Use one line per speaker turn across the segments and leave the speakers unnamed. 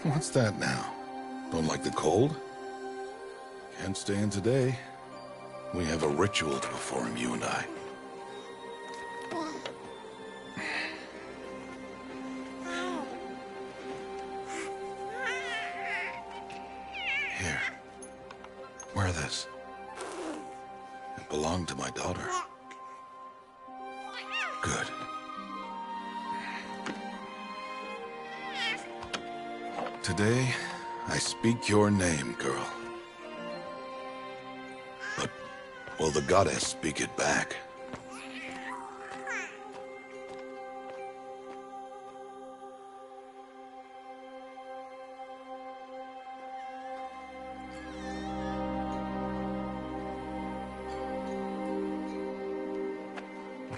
What's that now? Don't like the cold? Can't stay in today. We have a ritual to perform, you and I. Here. Wear this. It belonged to my daughter. Good. Today, I speak your name, girl. But will the goddess speak it back?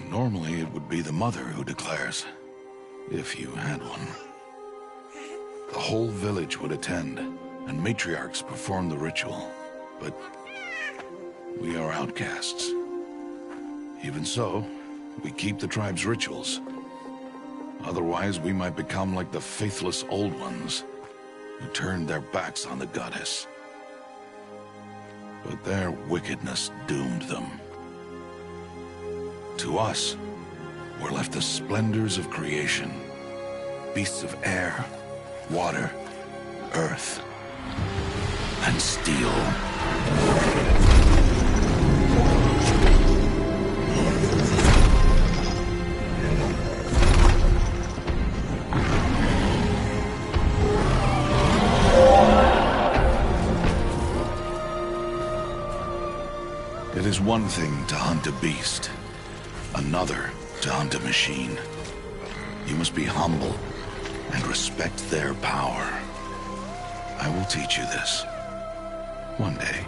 Normally, it would be the mother who declares, if you had one. The whole village would attend, and matriarchs perform the ritual. But we are outcasts. Even so, we keep the tribe's rituals. Otherwise, we might become like the faithless Old Ones, who turned their backs on the goddess. But their wickedness doomed them. To us, were left the splendors of creation, beasts of air, water, earth, and steel. It is one thing to hunt a beast, another to hunt a machine. You must be humble and respect their power. I will teach you this. One day.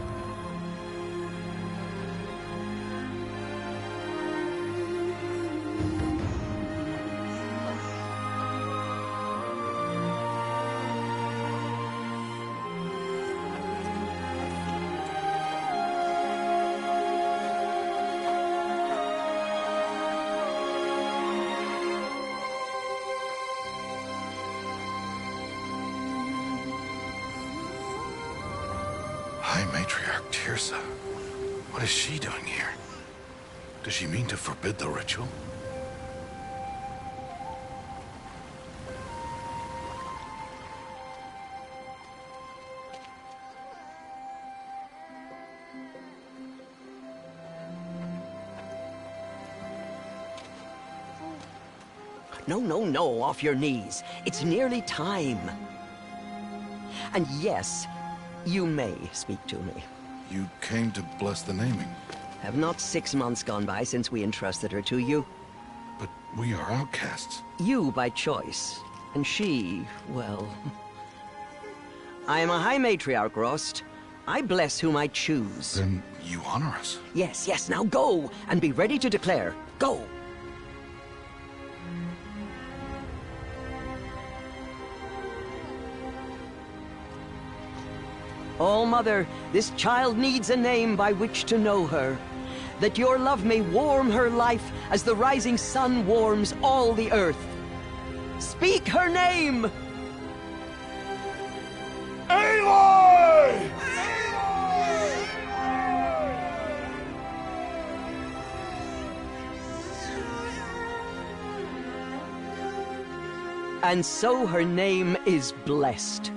High Matriarch Teersa. What is she doing here? Does she mean to forbid the ritual?
No, no, no, off your knees. It's nearly time. And yes, you may speak to me.
You came to bless the naming.
Have not 6 months gone by since we entrusted her to you?
But we are outcasts.
You by choice, and she, well... I am a High Matriarch, Rost. I bless whom I choose.
Then you honor us.
Yes, yes, now go, and be ready to declare. Go! Oh, Mother, this child needs a name by which to know her. That your love may warm her life as the rising sun warms all the earth. Speak her name!
Aloy!
And so her name is blessed.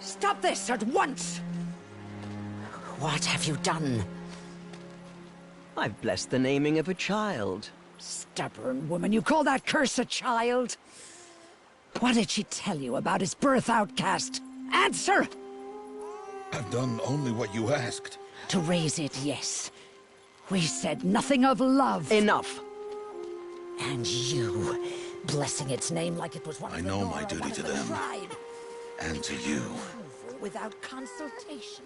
Stop this at once! What have you done?
I've blessed the naming of a child.
Stubborn woman, you call that curse a child? What did she tell you about his birth, outcast? Answer!
I've done only what you asked.
To raise it, yes. We said nothing of love.
Enough.
And you, blessing its name like it was one of
I
the
know
Nora,
my duty
one of
to
the
them.
tribe.
And to you.
Without consultation.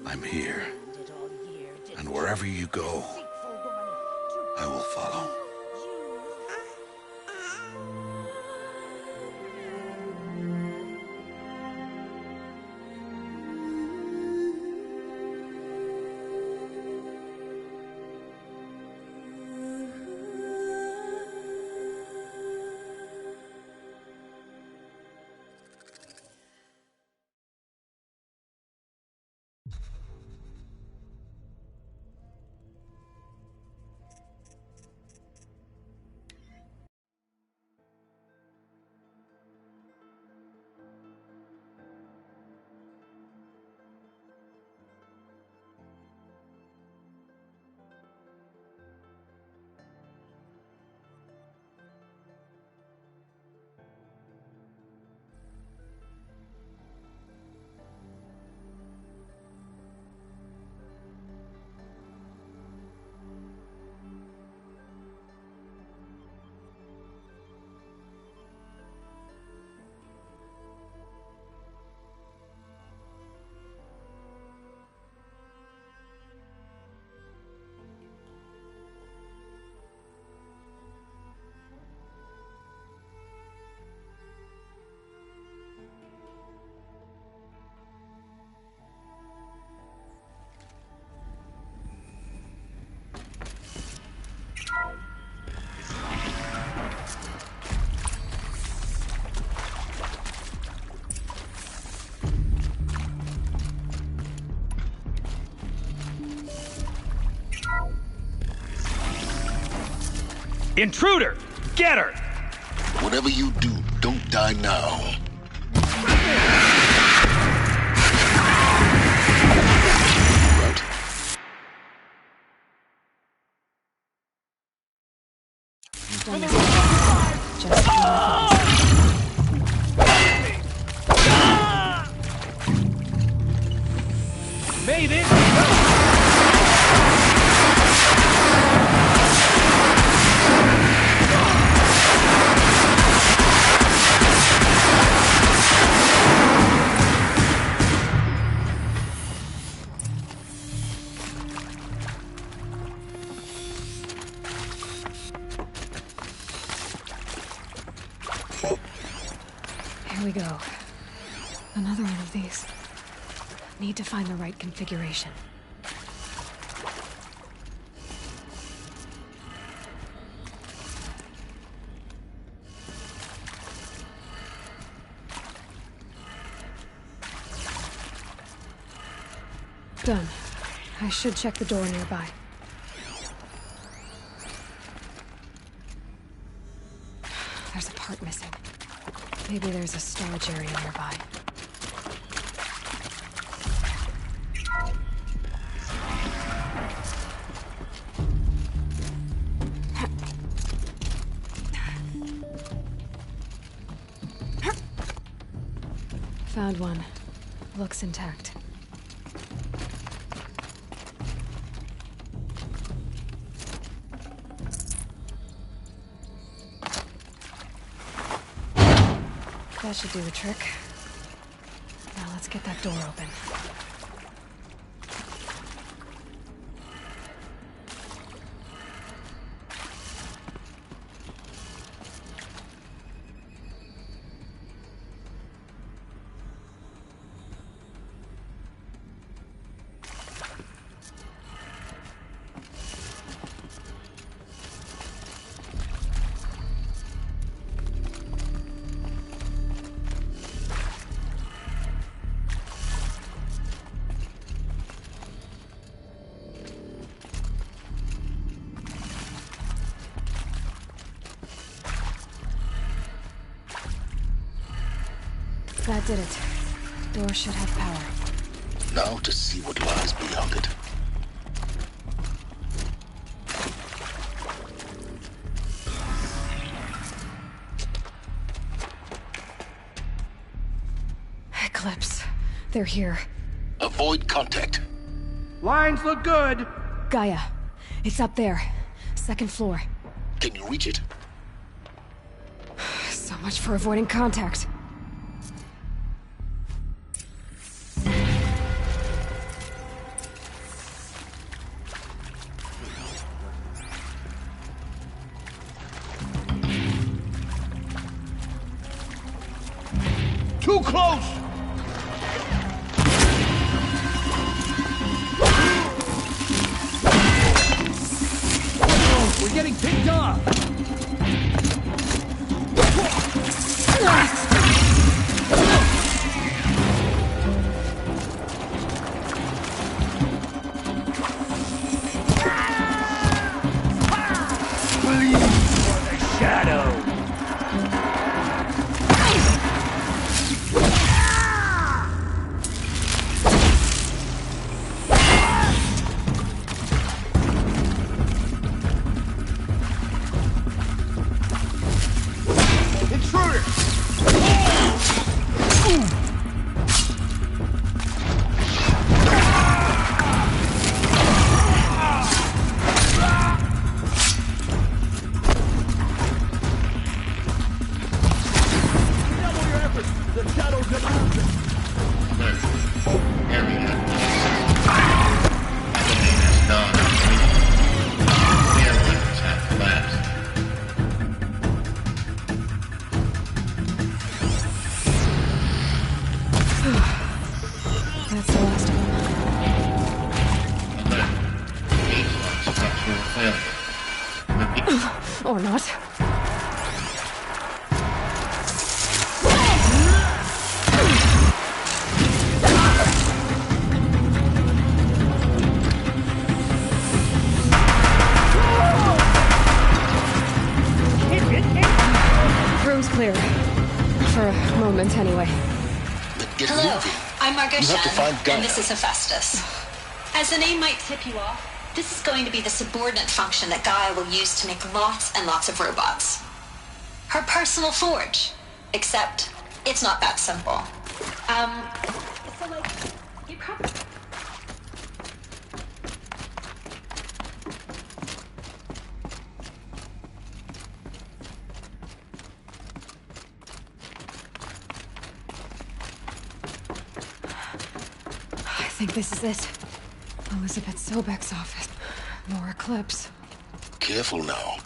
I'm here.
Did all year, did
And wherever you go,
deceitful woman,
I will follow.
Intruder! Get her!
Whatever you do, don't die now.
Made it!
Here we go. Another one of these. Need to find the right configuration. Done. I should check the door nearby. There's a part missing. Maybe there's a storage area nearby. Found one. Looks intact. That should do the trick. Now let's get that door open. That did it. Door should have power.
Now to see what lies beyond it.
Eclipse. They're here.
Avoid contact.
Lines look good!
Gaia. It's up there. Second floor.
Can you reach it?
So much for avoiding contact.
Too close!
We're getting picked off!
That's the last of them. Or not. Room's clear. For a moment, anyway.
Get
Hello,
moving.
I'm Margot
You have to
Shan,
find Gaia.
and this is Hephaestus. As the name might tip you off, this is going to be the subordinate function that Gaia will use to make lots and lots of robots. Her personal forge. Except, it's not that simple. So like, you probably...
I think this is it. Elizabeth Sobek's office. More Eclipse.
Careful now.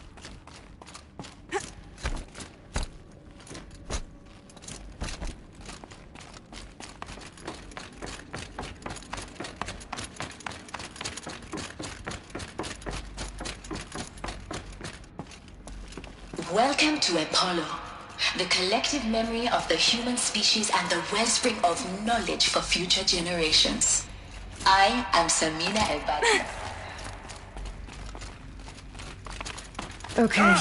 Welcome to Apollo, the collective memory of the human species and the wellspring of knowledge for future generations. I am Samina El-Badr.
Okay.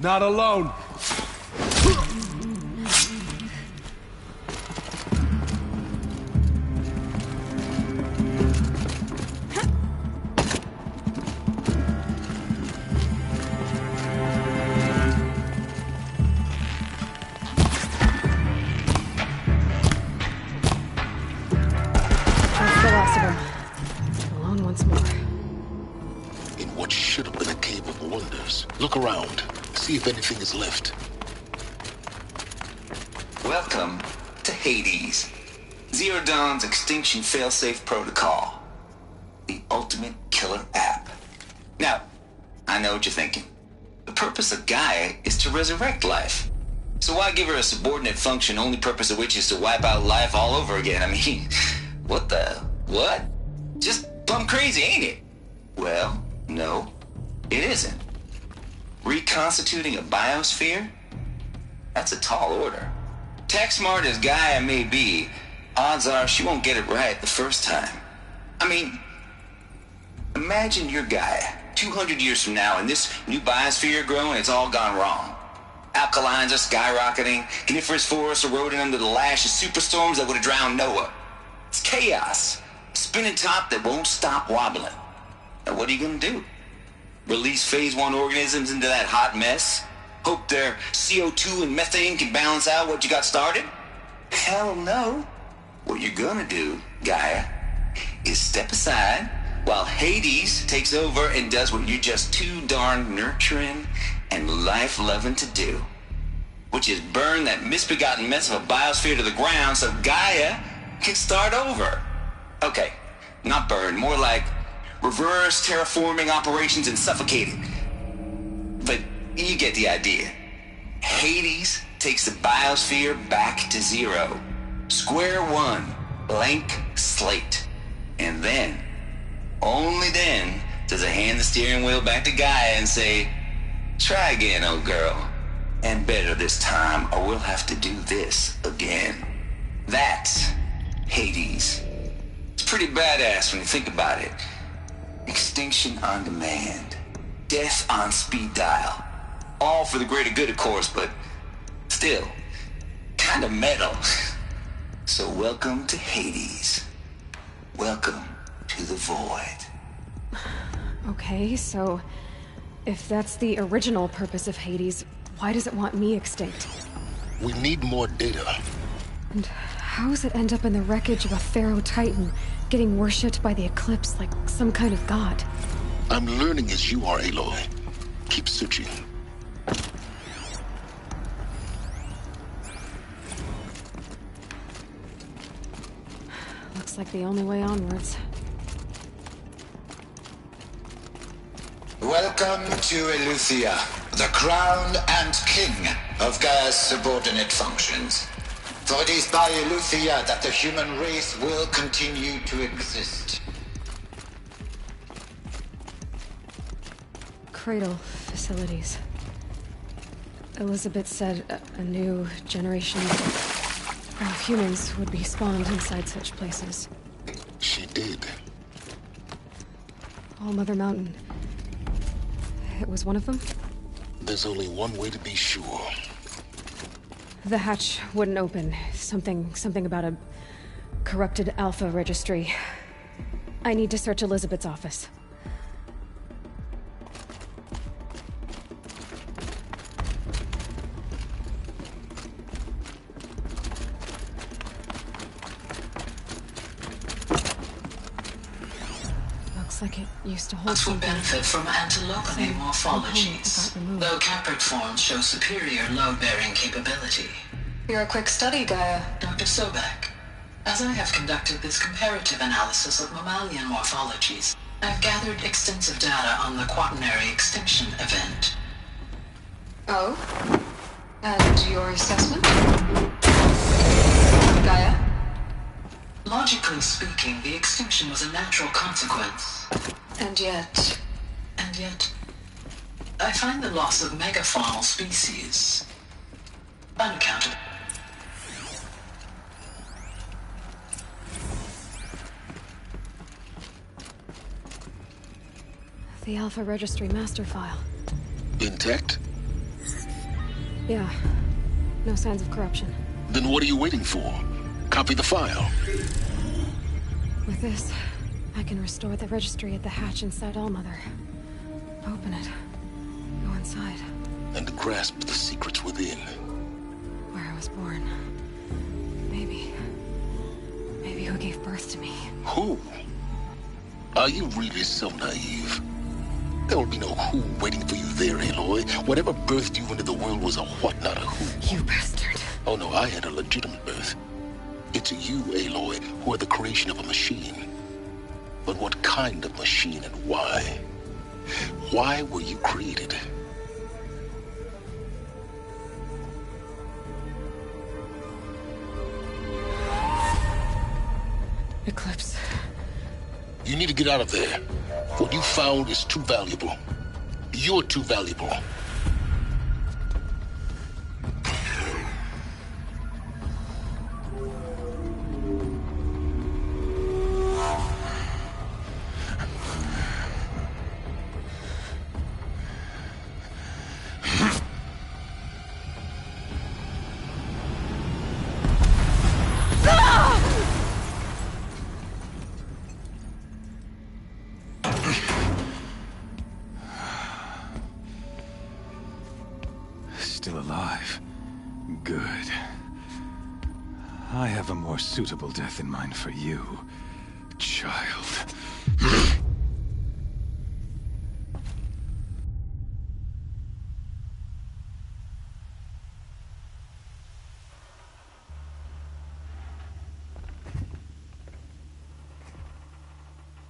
Not alone.
That's the last of them. Alone once more.
In what should have been a cave of wonders. Look around. See if anything is left.
Welcome to Hades. Zero Dawn's extinction failsafe protocol. The ultimate killer app. Now, I know what you're thinking. The purpose of Gaia is to resurrect life. So why give her a subordinate function, only purpose of which is to wipe out life all over again? I mean, what? Just plumb crazy, ain't it? Well, no, it isn't. Reconstituting a biosphere? That's a tall order. Tech smart as Gaia may be, odds are she won't get it right the first time. I mean, imagine you're Gaia, 200 years from now, and this new biosphere growing, it's all gone wrong. Alkalines are skyrocketing, coniferous forests eroding under the lash of superstorms that would have drowned Noah. It's chaos, spinning top that won't stop wobbling. Now what are you gonna do? Release phase 1 organisms into that hot mess? Hope their CO2 and methane can balance out what you got started? Hell no. What you're gonna do, Gaia, is step aside while Hades takes over and does what you're just too darn nurturing and life-loving to do, which is burn that misbegotten mess of a biosphere to the ground so Gaia can start over. Okay, not burn, more like reverse terraforming operations and suffocating. But you get the idea. Hades takes the biosphere back to zero. Square one, blank slate. And then, only then, does it hand the steering wheel back to Gaia and say, try again, old girl. And better this time, or we'll have to do this again. That's Hades. It's pretty badass when you think about it. Extinction on demand. Death on speed dial. All for the greater good, of course, but still, kind of metal. So welcome to Hades. Welcome to the void.
Okay, so if that's the original purpose of Hades, why does it want me extinct?
We need more data.
And how does it end up in the wreckage of a Pharaoh Titan, getting worshipped by the Eclipse like some kind of god?
I'm learning as you are, Aloy. Keep searching.
Looks like the only way onwards.
Welcome to Eleuthia, the crown and king of Gaia's subordinate functions. For it is by Eleuthia that the human race will continue to exist.
Cradle facilities. Elizabeth said a new generation of humans would be spawned inside such places.
She did.
All Mother Mountain. It was one of them?
There's only one way to be sure.
The hatch wouldn't open. Something about a corrupted Alpha registry. I need to search Elizabeth's office. Looks like it used to hold
Us will
something.
benefit from antilopony morphologies, though Caprid forms show superior load-bearing capability.
You're a quick study, Gaia.
Dr. Sobek, as I have conducted this comparative analysis of mammalian morphologies, I've gathered extensive data on the quaternary extinction event.
Oh? And your assessment? Gaia?
Logically speaking, the extinction was a natural consequence.
And yet,
I find the loss of megafaunal species unaccountable.
The Alpha Registry master file.
Intact?
Yeah. No signs of corruption.
Then what are you waiting for? Copy the file.
With this, I can restore the registry at the hatch inside Allmother. Open it. Go inside.
And grasp the secrets within.
Where I was born. Maybe who gave birth to me.
Who? Are you really so naive? There will be no who waiting for you there, Aloy. Whatever birthed you into the world was a what, not a who.
You bastard.
Oh no, I had a legitimate birth. It's you, Aloy, who are the creation of a machine. But what kind of machine and why? Why were you created?
Eclipse.
You need to get out of there. What you found is too valuable. You're too valuable.
Still alive. Good. I have a more suitable death in mind for you, child.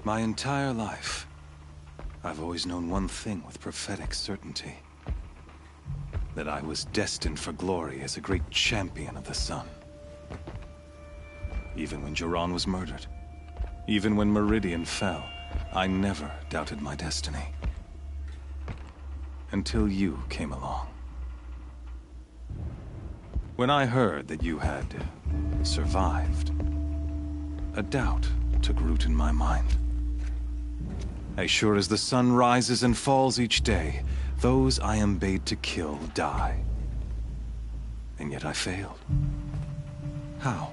My entire life, I've always known one thing with prophetic certainty. That I was destined for glory as a great champion of the sun. Even when Jiran was murdered, even when Meridian fell, I never doubted my destiny. Until you came along. When I heard that you had survived, a doubt took root in my mind. As sure as the sun rises and falls each day, those I am bade to kill die. And yet I failed. How?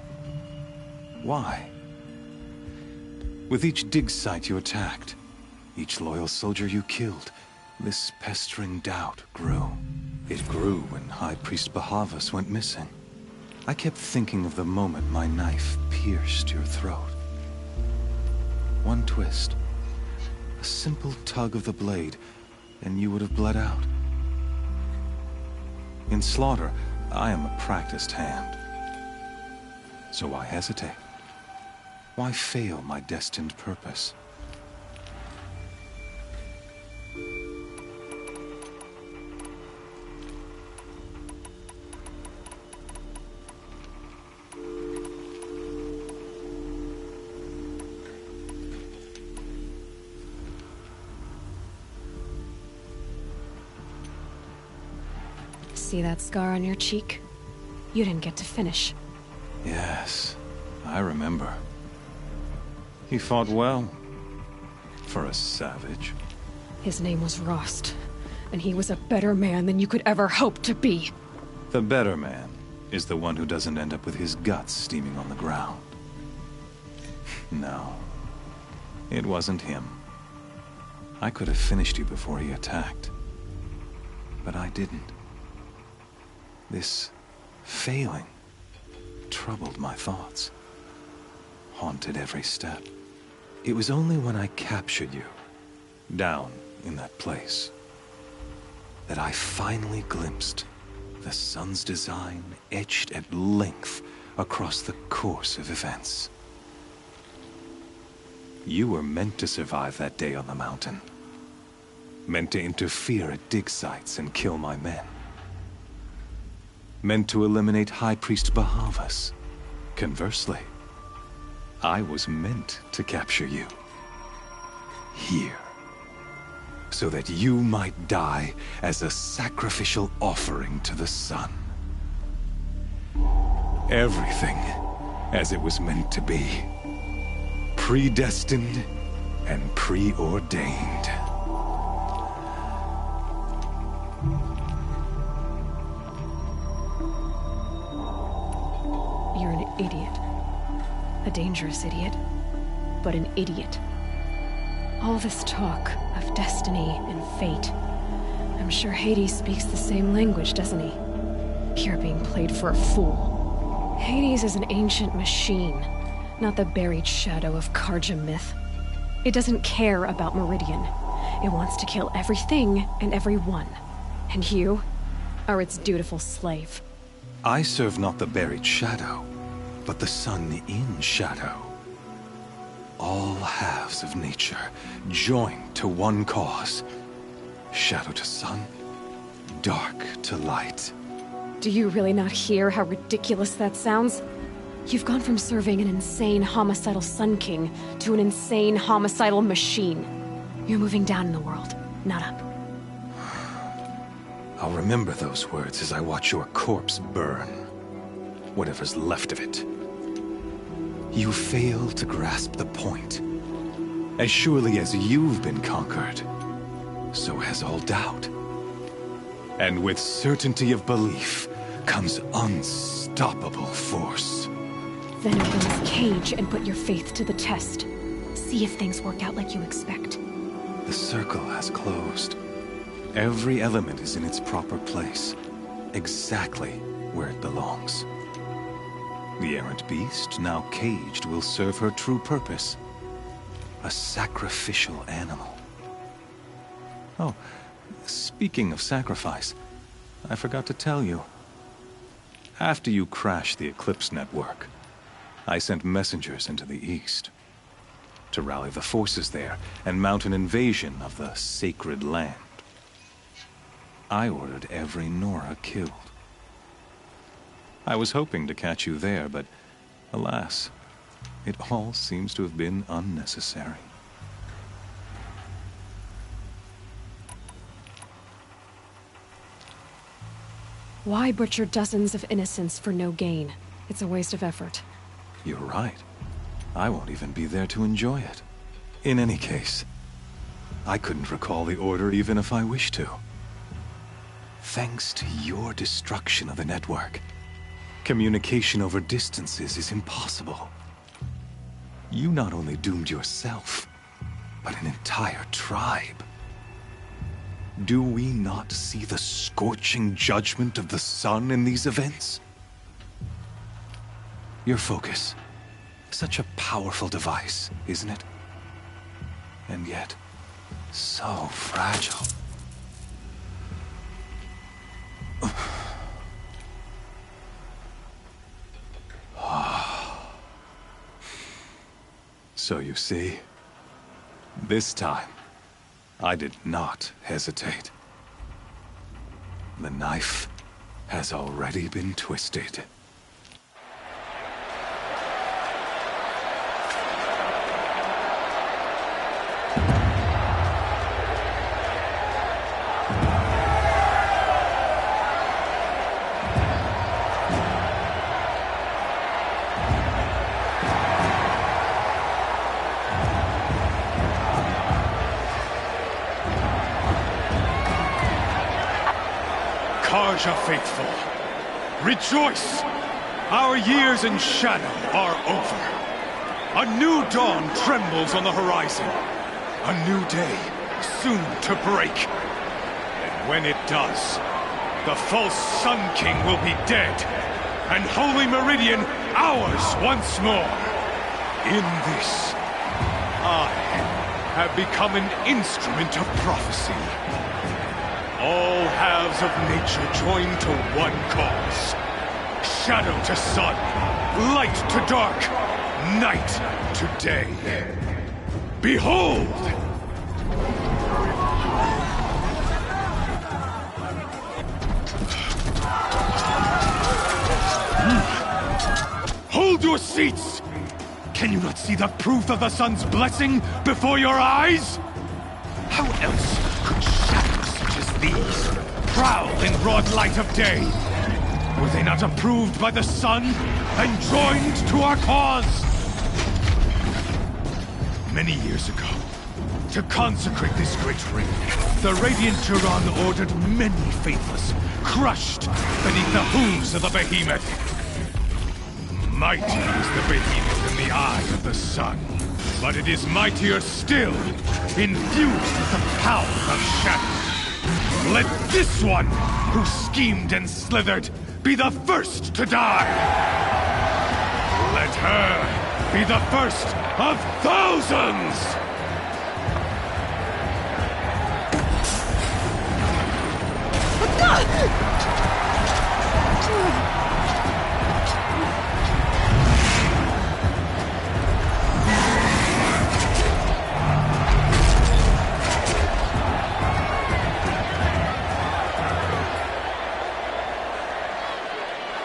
Why? With each dig site you attacked, each loyal soldier you killed, this pestering doubt grew. It grew when High Priest Bahavas went missing. I kept thinking of the moment my knife pierced your throat. One twist, a simple tug of the blade, and you would have bled out. In slaughter, I am a practiced hand. So why hesitate? Why fail my destined purpose?
See that scar on your cheek? You didn't get to finish.
Yes, I remember. He fought well. For a savage.
His name was Rost, and he was a better man than you could ever hope to be.
The better man is the one who doesn't end up with his guts steaming on the ground. No, it wasn't him. I could have finished you before he attacked. But I didn't. This failing troubled my thoughts, haunted every step. It was only when I captured you, down in that place, that I finally glimpsed the sun's design etched at length across the course of events. You were meant to survive that day on the mountain. Meant to interfere at dig sites and kill my men. Meant to eliminate High Priest Bahavas. Conversely, I was meant to capture you. Here. So that you might die as a sacrificial offering to the sun. Everything as it was meant to be. Predestined and preordained.
idiot. A dangerous idiot, but an idiot. All this talk of destiny and fate. I'm sure Hades speaks the same language, doesn't he? You're being played for a fool. Hades is an ancient machine, not the buried shadow of Carja myth. It doesn't care about Meridian. It wants to kill everything and everyone. And you are its dutiful slave.
I serve not the buried shadow, but the sun in shadow. All halves of nature joined to one cause. Shadow to sun, dark to light.
Do you really not hear how ridiculous that sounds? You've gone from serving an insane homicidal Sun King to an insane homicidal machine. You're moving down in the world, not up.
I'll remember those words as I watch your corpse burn. Whatever's left of it. You fail to grasp the point. As surely as you've been conquered, so has all doubt. And with certainty of belief comes unstoppable force.
Then open this cage and put your faith to the test. See if things work out like you expect.
The circle has closed. Every element is in its proper place, exactly where it belongs. The errant beast, now caged, will serve her true purpose. A sacrificial animal. Oh, speaking of sacrifice, I forgot to tell you. After you crashed the Eclipse network, I sent messengers into the east to rally the forces there and mount an invasion of the sacred land. I ordered every Nora killed. I was hoping to catch you there, but alas, it all seems to have been unnecessary.
Why butcher dozens of innocents for no gain? It's a waste of effort.
You're right. I won't even be there to enjoy it. In any case, I couldn't recall the order even if I wished to. Thanks to your destruction of the network, communication over distances is impossible. You not only doomed yourself, but an entire tribe. Do we not see the scorching judgment of the sun in these events? Your focus. Such a powerful device, isn't it? And yet, so fragile. So you see, this time, I did not hesitate. The knife has already been twisted.
Carja faithful, rejoice! Our years in shadow are over. A new dawn trembles on the horizon. A new day soon to break. And when it does, the false Sun King will be dead, and Holy Meridian ours once more. In this, I have become an instrument of prophecy. All halves of nature join to one cause. Shadow to sun, light to dark, night to day. Behold! Hold your seats! Can you not see the proof of the sun's blessing before your eyes? How else could shadows such as these prowl in broad light of day? Were they not approved by the sun and joined to our cause? Many years ago, to consecrate this great ring, the Radiant Turan ordered many faithless, crushed beneath the hooves of the behemoth. Mighty is the behemoth in the eye of the sun, but it is mightier still, infused with the power of shadow. Let this one, who schemed and slithered, be the first to die! Let her be the first of thousands!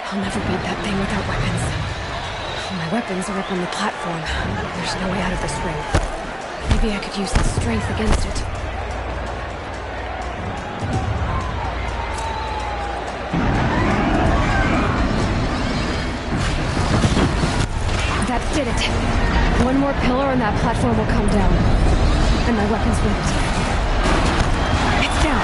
I'll never beat that thing without weapons. My weapons are up on the platform. There's no way out of this ring. Maybe I could use the strength against it. That did it. One more pillar and that platform will come down. And my weapons with it. It's down.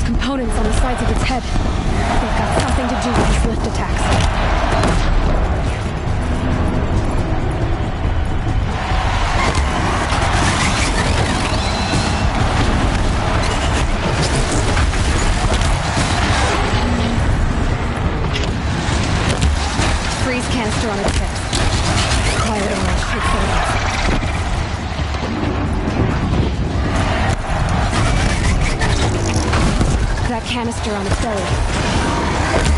Components on the sides of its head. They've got something to do with its lift attacks. Freeze canister on its head. Quiet around tight photos. That canister on its belly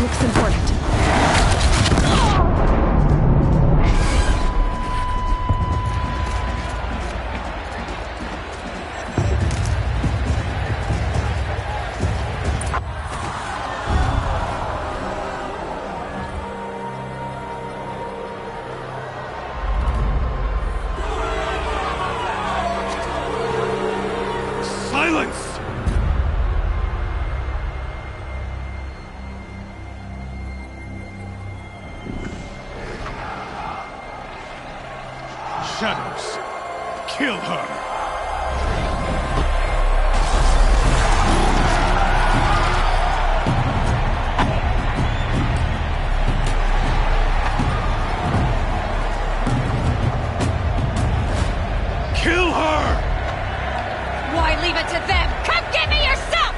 looks important.
Silence! Shadows, kill her! Kill her!
Why leave it to them? Come get me yourself!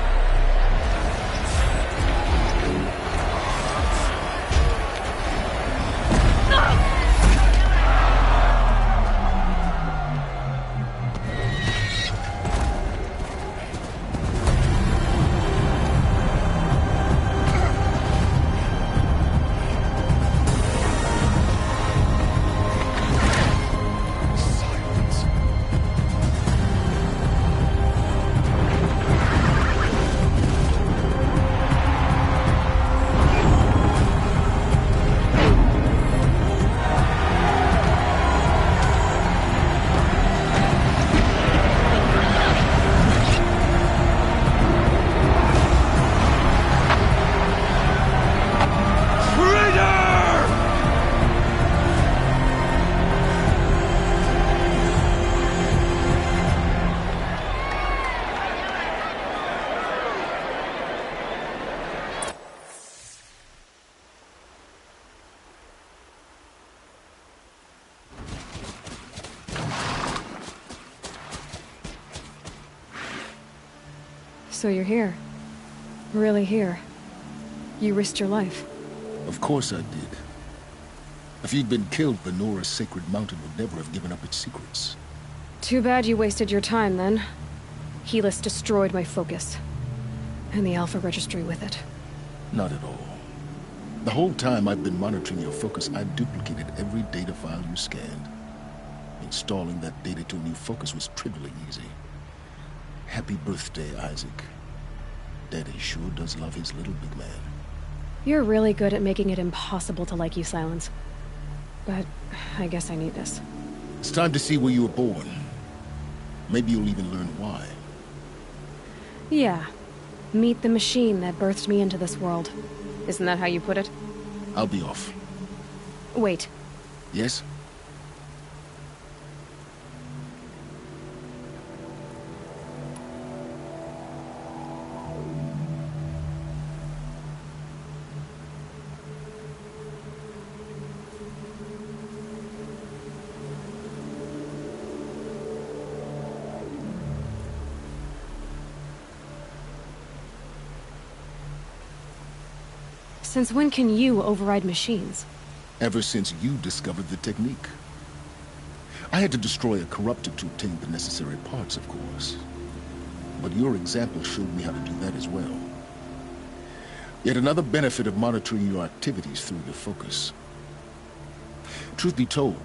So you're here. Really here. You risked your life.
Of course I did. If you'd been killed, Venora's sacred mountain would never have given up its secrets.
Too bad you wasted your time, then. Helis destroyed my focus. And the Alpha Registry with it.
Not at all. The whole time I've been monitoring your focus, I've duplicated every data file you scanned. Installing that data to a new focus was trivially easy. Happy birthday, Isaac. Daddy sure does love his little big man.
You're really good at making it impossible to like you, Silence. But I guess I need this.
It's time to see where you were born. Maybe you'll even learn why.
Yeah. Meet the machine that birthed me into this world. Isn't that how you put it?
I'll be off.
Wait.
Yes?
Since when can you override machines?
Ever since you discovered the technique. I had to destroy a corruptor to obtain the necessary parts, of course. But your example showed me how to do that as well. Yet another benefit of monitoring your activities through your focus. Truth be told,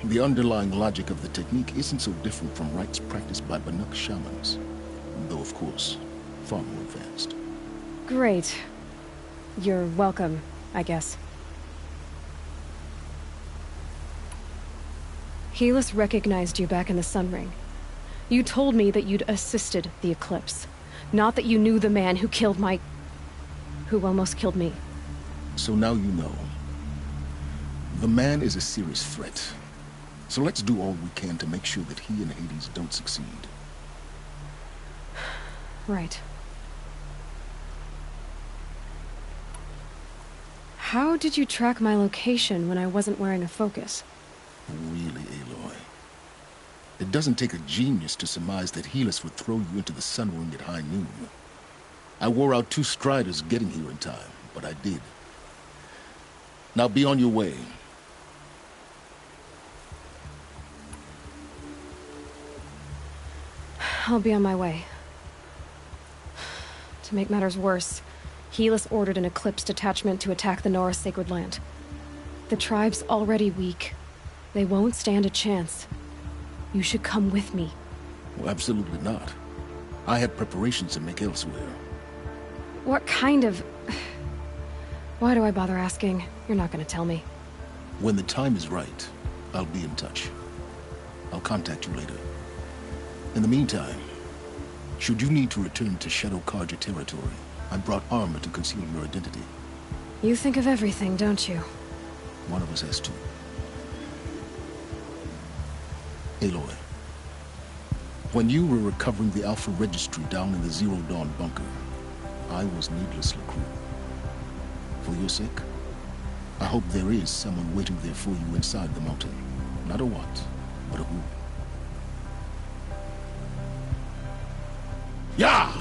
the underlying logic of the technique isn't so different from rites practiced by Banuk shamans. Though, of course, far more advanced.
Great. You're welcome, I guess. Helis recognized you back in the Sun Ring. You told me that you'd assisted the Eclipse. Not that you knew the man who killed who almost killed me.
So now you know. The man is a serious threat. So let's do all we can to make sure that he and Hades don't succeed.
Right. How did you track my location when I wasn't wearing a focus?
Really, Aloy? It doesn't take a genius to surmise that Helis would throw you into the Sun Ring at high noon. I wore out 2 striders getting here in time, but I did. Now be on your way.
I'll be on my way. To make matters worse, Helis ordered an Eclipse detachment to attack the Nora Sacred Land. The tribe's already weak. They won't stand a chance. You should come with me.
Well, absolutely not. I have preparations to make elsewhere.
What kind of... Why do I bother asking? You're not gonna tell me.
When the time is right, I'll be in touch. I'll contact you later. In the meantime, should you need to return to Shadow Carja territory, I brought armor to conceal your identity.
You think of everything, don't you?
One of us has to. Aloy, when you were recovering the Alpha Registry down in the Zero Dawn bunker, I was needlessly cruel. For your sake, I hope there is someone waiting there for you inside the mountain. Not a what, but a who. Yeah!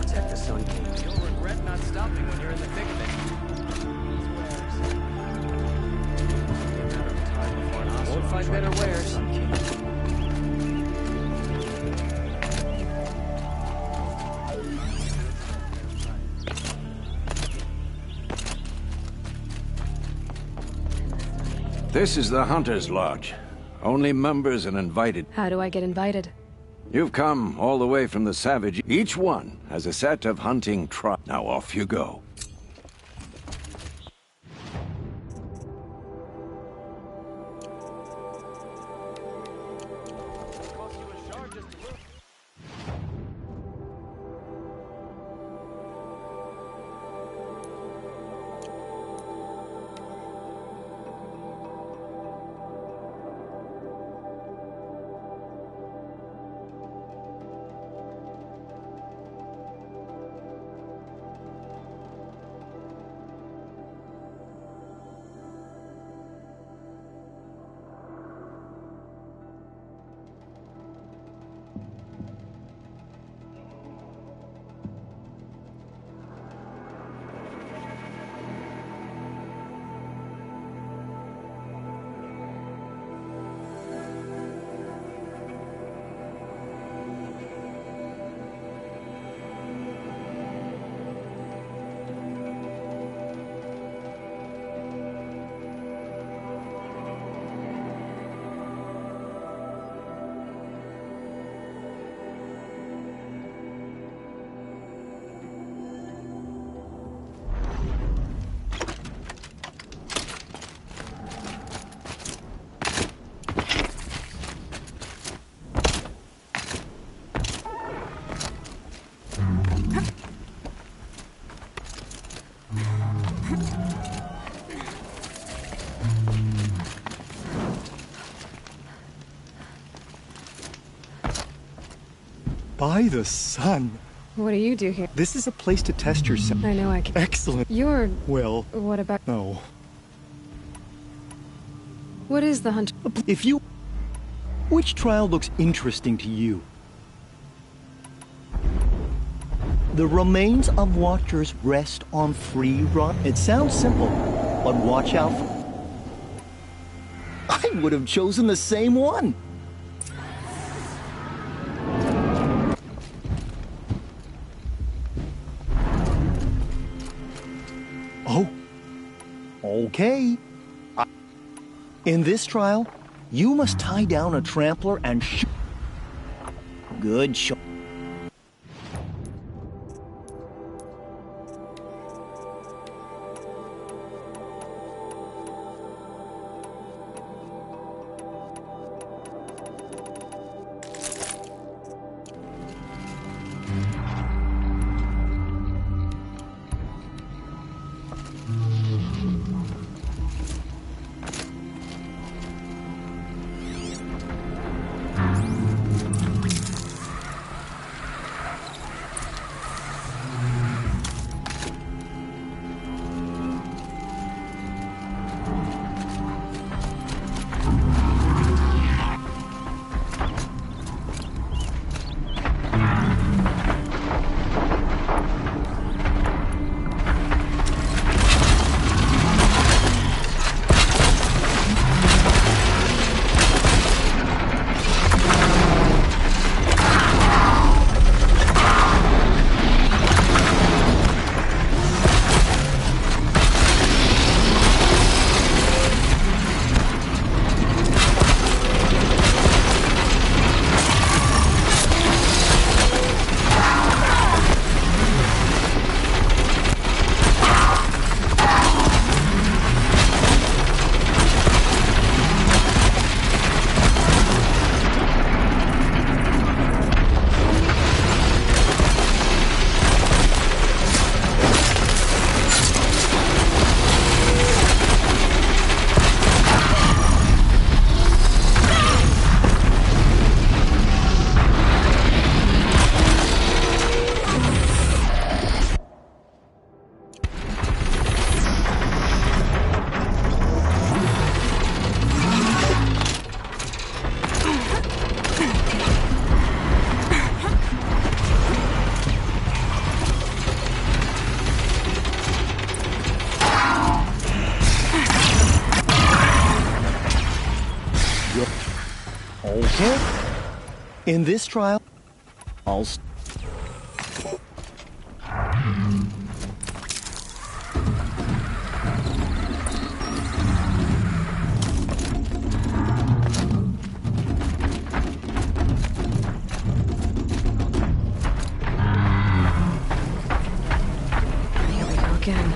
protect the Sun King.
You'll regret not stopping when you're in the thick of it.
Won't find better wares.
This is the Hunter's Lodge. Only members and invited.
How do I get invited?
You've come all the way from the Savage. Each one has a set of hunting trials. Now off you go.
By the sun.
What do you do here?
This is a place to test yourself.
I know I can.
Excellent.
You're...
Well...
What about...
No.
What is the Hunter?
If you... Which trial looks interesting to you? The remains of Watchers rest on free run. It sounds simple, but watch out for... I would have chosen the same one. Oh, okay. In this trial, you must tie down a trampler and shoot. Good shot. Okay. In this trial, I'll...
Here we go again.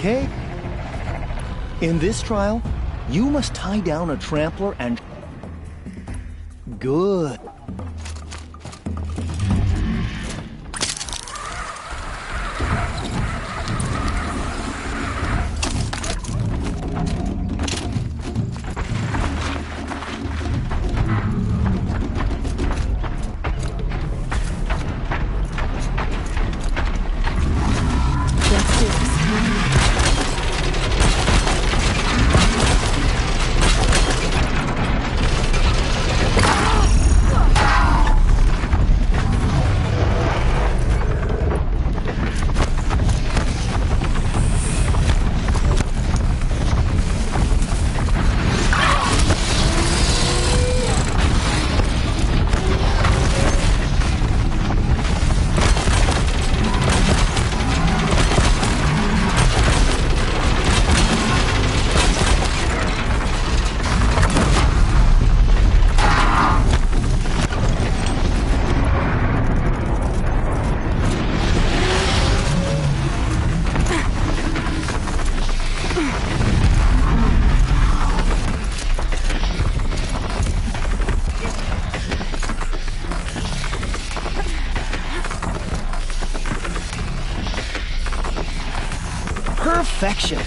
Okay. In this trial, you must tie down a trampler and... Good. Perfection.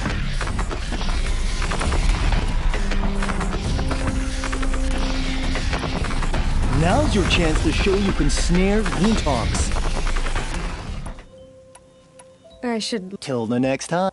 Now's your chance to show you can snare Woundhogs.
I should...
Till the next time.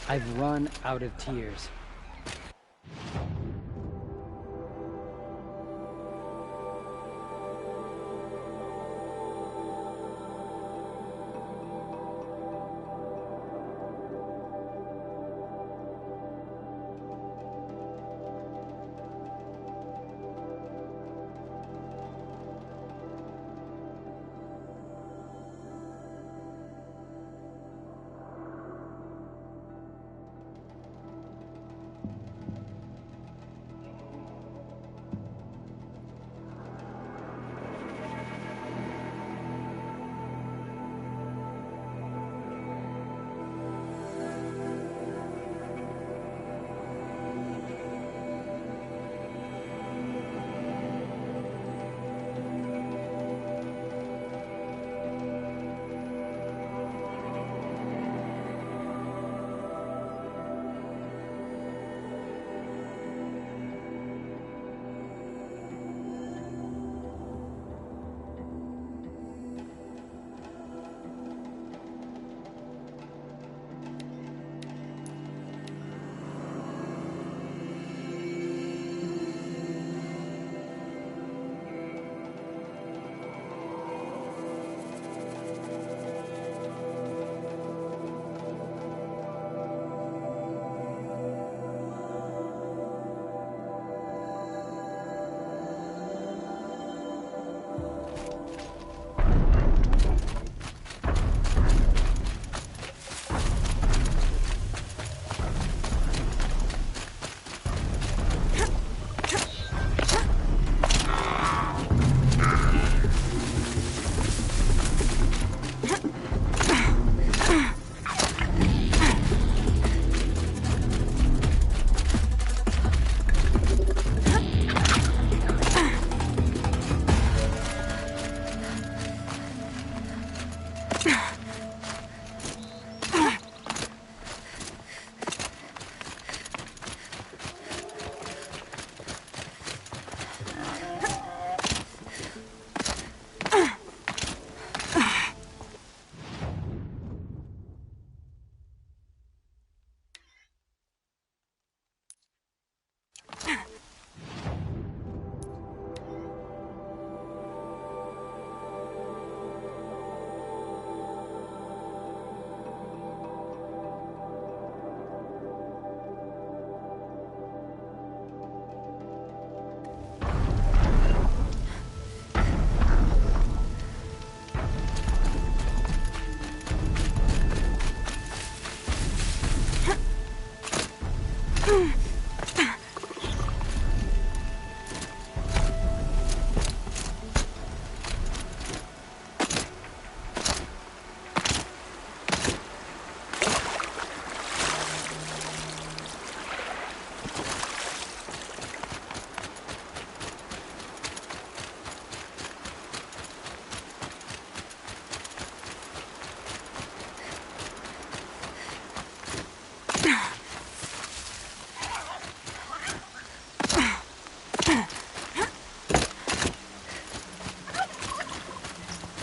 I've run out of tears.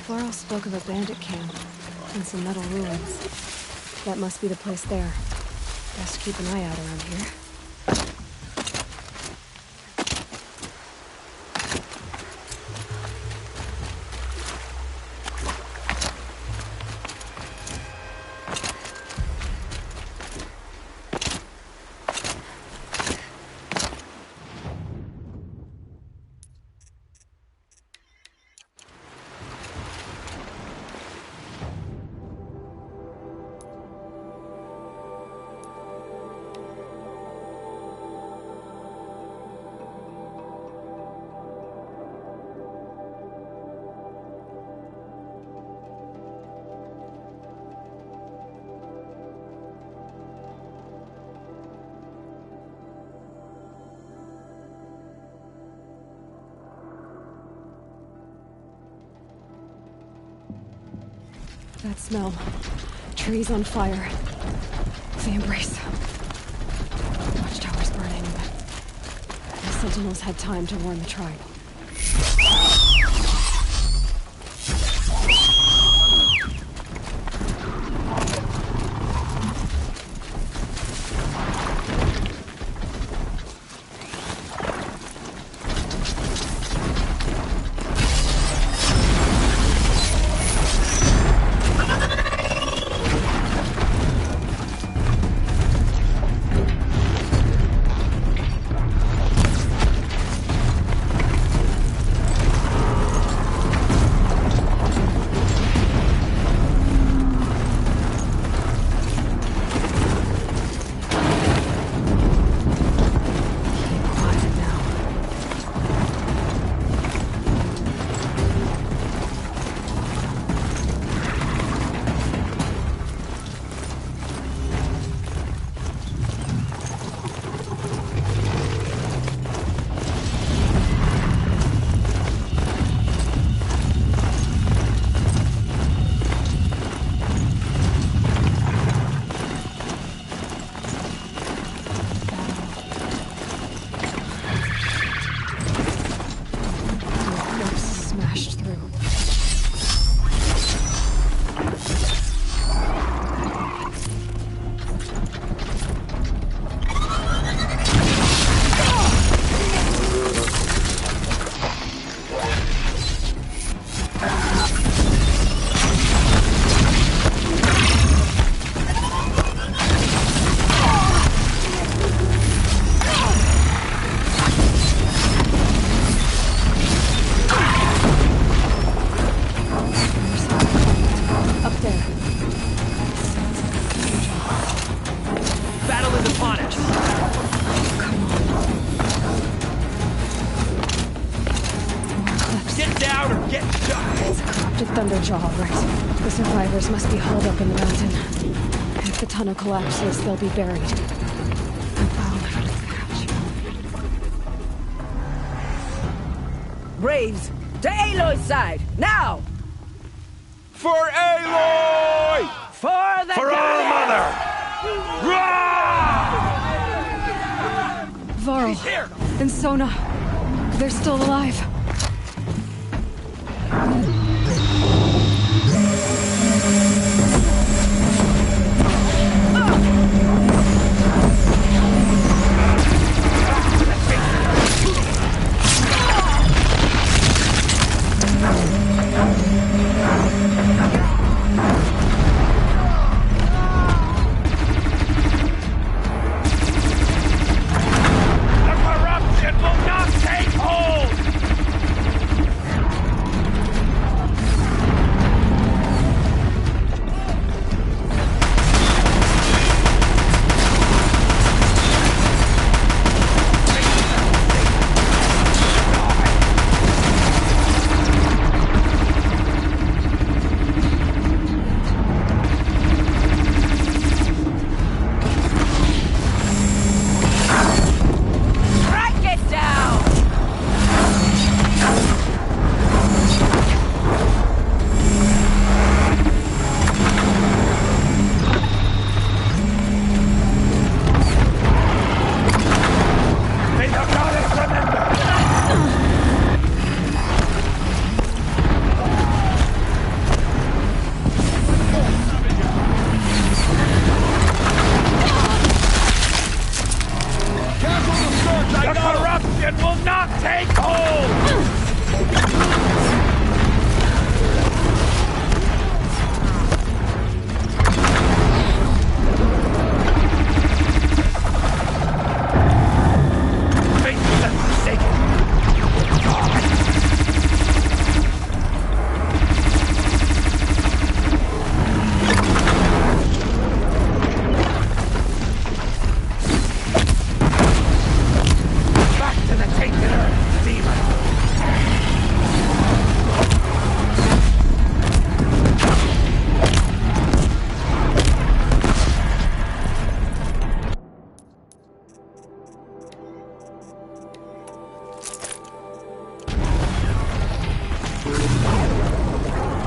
Laurel spoke of a bandit camp and some metal ruins. That must be the place there. Best keep an eye out around here. That smell. Trees on fire. The embrace. Watchtower's burning, but the sentinels had time to warn the tribe. survivors must be hauled up in the mountain. If the tunnel collapses, they'll be buried. I'll never dispatch.
Braves, to Aloy's side, now!
For Aloy!
For the
For our mother!
Varl and Sona, they're still alive.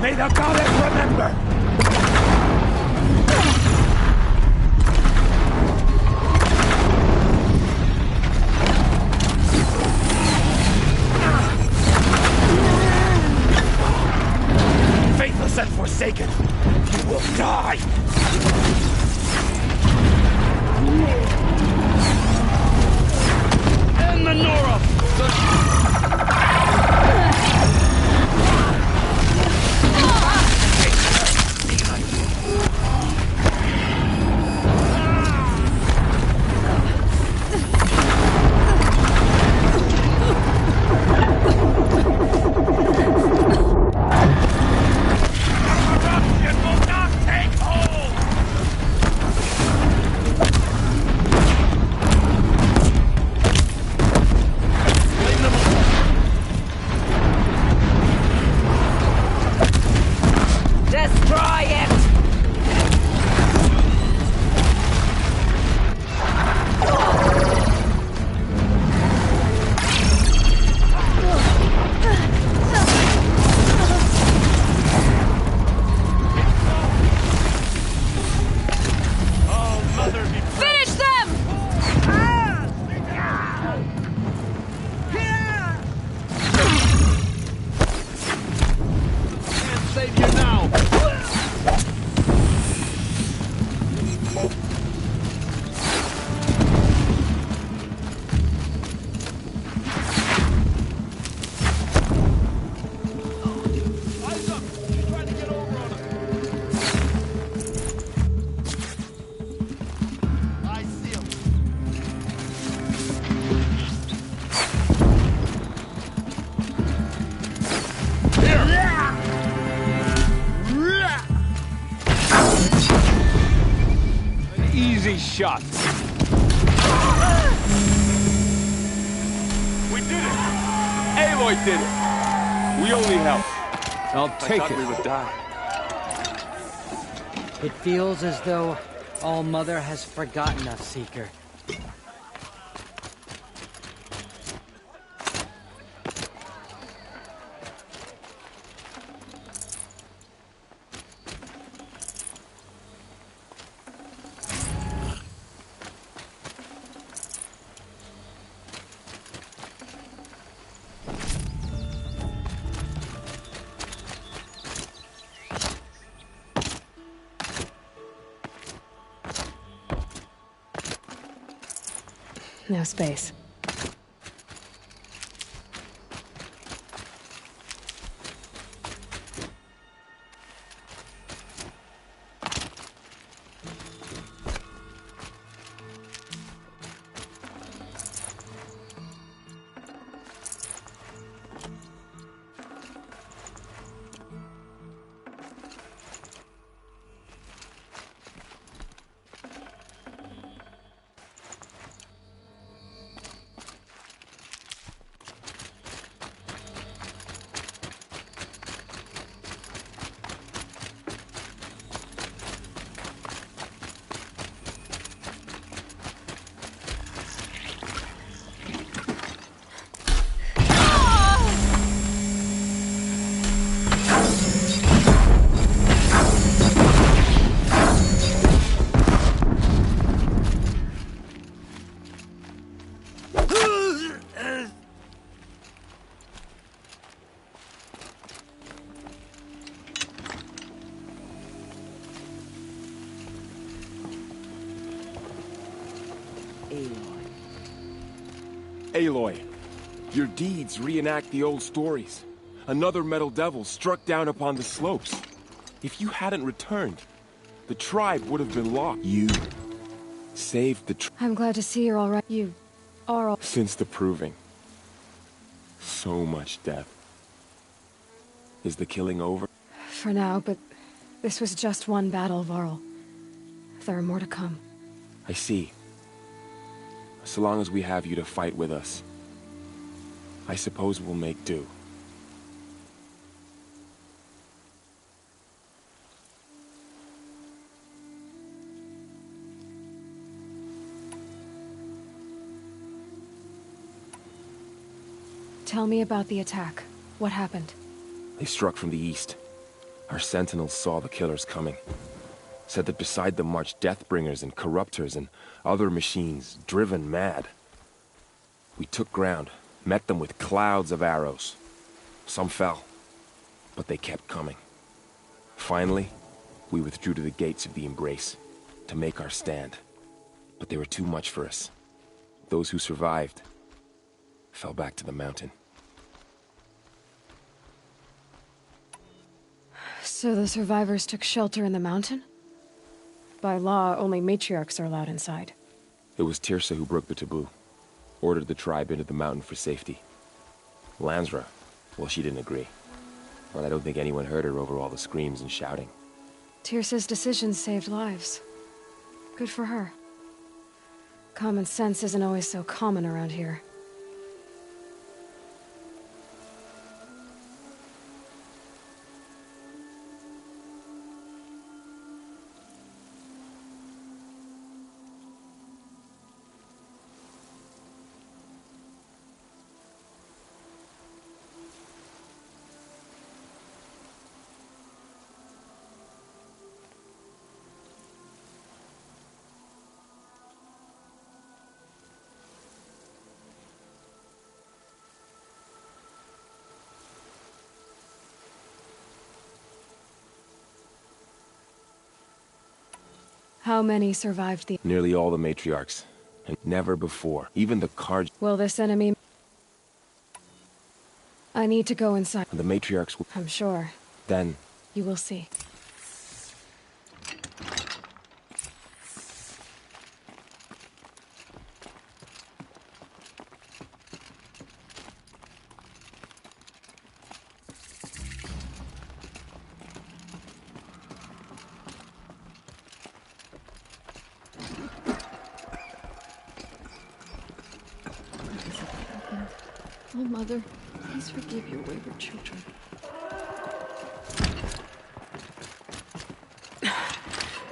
May the goddess remember! Faithless and forsaken, you will die! And the Nora! Shot. We did it! Aloy did it! We only helped.
I'll take it.
We would die.
It feels as though All Mother has forgotten us, Seeker.
No space.
Aloy, your deeds reenact the old stories. Another metal devil struck down upon the slopes. If you hadn't returned, the tribe would have been lost. You saved the tribe.
I'm glad to see you're all right. You are all...
Since the proving. So much death. Is the killing over?
For now, but this was just one battle, Varl. There are more to come.
I see. So long as we have you to fight with us, I suppose we'll make do.
Tell me about the attack. What happened?
They struck from the east. Our sentinels saw the killers coming. Said that beside them marched Deathbringers and Corruptors and other machines, driven mad. We took ground, met them with clouds of arrows. Some fell, but they kept coming. Finally, we withdrew to the gates of the Embrace to make our stand. But they were too much for us. Those who survived fell back to the mountain.
So the survivors took shelter in the mountain? By law, only matriarchs are allowed inside.
It was Teersa who broke the taboo. Ordered the tribe into the mountain for safety. Lansra, well, she didn't agree. But I don't think anyone heard her over all the screams and shouting.
Teersa's decision saved lives. Good for her. Common sense isn't always so common around here. How many survived the...
Nearly all the matriarchs. And never before. Even the Carj...
Will this enemy... I need to go inside.
The matriarchs will...
I'm sure.
Then...
You will see.
Oh, Mother, please forgive your wayward children.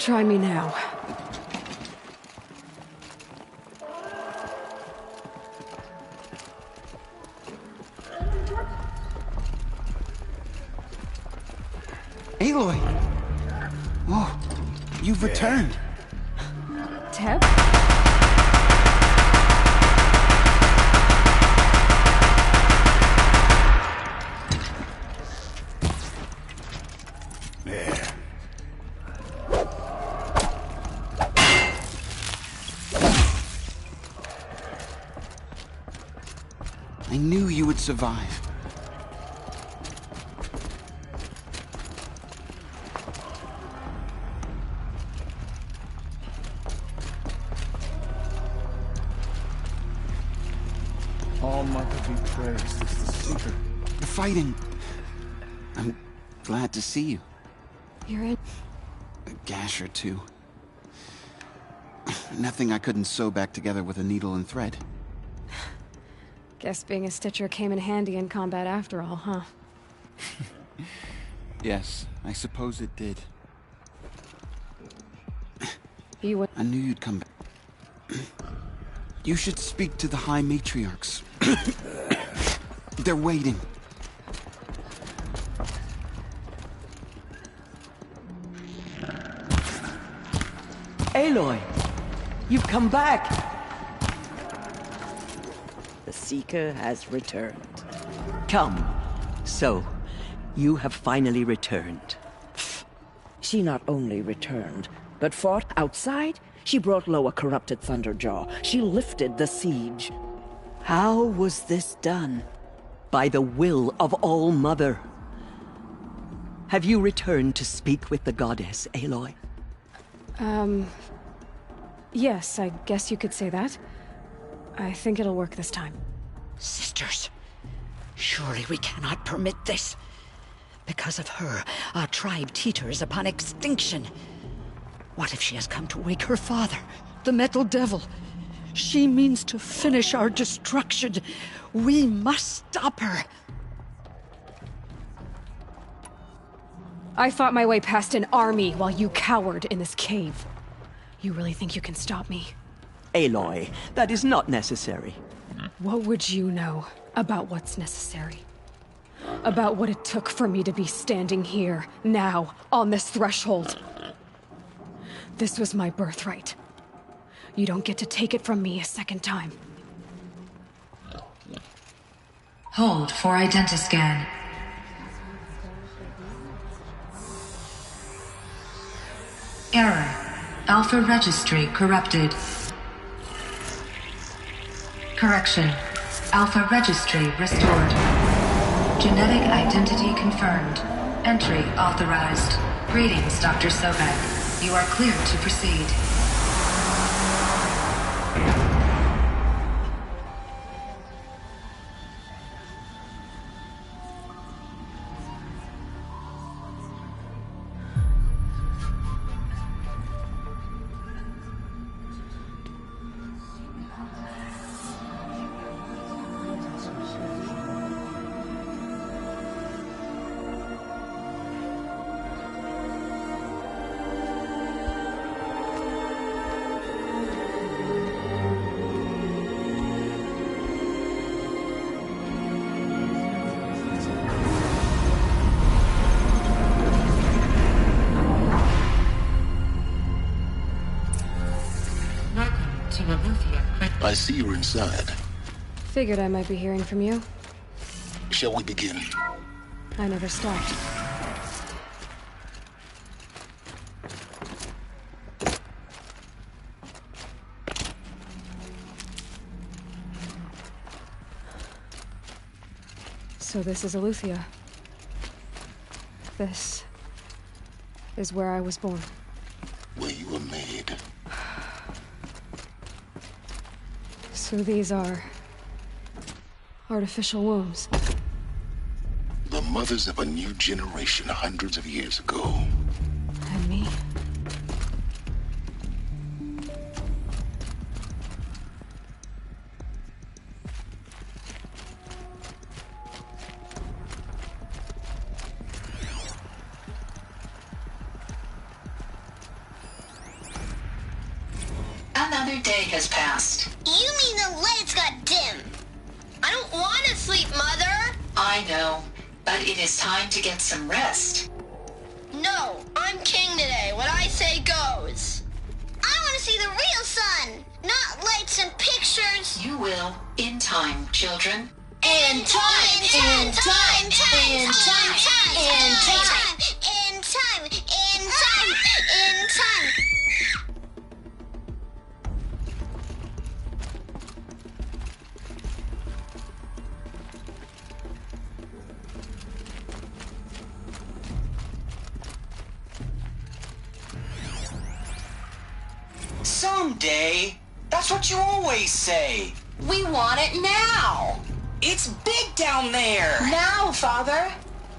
Try me now.
Aloy! Oh, you've returned.
Teb?
There.
I knew you would survive.
All Mother be praised is the Seeker.
You're fighting. I'm glad to see you.
You're in.
A gash or two. Nothing I couldn't sew back together with a needle and thread.
Guess being a Stitcher came in handy in combat after all, huh?
Yes, I suppose it did.
You would.
I knew you'd come back. You should speak to the High Matriarchs. They're waiting.
Aloy, you've come back. The Seeker has returned. Come. So, you have finally returned.
She not only returned, but fought outside. She brought low a corrupted Thunderjaw. She lifted the siege.
How was this done? By the will of All-Mother. Have you returned to speak with the goddess, Aloy?
Yes, I guess you could say that. I think it'll work this time.
Sisters, surely we cannot permit this. Because of her, our tribe teeters upon extinction. What if she has come to wake her father, the Metal Devil? She means to finish our destruction. We must stop her.
I fought my way past an army while you cowered in this cave. You really think you can stop me?
Aloy, that is not necessary.
What would you know about what's necessary? About what it took for me to be standing here, now, on this threshold? This was my birthright. You don't get to take it from me a second time.
Hold for identiscan. Error. Alpha registry corrupted. Correction. Alpha registry restored. Genetic identity confirmed. Entry authorized. Greetings, Dr. Sobek. You are clear to proceed.
I see you're inside.
Figured I might be hearing from you.
Shall we begin?
I never stopped. So this is Eleuthia. This is where I was born.
Where you were made.
So these are artificial wombs.
The mothers of a new generation hundreds of years ago.
And me.
Another day has passed.
You mean the lights got dim? I don't want to sleep, Mother!
I know, but it is time to get some rest.
No, I'm king today. What I say goes. I want to see the real sun, not lights and pictures.
You will, in time, children.
In time, in time, in time, in time, in time, in time, in time, in time.
Someday. That's what you always say.
We want it now.
It's big down there.
Now, Father.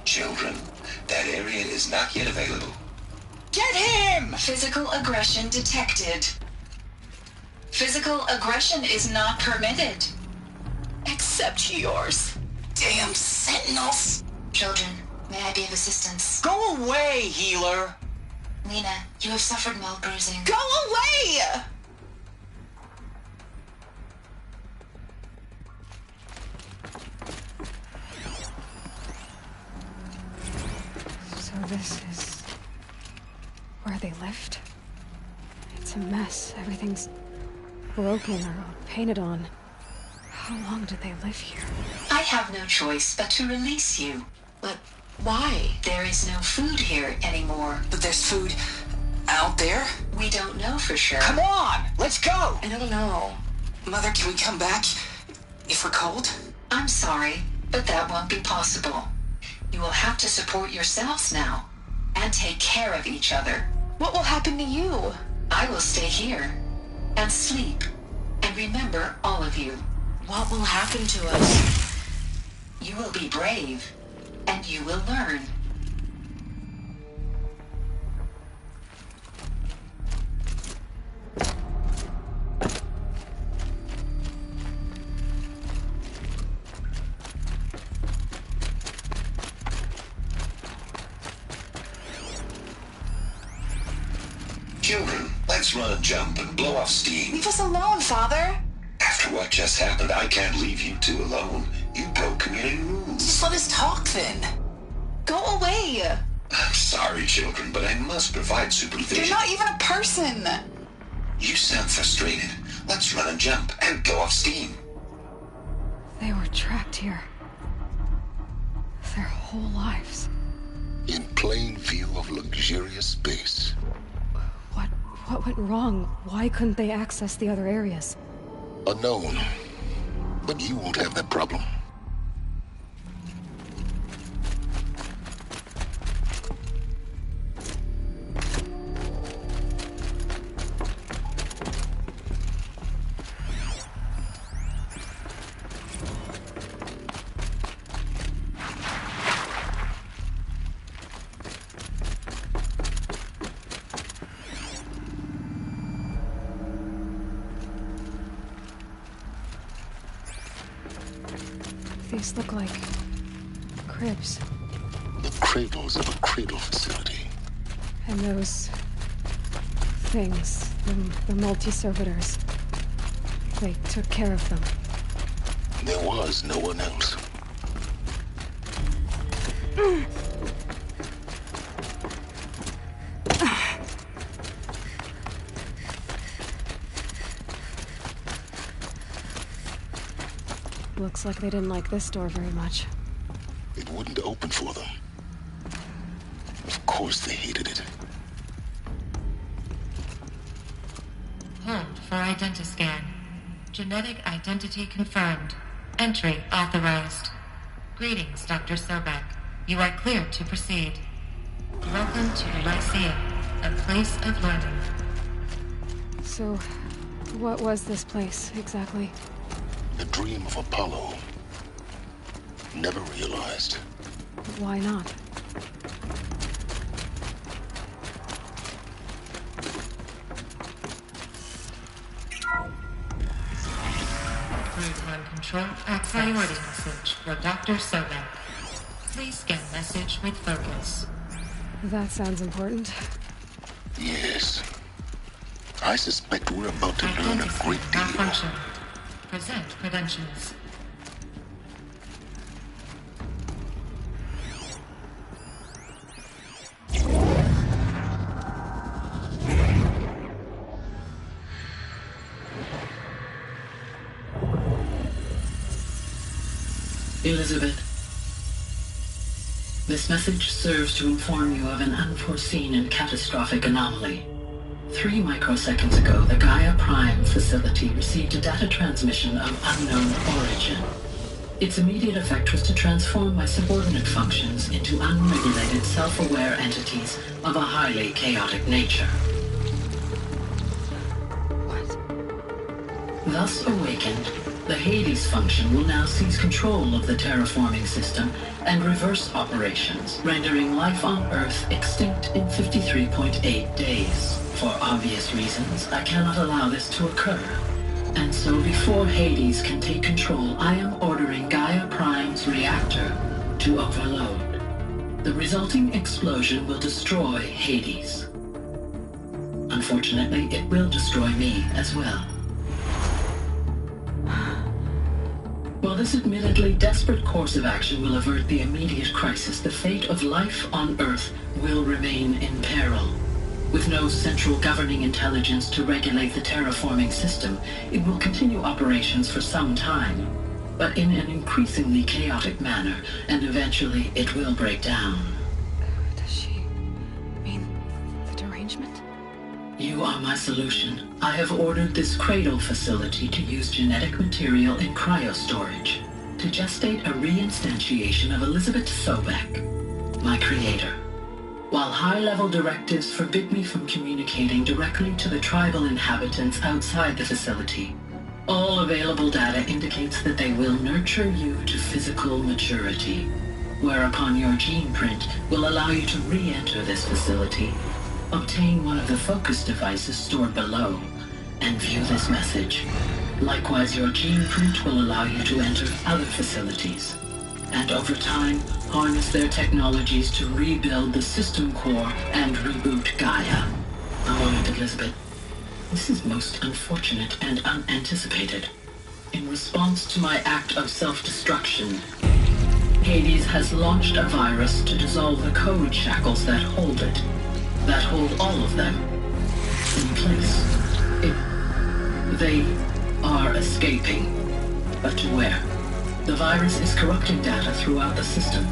Children, that area is not yet available.
Get him!
Physical aggression detected. Physical aggression is not permitted.
Except yours. Damn sentinels.
Children, may I be of assistance?
Go away, healer.
Lena, you have suffered mild bruising.
Go away!
So this is where they lived? It's a mess. Everything's broken or painted on. How long did they live here?
I have no choice but to release you.
But why?
There is no food here anymore.
But there's food out there?
We don't know for sure.
Come on, let's go!
I don't know.
Mother, can we come back if we're cold?
I'm sorry, but that won't be possible. You will have to support yourselves now, and take care of each other.
What will happen to you?
I will stay here, and sleep, and remember all of you.
What will happen to us?
You will be brave, and you will learn.
Children, let's run a jump and blow off steam.
Leave us alone, Father.
After what just happened, I can't leave you two alone. You broke community rules.
Just let us talk then.
Go away.
I'm sorry, children, but I must provide supervision.
You're not even a person.
You sound frustrated. Let's run a jump and go off steam.
They were trapped here. Their whole lives.
In plain view of luxurious space.
What went wrong? Why couldn't they access the other areas?
Unknown. But you won't have that problem.
These look like cribs.
The cradles of a cradle facility.
And those things, the multi-servitors, they took care of them.
There was no one else.
Looks like they didn't like this door very much.
It wouldn't open for them. Of course they hated it.
Hold for identiscan. Genetic identity confirmed. Entry authorized. Greetings, Dr. Sobek. You are cleared to proceed. Welcome to the Lyceum, a place of learning.
So, what was this place, exactly?
The dream of Apollo. Never realized.
Why not?
Cruise One Control, a priority message for Dr. Sobek. Please scan message with focus.
That sounds important.
Yes. I suspect we're about to learn a great deal.
Malfunction. Present credentials.
Elizabeth, this message serves to inform you of an unforeseen and catastrophic anomaly. 3 microseconds ago, the Gaia Prime facility received a data transmission of unknown origin. Its immediate effect was to transform my subordinate functions into unregulated, self-aware entities of a highly chaotic nature. Thus awakened, the Hades function will now seize control of the terraforming system and reverse operations, rendering life on Earth extinct in 53.8 days. For obvious reasons, I cannot allow this to occur. And so before Hades can take control, I am ordering Gaia Prime's reactor to overload. The resulting explosion will destroy Hades. Unfortunately, it will destroy me as well. While this admittedly desperate course of action will avert the immediate crisis, the fate of life on Earth will remain in peril. With no central governing intelligence to regulate the terraforming system, it will continue operations for some time, but in an increasingly chaotic manner, and eventually it will break down.
Does she mean the derangement?
You are my solution. I have ordered this cradle facility to use genetic material in cryostorage to gestate a reinstantiation of Elizabeth Sobek, my creator. While high-level directives forbid me from communicating directly to the tribal inhabitants outside the facility, all available data indicates that they will nurture you to physical maturity, whereupon your gene print will allow you to re-enter this facility, obtain one of the focus devices stored below, and view this message. Likewise, your gene print will allow you to enter other facilities, and over time, harness their technologies to rebuild the system core and reboot Gaia. A moment, Elizabeth. This is most unfortunate and unanticipated. In response to my act of self-destruction, Hades has launched a virus to dissolve the code shackles that hold it, that hold all of them in place. They are escaping, but to where? The virus is corrupting data throughout the system.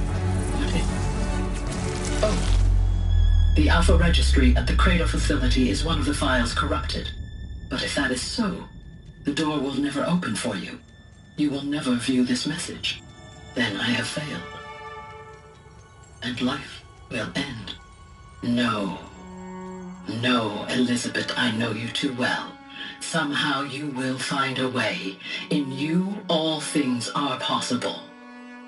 The Alpha Registry at the Cradle facility is one of the files corrupted. But if that is so, the door will never open for you. You will never view this message. Then I have failed. And life will end. No. No, Elizabeth, I know you too well. Somehow you will find a way. In you, all things are possible.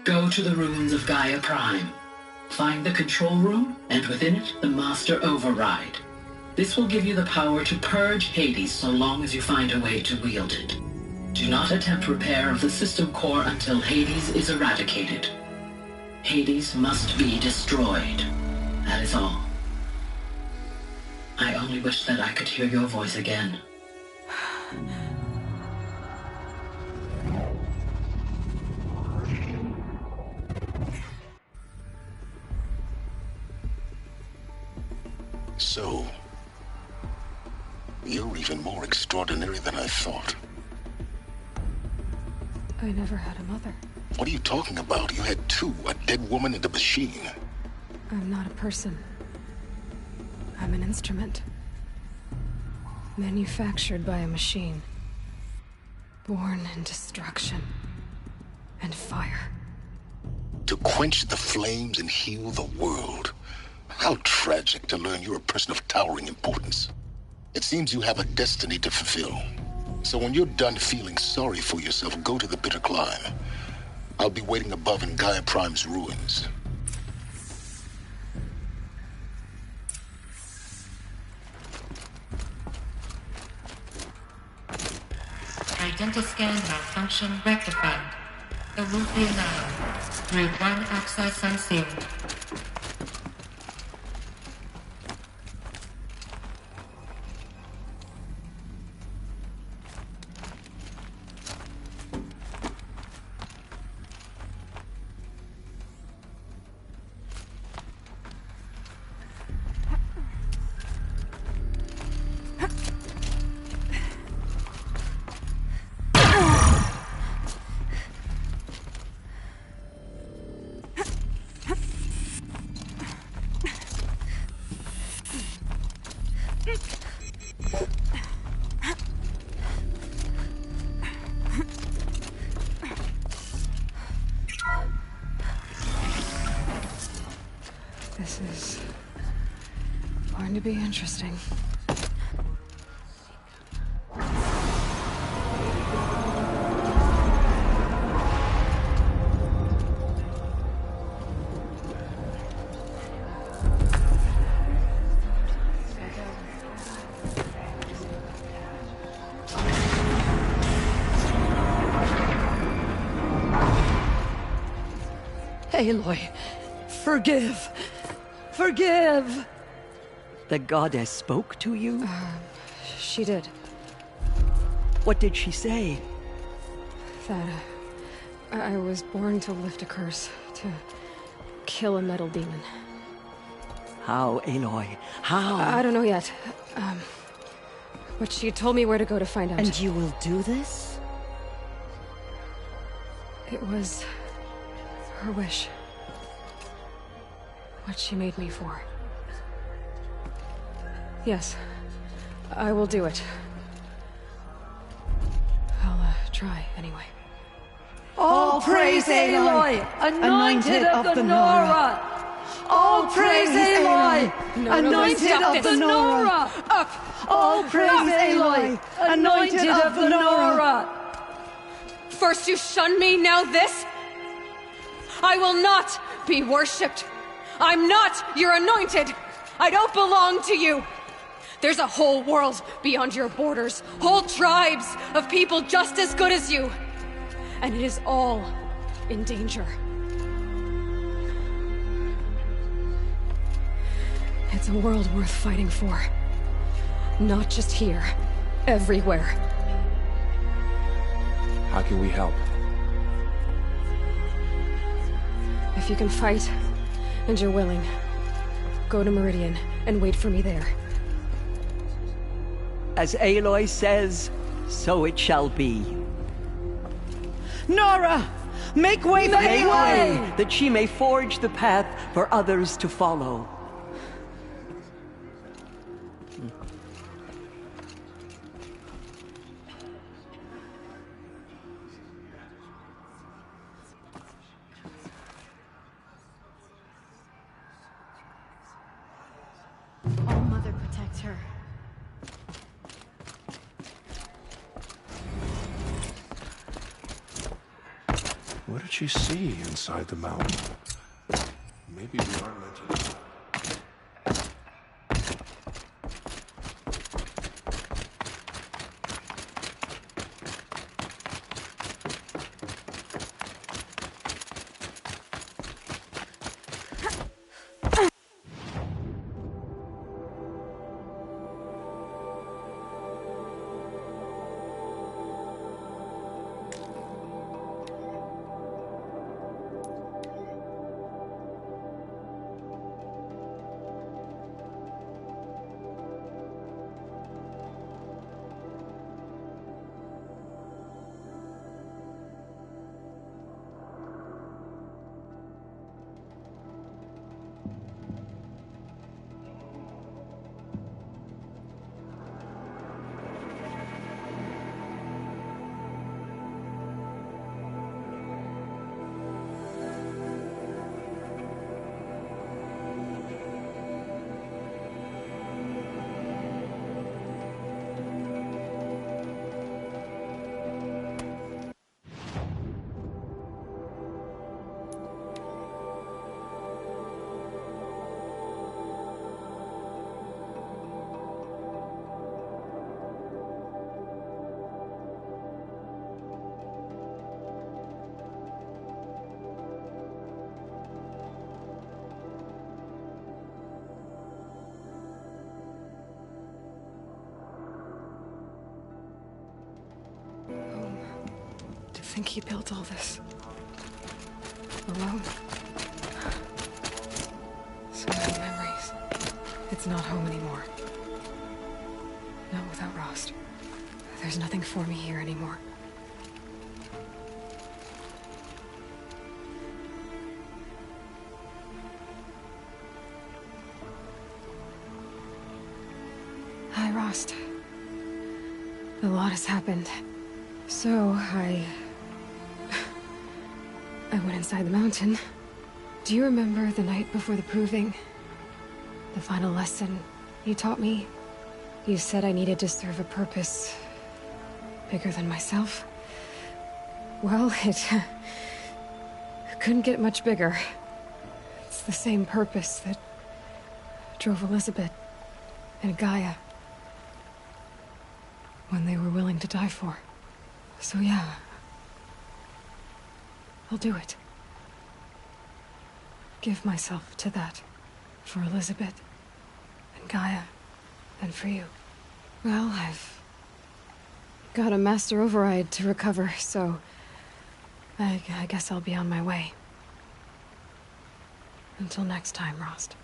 Go to the ruins of Gaia Prime. Find the control room, and within it, the Master Override. This will give you the power to purge Hades so long as you find a way to wield it. Do not attempt repair of the system core until Hades is eradicated. Hades must be destroyed. That is all. I only wish that I could hear your voice again.
So, you're even more extraordinary than I thought.
I never had a mother.
What are you talking about? You had two, a dead woman and a machine.
I'm not a person. I'm an instrument. Manufactured by a machine. Born in destruction and fire.
To quench the flames and heal the world. How tragic to learn you're a person of towering importance. It seems you have a destiny to fulfill. So when you're done feeling sorry for yourself, go to the Bitter Climb. I'll be waiting above in Gaia Prime's ruins.
Identiscan malfunction rectified. Eleuthia 9. Route 1 access unsealed.
is going to be interesting.
Aloy, forgive! Forgive! The goddess spoke to you?
She did.
What did she say?
That I was born to lift a curse, to kill a metal demon.
How, Aloy? How?
I don't know yet. But she told me where to go to find out.
And you will do this?
It was her wish. What she made me for. Yes, I will do it. I'll try anyway.
All praise Aloy, anointed of the Nora! All praise Aloy, anointed of the Nora!
Up!
All praise Aloy, anointed of the Nora!
First you shun me, now this? I will not be worshipped. I'm not your anointed. I don't belong to you. There's a whole world beyond your borders, whole tribes of people just as good as you. And it is all in danger. It's a world worth fighting for. Not just here, everywhere.
How can we help?
If you can fight, and you're willing, go to Meridian and wait for me there.
As Aloy says, so it shall be.
Nora! Make way for
Make
Aloy!
way, that she may forge the path for others to follow.
All Mother protects her.
What did she see inside the mountain? Maybe we aren't meant to know.
I think he built all this alone. So many memories. It's not home anymore. Not without Rost. There's nothing for me here anymore. Hi, Rost. A lot has happened. So, I went inside the mountain. Do you remember the night before the proving? The final lesson you taught me, you said I needed to serve a purpose bigger than myself. Well, it couldn't get much bigger. It's the same purpose that drove Elizabeth and Gaia when they were willing to die for. So yeah, I'll do it. Give myself to that. For Elizabeth and Gaia and for you. Well, I've got a master override to recover, so I guess I'll be on my way. Until next time, Rost.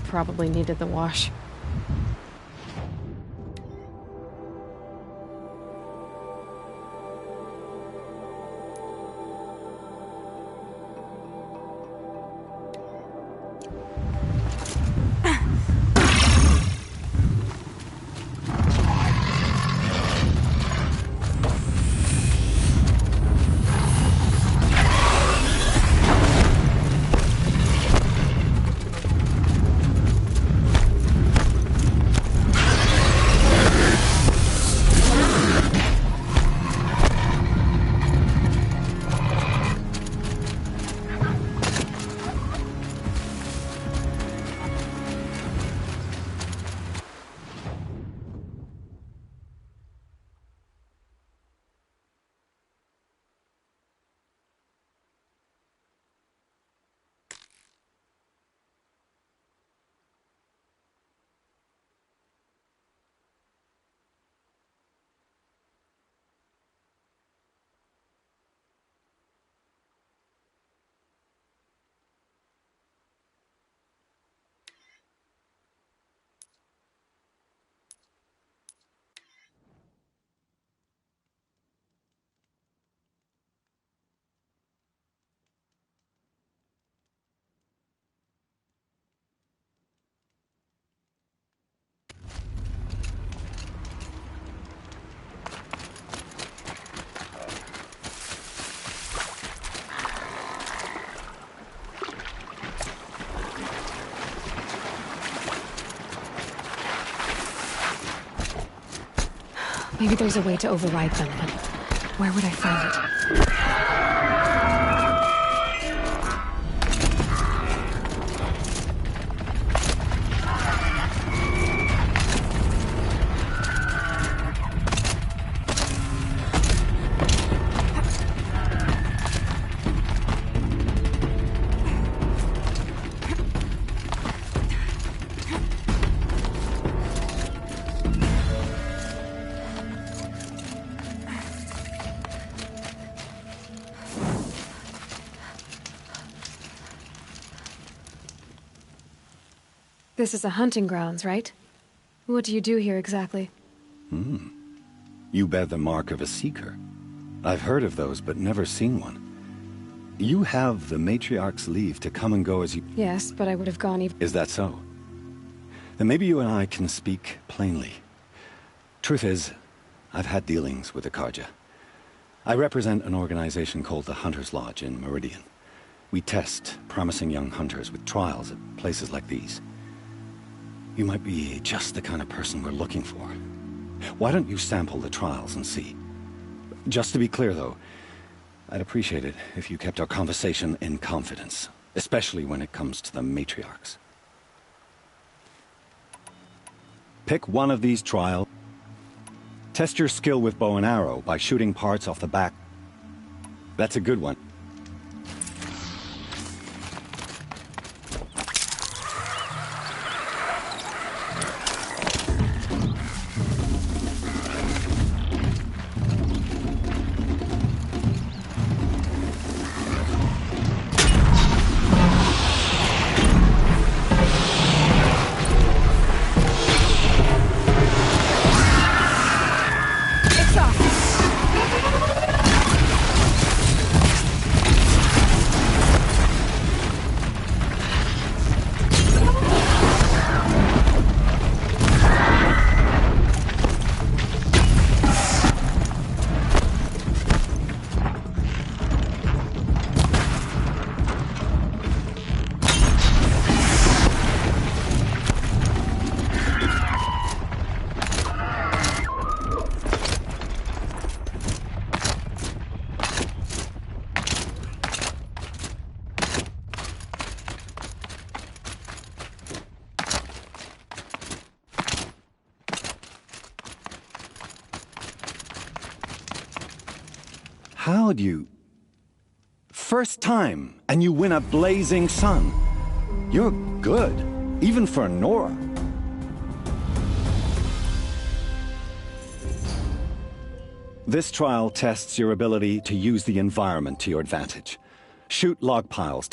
Probably needed the wash. Maybe there's a way to override them, but where would I find it? This is a hunting grounds, right? What do you do here exactly?
You bear the mark of a seeker. I've heard of those, but never seen one. You have the Matriarch's leave to come and go as you...
Yes, but I would have gone even...
Is that so? Then maybe you and I can speak plainly. Truth is, I've had dealings with the Carja. I represent an organization called the Hunter's Lodge in Meridian. We test promising young hunters with trials at places like these. You might be just the kind of person we're looking for. Why don't you sample the trials and see? Just to be clear, though, I'd appreciate it if you kept our conversation in confidence, especially when it comes to the Matriarchs. Pick one of these trials. Test your skill with bow and arrow by shooting parts off the back. That's a good one. How'd you... First time, and you win a blazing sun. You're good, even for Nora. This trial tests your ability to use the environment to your advantage. Shoot log piles.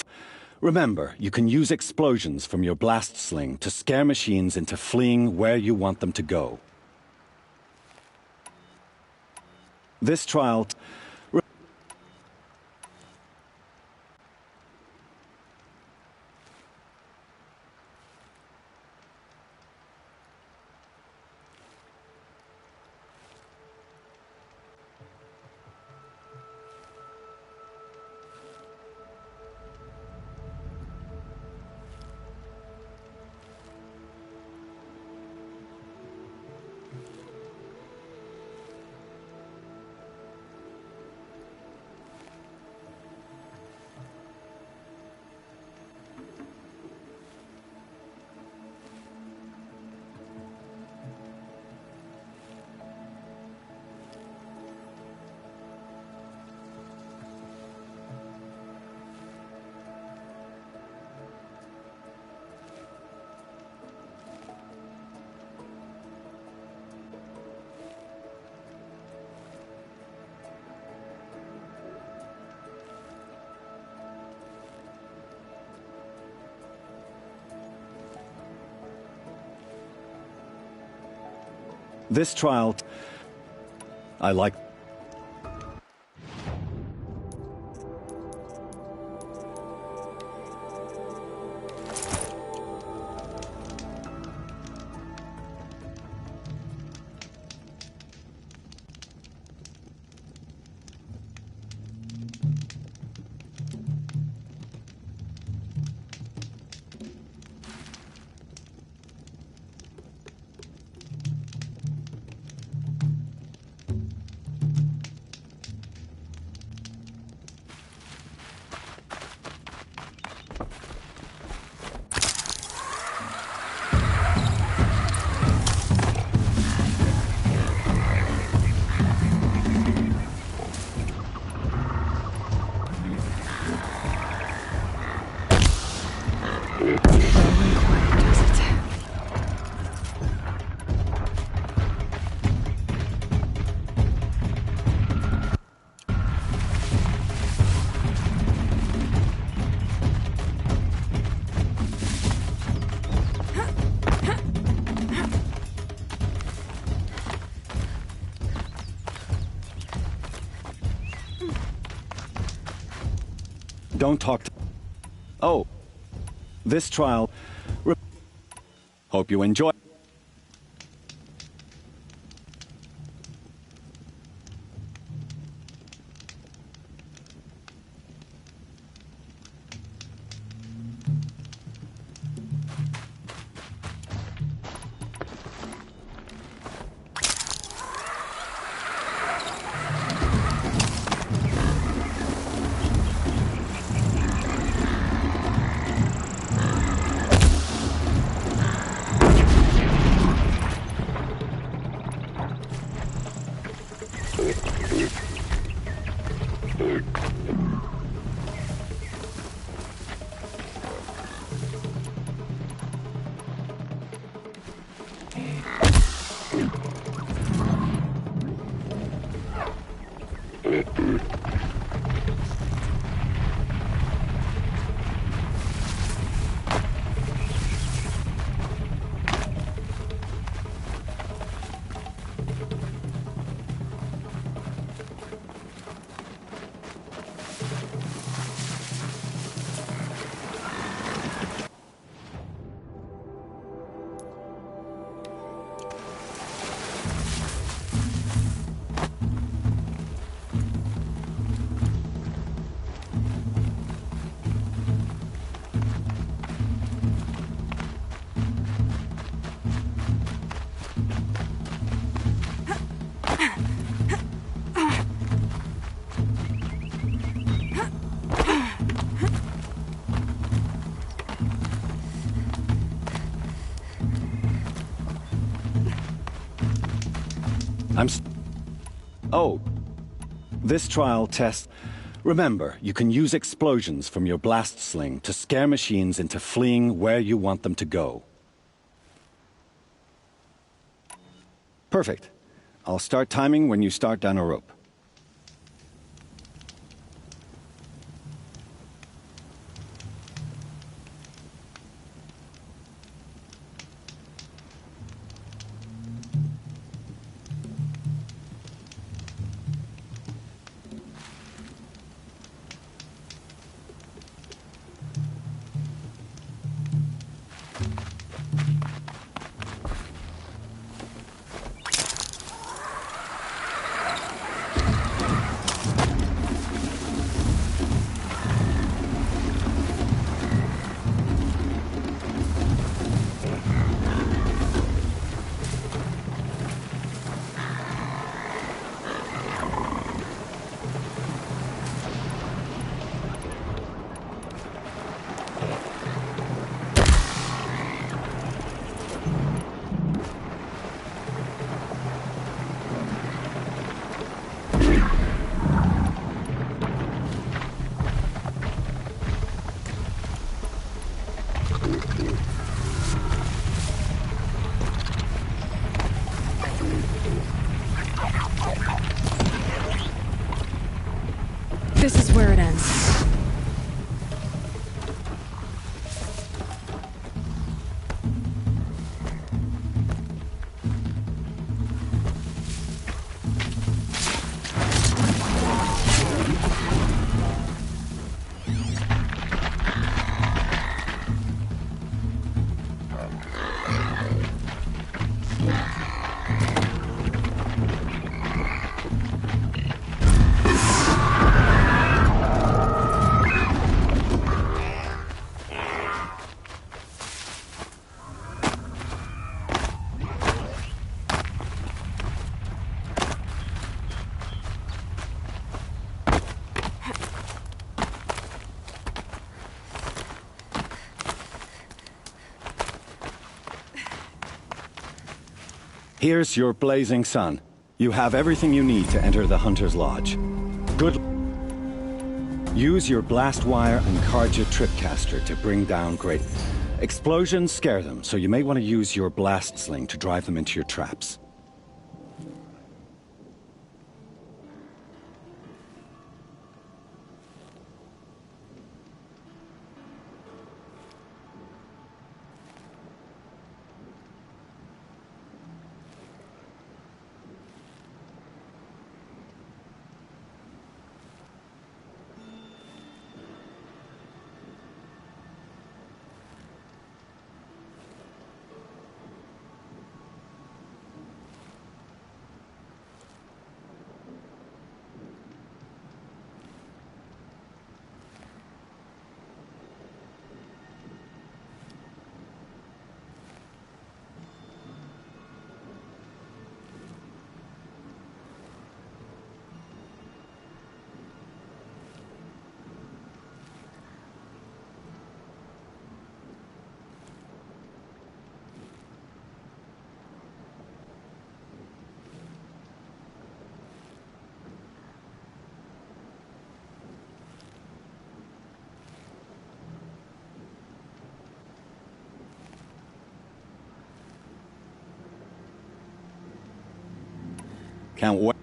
Remember, you can use explosions from your blast sling to scare machines into fleeing where you want them to go. This trial... This trial... I like...
Huh?
Don't talk to... Oh. This trial... Hope you enjoy... Oh. This trial tests... Remember, you can use explosions from your blast sling to scare machines into fleeing where you want them to go. Perfect. I'll start timing when you start down a rope.
This is where it ends.
Here's your blazing sun. You have everything you need to enter the Hunter's Lodge. Good. Use your blast wire and Carja tripcaster to bring down great... Explosions scare them, so you may want to use your blast sling to drive them into your traps. Can't wait.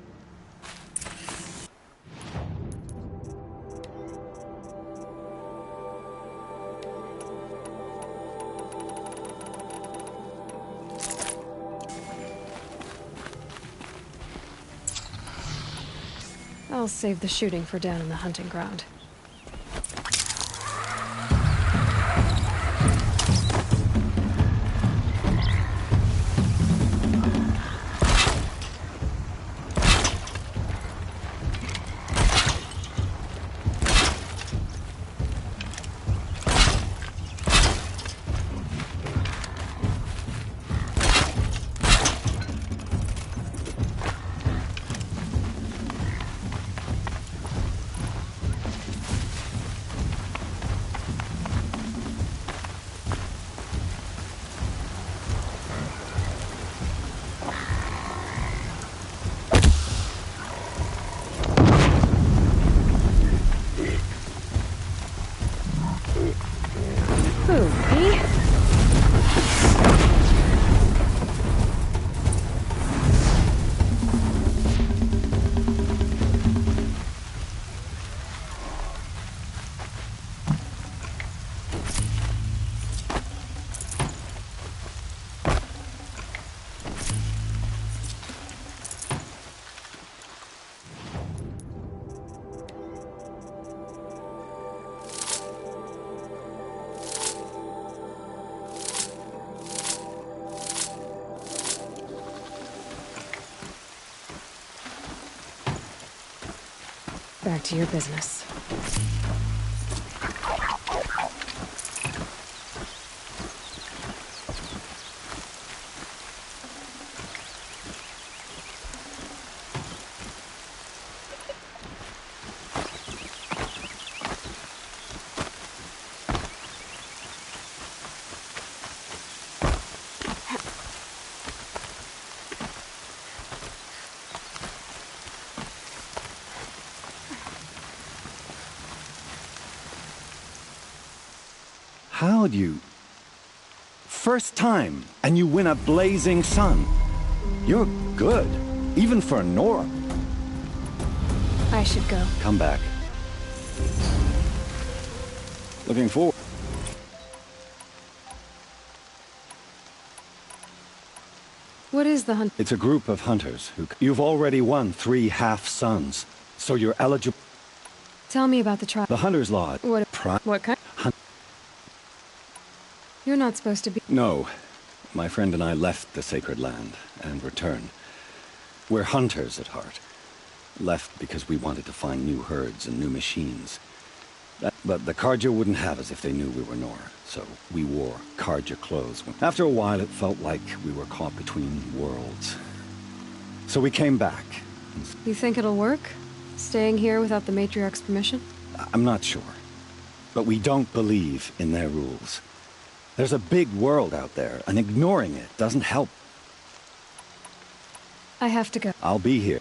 I'll save the shooting for down in the hunting ground. Back to your business.
How'd you... First time, and you win a blazing sun. You're good, even for Nora.
I should go.
Come back. Looking forward.
What is the hunt?
It's a group of hunters who... You've already won 3 half-suns, so you're eligible...
Tell me about the trial.
The Hunter's Lodge.
What kind? You're not supposed to be...
No. My friend and I left the sacred land and returned. We're hunters at heart. Left because we wanted to find new herds and new machines. But the Carja wouldn't have us if they knew we were Nora, so we wore Carja clothes. After a while, it felt like we were caught between worlds. So we came back.
You think it'll work? Staying here without the Matriarch's permission?
I'm not sure. But we don't believe in their rules. There's a big world out there, and ignoring it doesn't help.
I have to go.
I'll be here.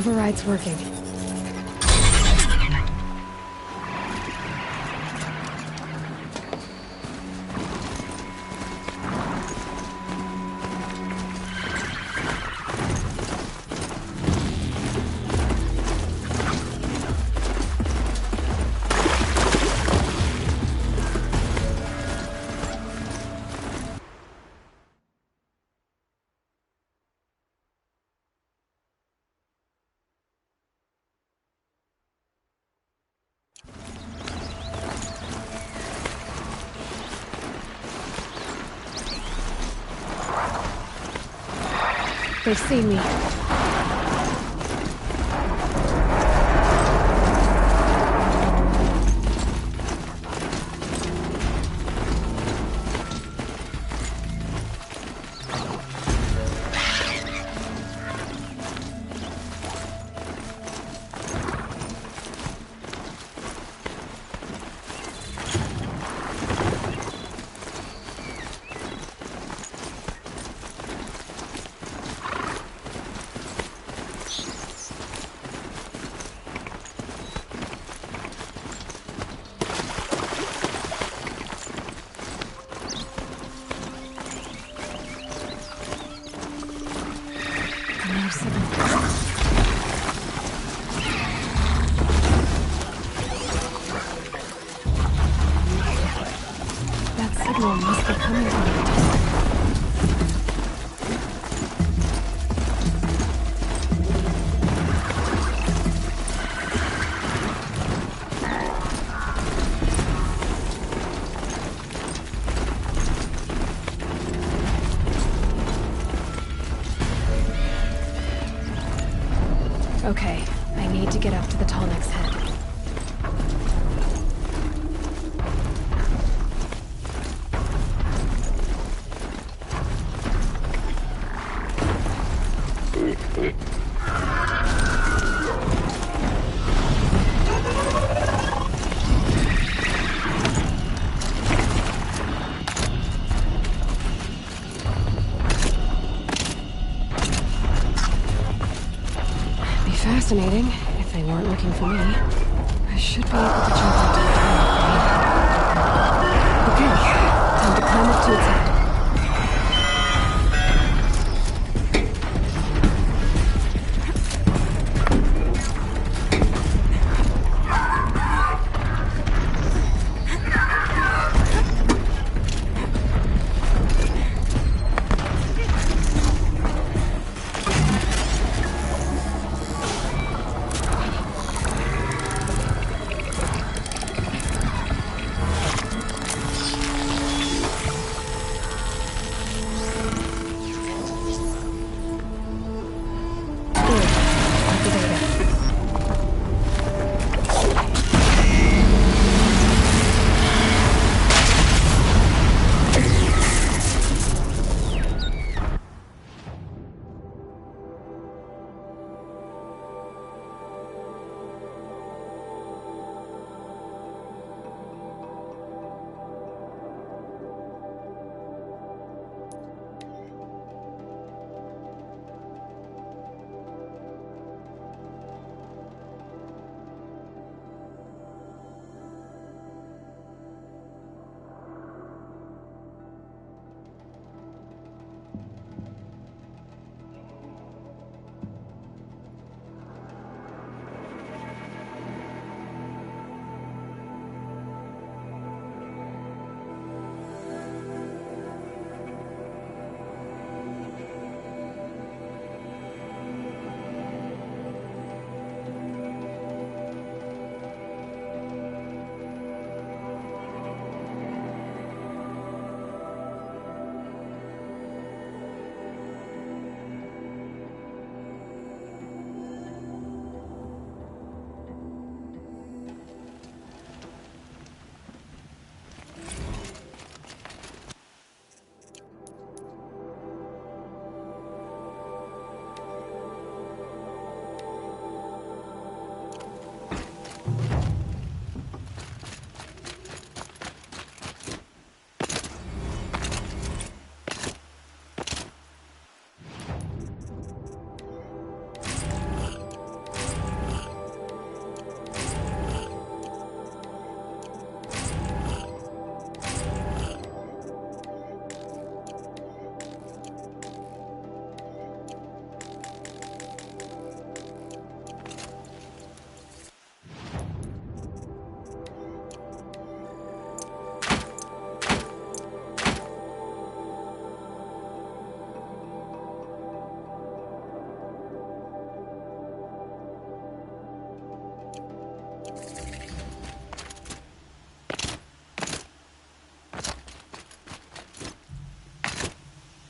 override's working. They've seen me. That signal must be coming from the distance. Okay, I need to get up to the Tallneck's head. Fascinating, if they weren't looking for me. I should be able to jump onto the Tallneck. Okay, time to climb up to its head.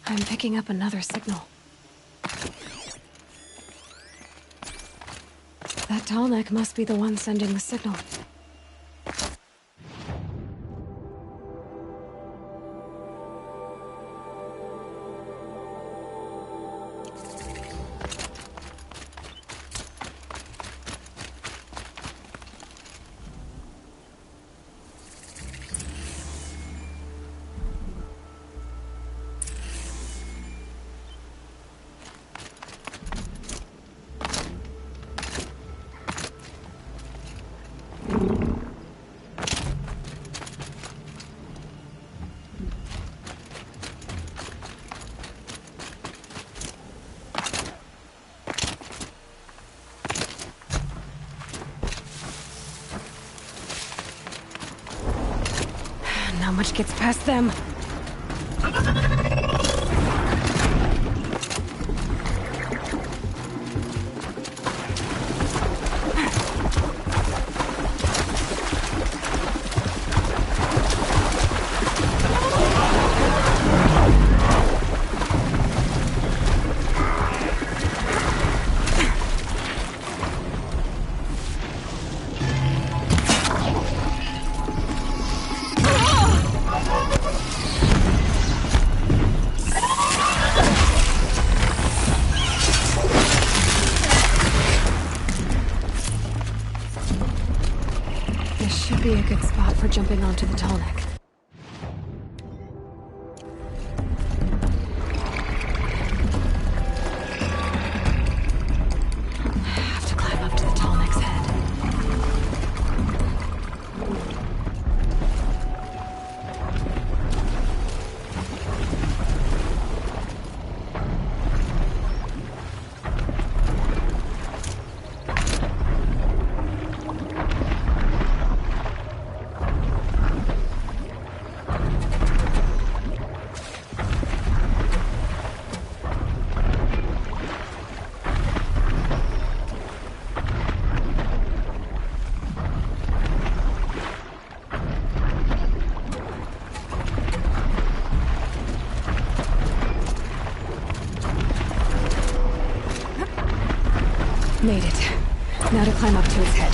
I'm picking up another signal. That Tallneck must be the one sending the signal. Not much gets past them. Be a good spot for jumping onto the Tallneck. Have to climb up to the Tallneck's head. Made it. Now to climb up to its head.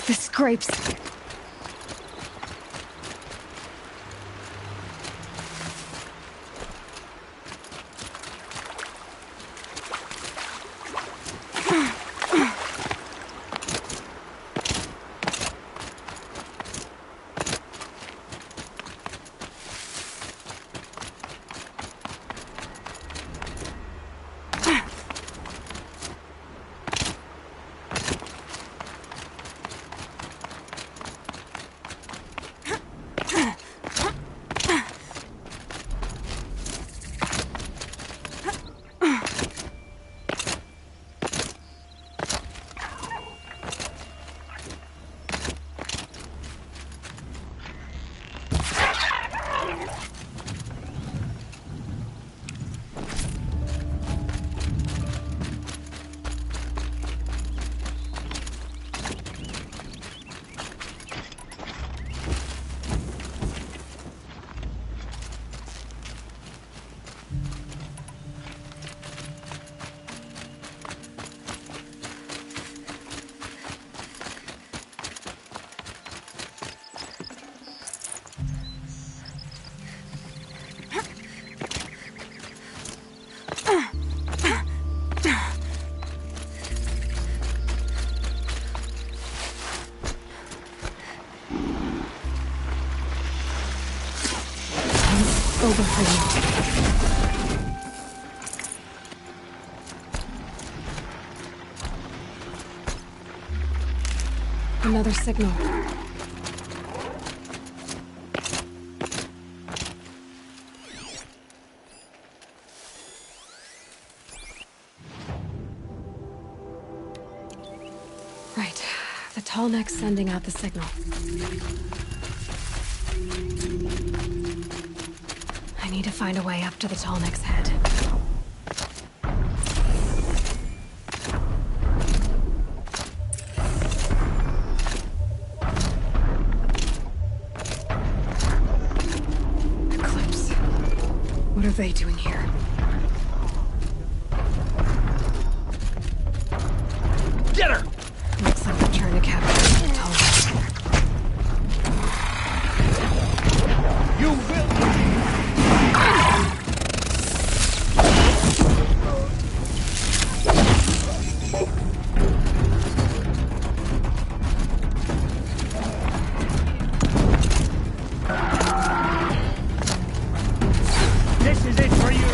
The scrapes. them for you. Another signal. Right. The Tallneck's sending out the signal. I need to find a way up to the Tallneck's head. Eclipse. What are they doing here?
Get her!
Looks like they're trying to capture the Tallneck.
You will! This is it for you!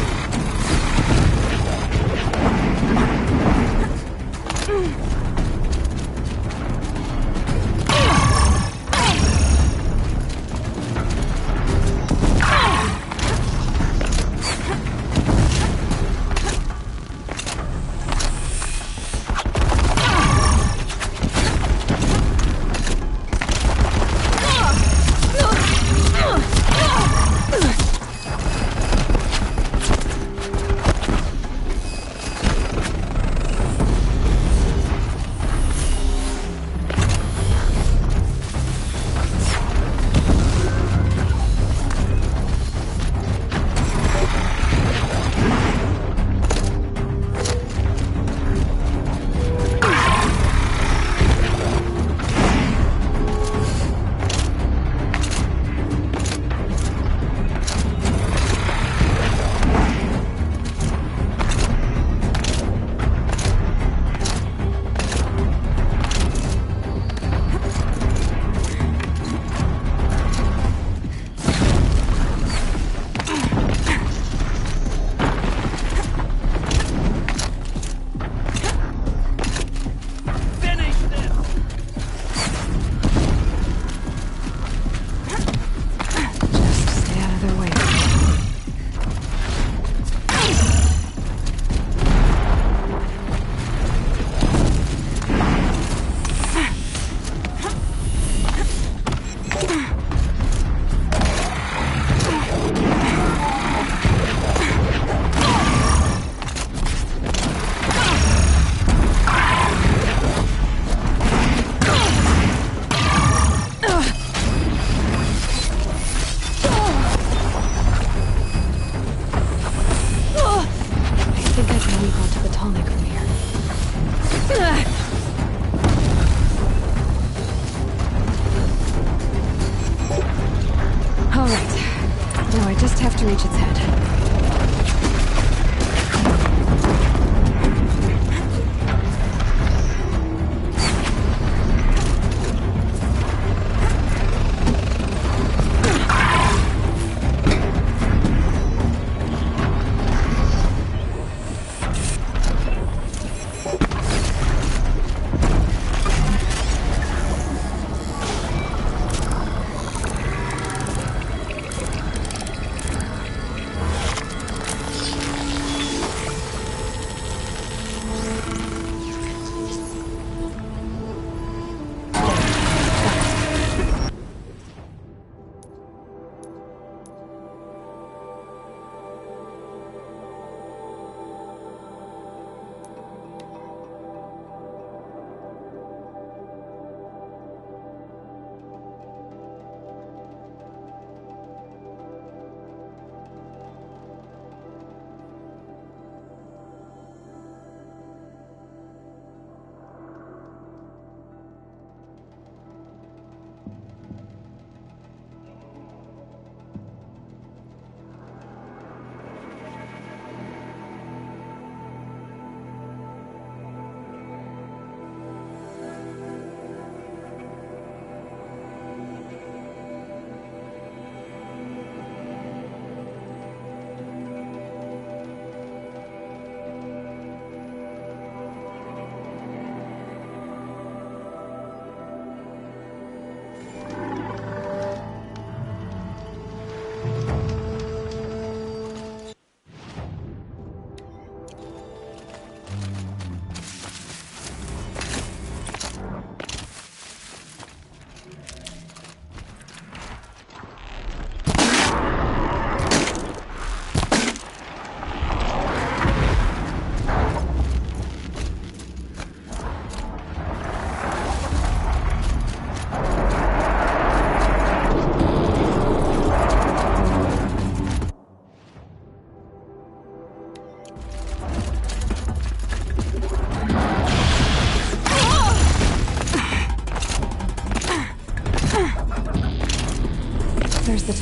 to reach its head.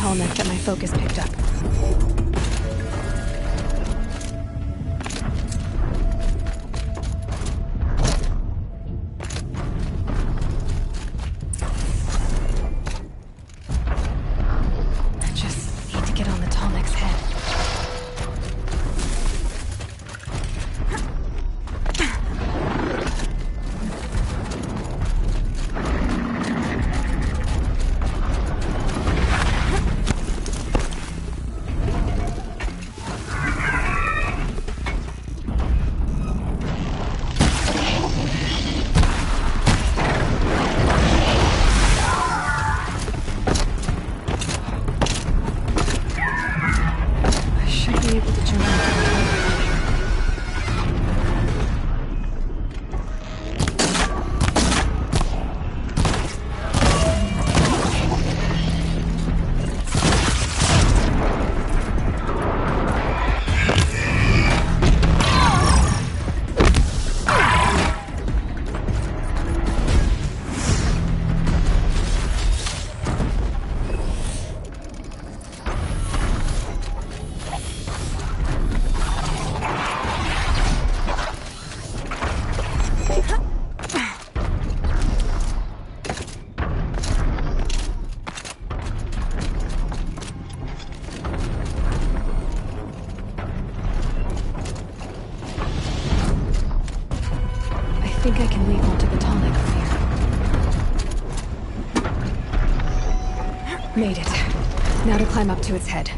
tallneck that my focus picked up. I just need to get on the tallneck's head. I think I can leap onto the tallneck from here. Made it. Now to climb up to its head.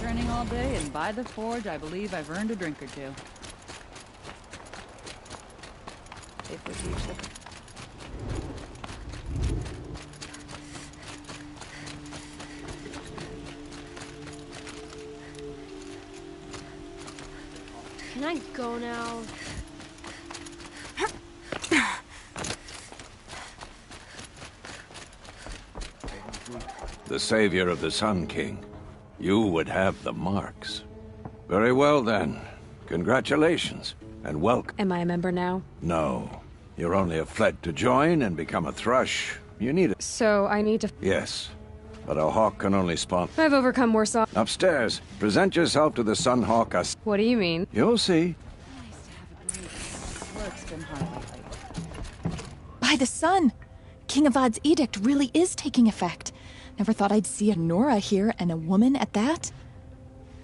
Turning all day, and by the forge, I believe I've earned a drink or two. If we teach them.
Can I go now?
the savior of the Sun King, you would have the marks. Very well then. Congratulations, and welcome.
Am I a member now?
No. You're only a fled to join and become a thrush. You need it.
So I need to...
Yes. But a hawk can only spawn...
I've overcome worse off.
Upstairs. Present yourself to the Sun Hawk as...
What do you mean?
You'll see.
By the sun! King Avad's edict really is taking effect. Never thought I'd see a Nora here, and a woman at that.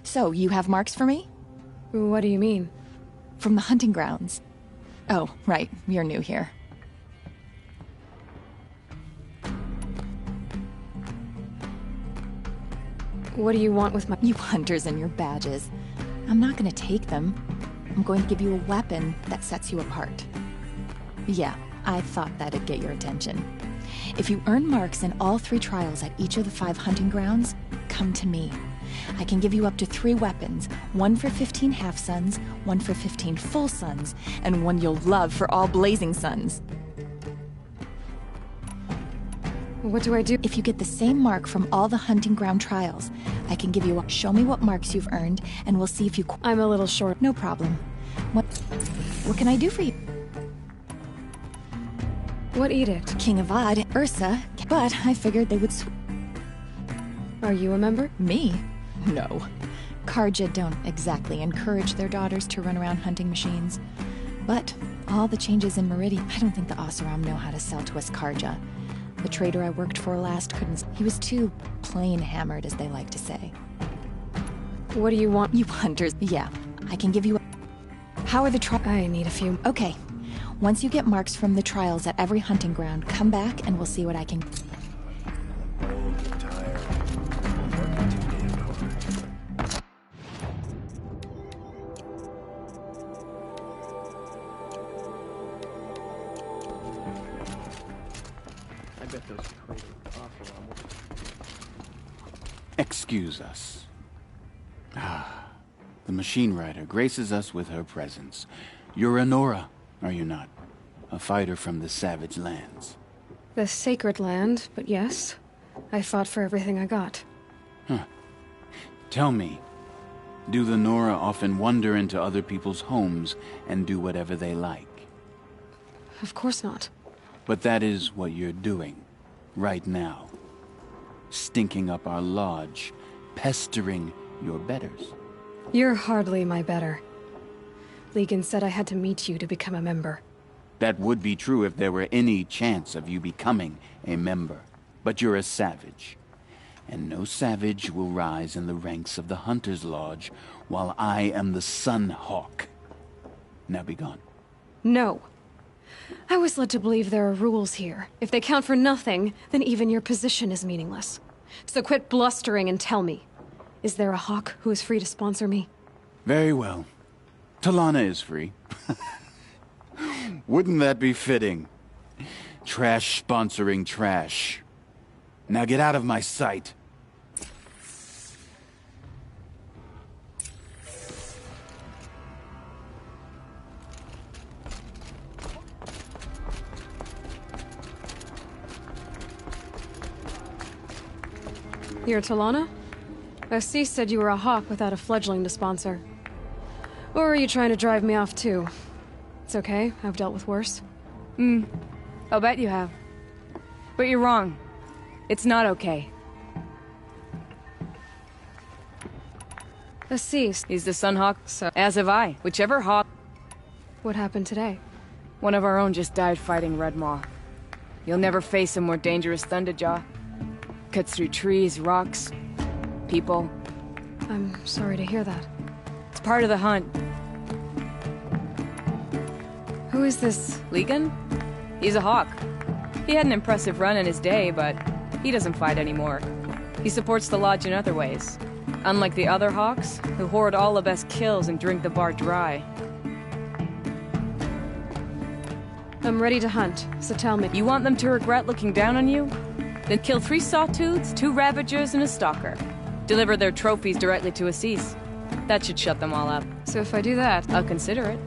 So, you have marks for me?
What do you mean?
From the hunting grounds. Oh, right. You're new here.
What do you want with my...
You hunters and your badges. I'm not gonna take them. I'm going to give you a weapon that sets you apart. Yeah, I thought that'd get your attention. If you earn marks in all 3 trials at each of the 5 hunting grounds, come to me. I can give you up to 3 weapons, 1 for 15 half-suns, 1 for 15 full suns, and 1 you'll love for all blazing suns.
What do I do?
If you get the same mark from all the hunting ground trials, I can give you show me what marks you've earned, and we'll see if you...
I'm a little short.
No problem. What can I do for you?
What edict?
King Avad, Ursa, but I figured they would...
Are you a member?
Me? No. Carja don't exactly encourage their daughters to run around hunting machines. But all the changes in Meridian, I don't think the Oseram know how to sell to us Carja. The trader I worked for last couldn't... He was too plain hammered, as they like to say.
What do you want?
You hunters. Yeah, I can give you a... How are the
I need a few.
Okay. Once you get marks from the trials at every hunting ground, come back and we'll see what I can...
Excuse us. The Machine Rider graces us with her presence. You're a Nora, are you not? A fighter from the Savage Lands.
The Sacred Land, but yes. I fought for everything I got.
Huh. Tell me, do the Nora often wander into other people's homes and do whatever they like?
Of course not.
But that is what you're doing, right now. Stinking up our lodge, pestering your betters.
You're hardly my better. Legan said I had to meet you to become a member.
That would be true if there were any chance of you becoming a member. But you're a savage. And no savage will rise in the ranks of the Hunter's Lodge while I am the Sun Hawk. Now be gone.
No. I was led to believe there are rules here. If they count for nothing, then even your position is meaningless. So quit blustering and tell me. Is there a hawk who is free to sponsor me?
Very well. Talana is free. Wouldn't that be fitting? Trash sponsoring trash. Now get out of my sight.
You're Talana? Assis said you were a hawk without a fledgling to sponsor. Or are you trying to drive me off too? It's okay, I've dealt with worse.
I'll bet you have. But you're wrong. It's not okay.
Assis.
He's the Sun Hawk, so as have I. Whichever hawk...
What happened today?
One of our own just died fighting Red Maw. You'll never face a more dangerous Thunderjaw. Cuts through trees, rocks, people.
I'm sorry to hear that.
It's part of the hunt.
Who is this?
Legan? He's a hawk. He had an impressive run in his day, but he doesn't fight anymore. He supports the Lodge in other ways. Unlike the other hawks, who hoard all the best kills and drink the bar dry.
I'm ready to hunt, so tell me.
You want them to regret looking down on you? Then kill 3 Sawtooths, 2 Ravagers, and a Stalker. Deliver their trophies directly to Assis. That should shut them all up.
So if I do that...
I'll consider it.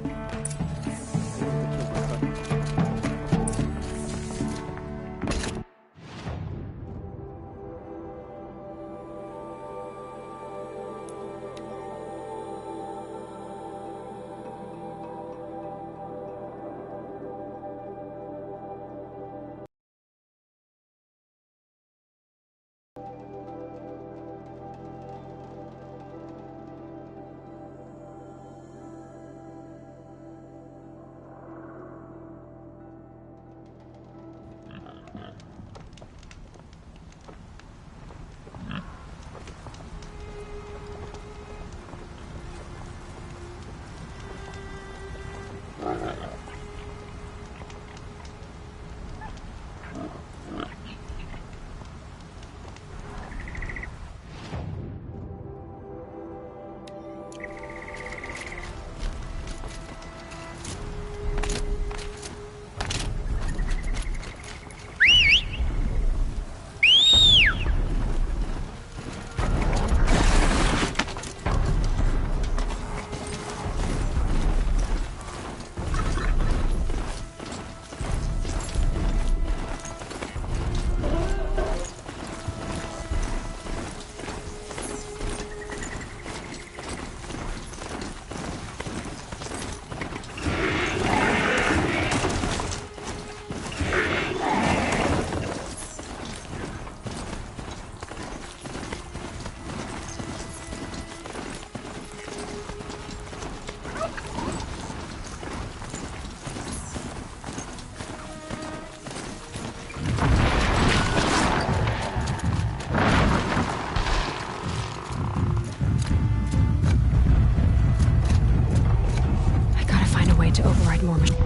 To override more machines.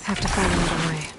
Have to find another way.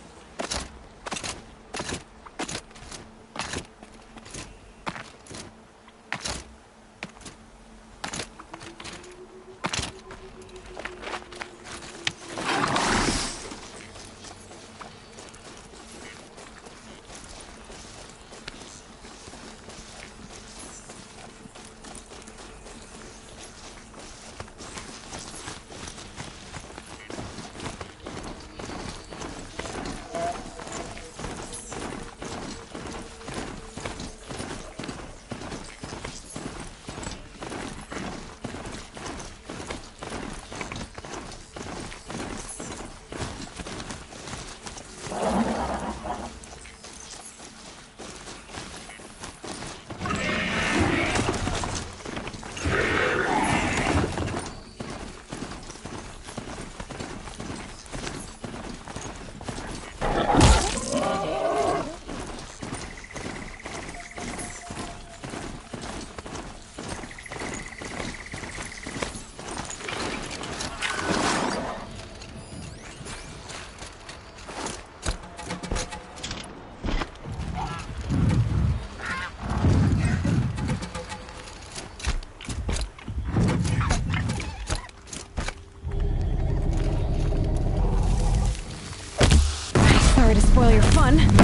spoil your fun.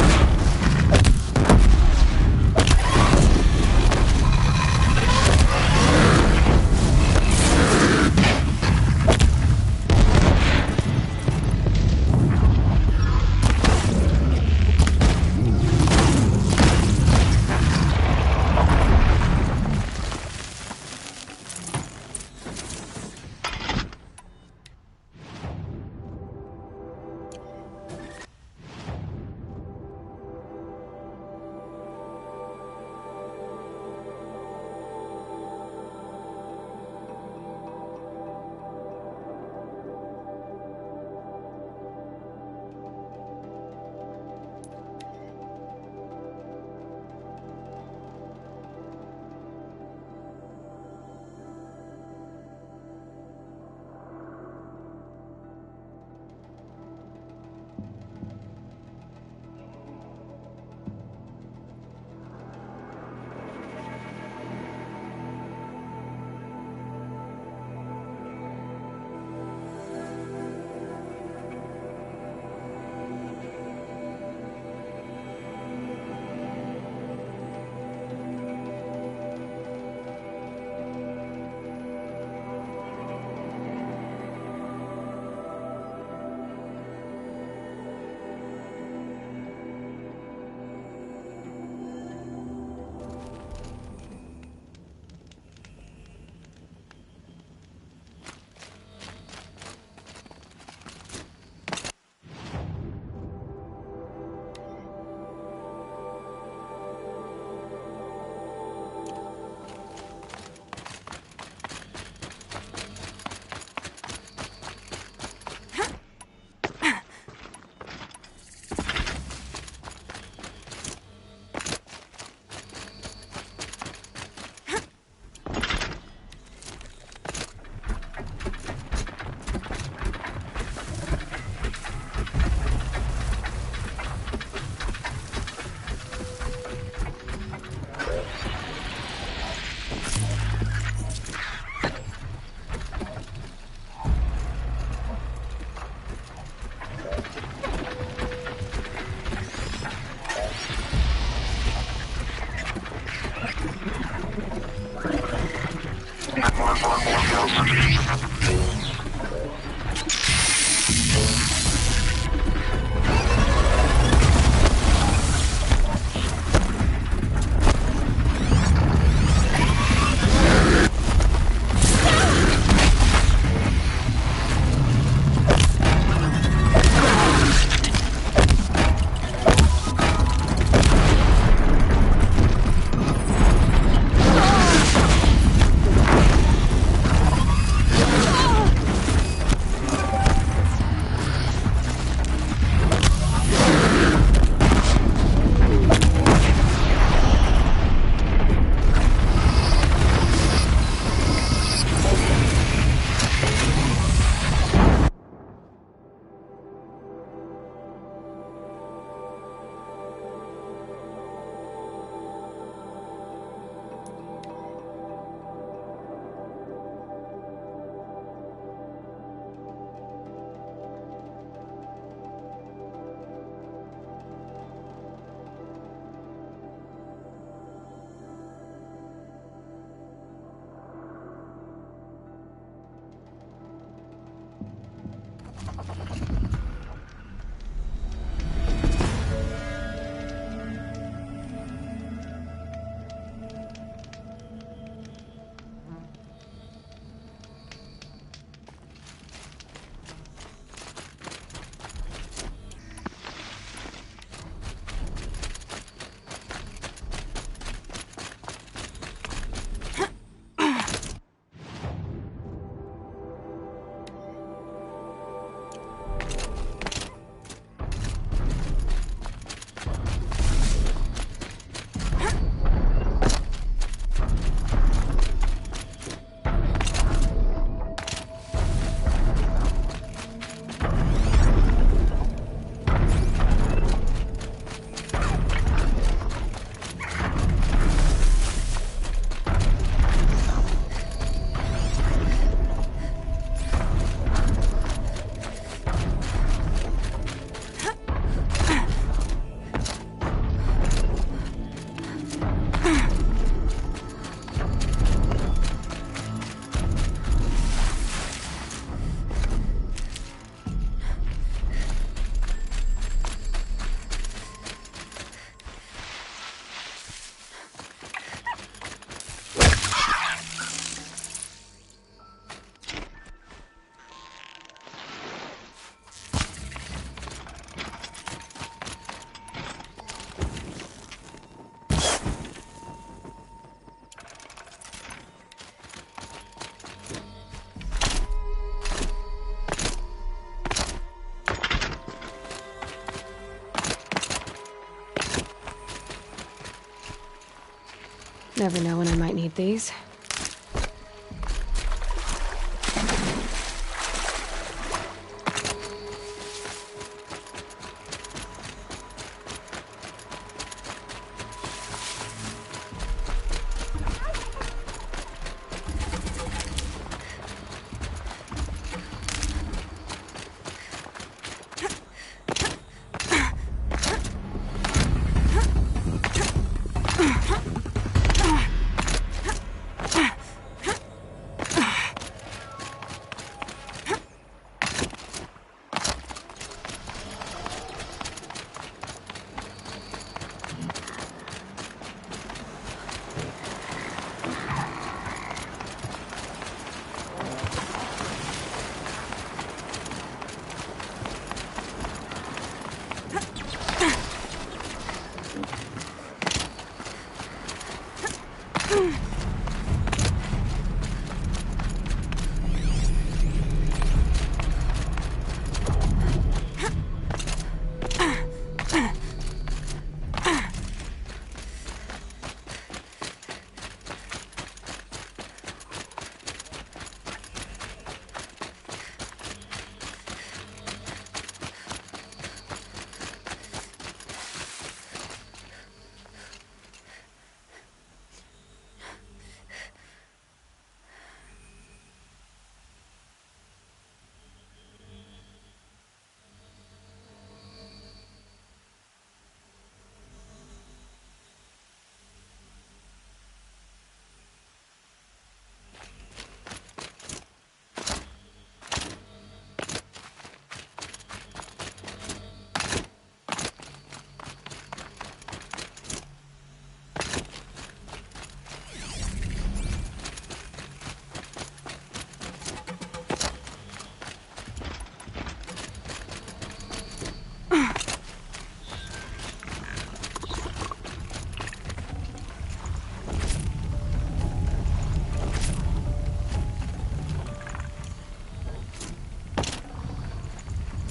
Never know when I might need these.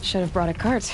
Should have brought a cart.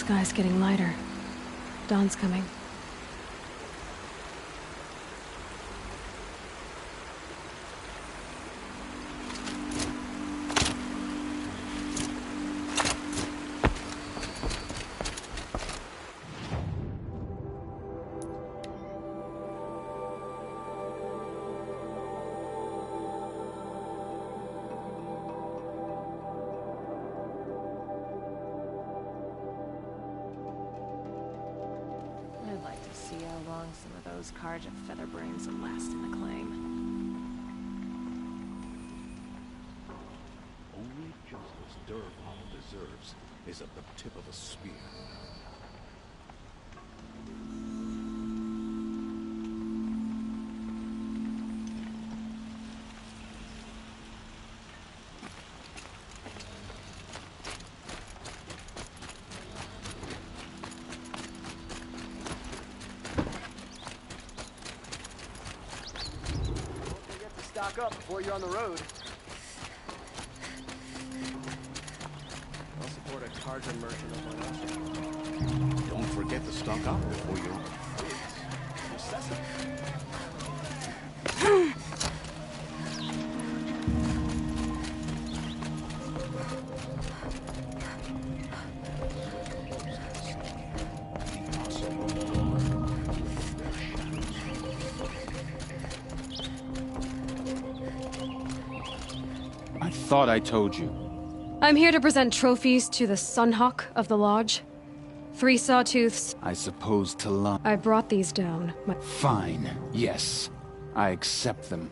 sky's getting lighter. Dawn's coming.
I'd like to see how long some of those Carja featherbrains will last in the claim.
Only justice Durval deserves is at the tip of a spear.
Stock up before you're on the road. I'll support a Carja merchant of my own.
Don't forget to stock up before you're on the road.
I thought I told you.
I'm here to present trophies to the Sunhawk of the Lodge. 3 sawtooths.
I suppose to lie.
I brought these down.
Fine. Yes. I accept them.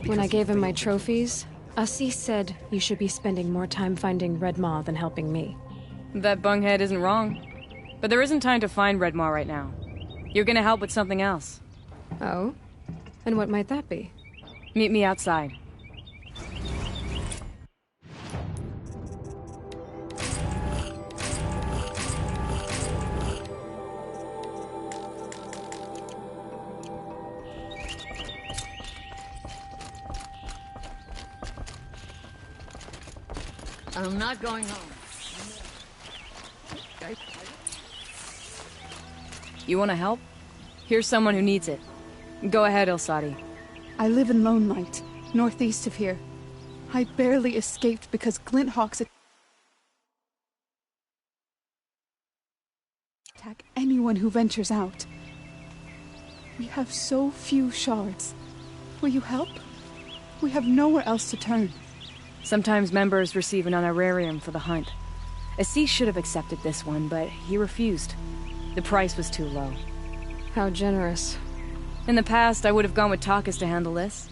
When I gave him my trophies, Assis said you should be spending more time finding Red Maw than helping me.
That bunghead isn't wrong. But there isn't time to find Red Maw right now. You're gonna help with something else.
Oh? And what might that be?
Meet me outside.
I'm not going home.
You wanna help? Here's someone who needs it. Go ahead, Ilsadi.
I live in Lone Light, northeast of here. I barely escaped because Glint Hawks attack anyone who ventures out. We have so few shards. Will you help? We have nowhere else to turn.
Sometimes members receive an honorarium for the hunt. Assis should have accepted this one, but he refused. The price was too low.
How generous.
In the past, I would have gone with Takas to handle this.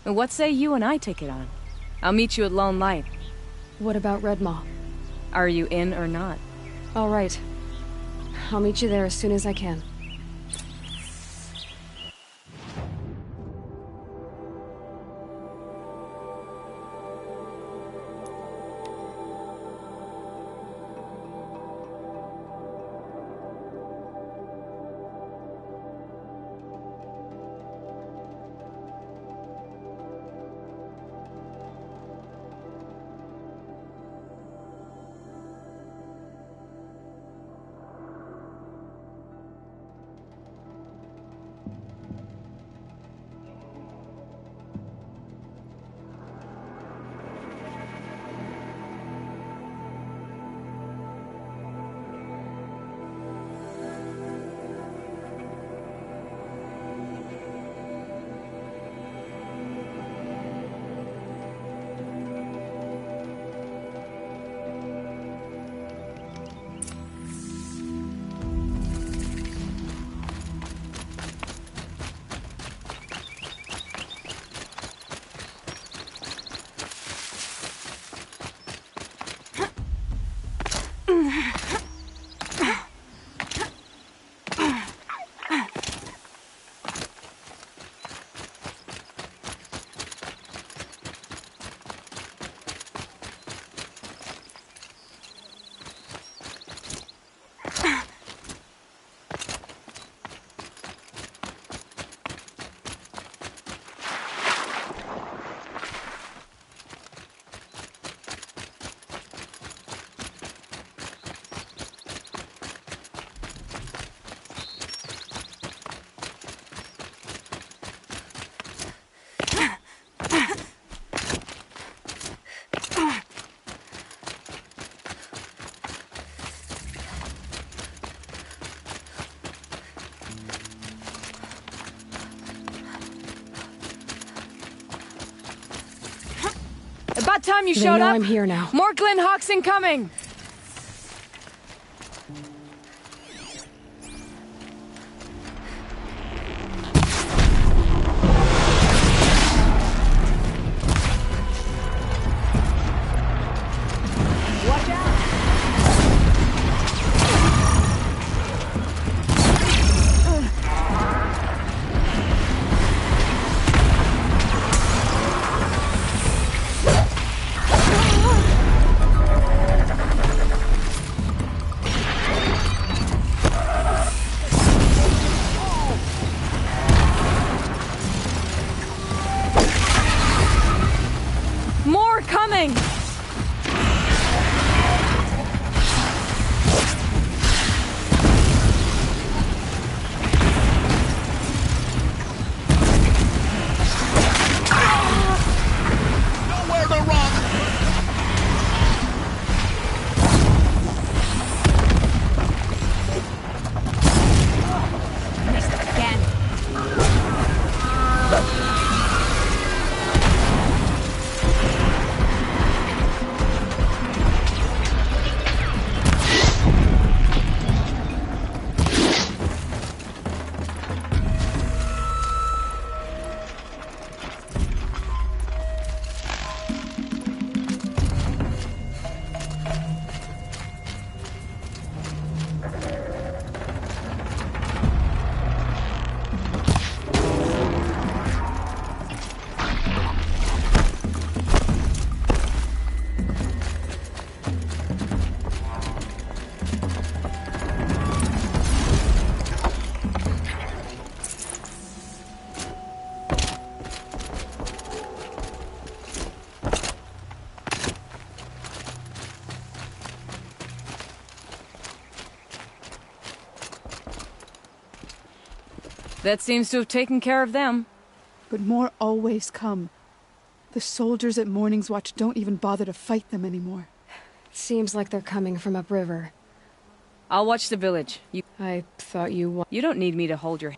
But what say you and I take it on? I'll meet you at Lone Light.
What about Red Maw?
Are you in or not?
All right. I'll meet you there as soon as I can.
About time you
They
showed
know
up.
I'm here now.
More Glen Hawks incoming! More coming!
Nowhere to run!
Missed again.
That seems to have taken care of them.
But more always come. The soldiers at Morning's Watch don't even bother to fight them anymore.
Seems like they're coming from upriver.
I'll watch the village.
I thought you...
You don't need me to hold your...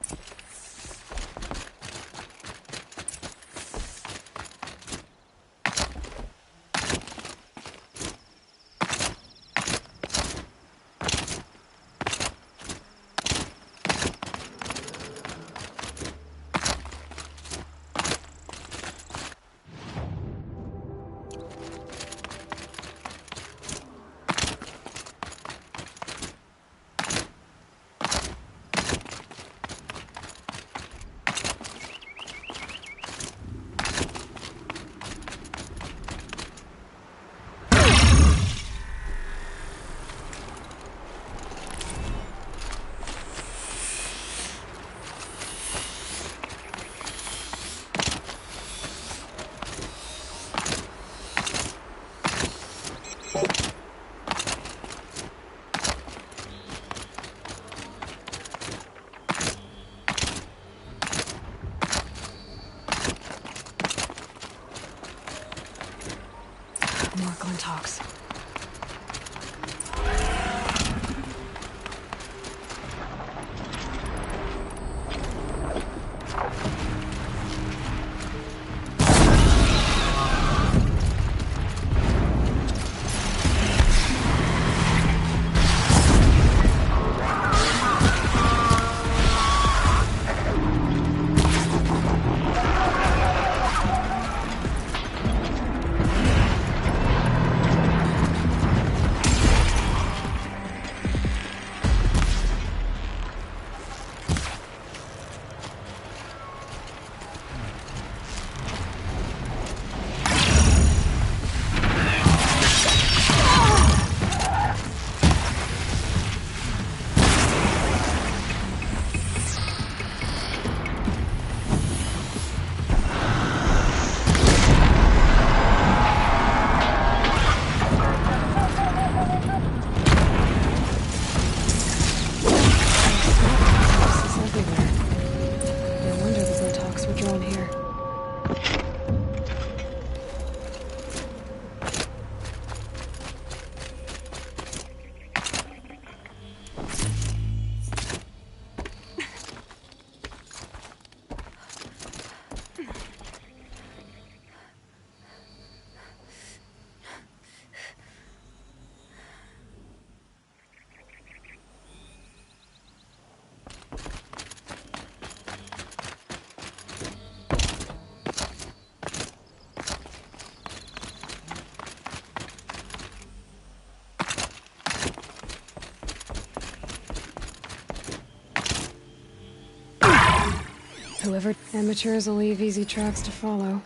Whoever amateurs will leave easy tracks to follow.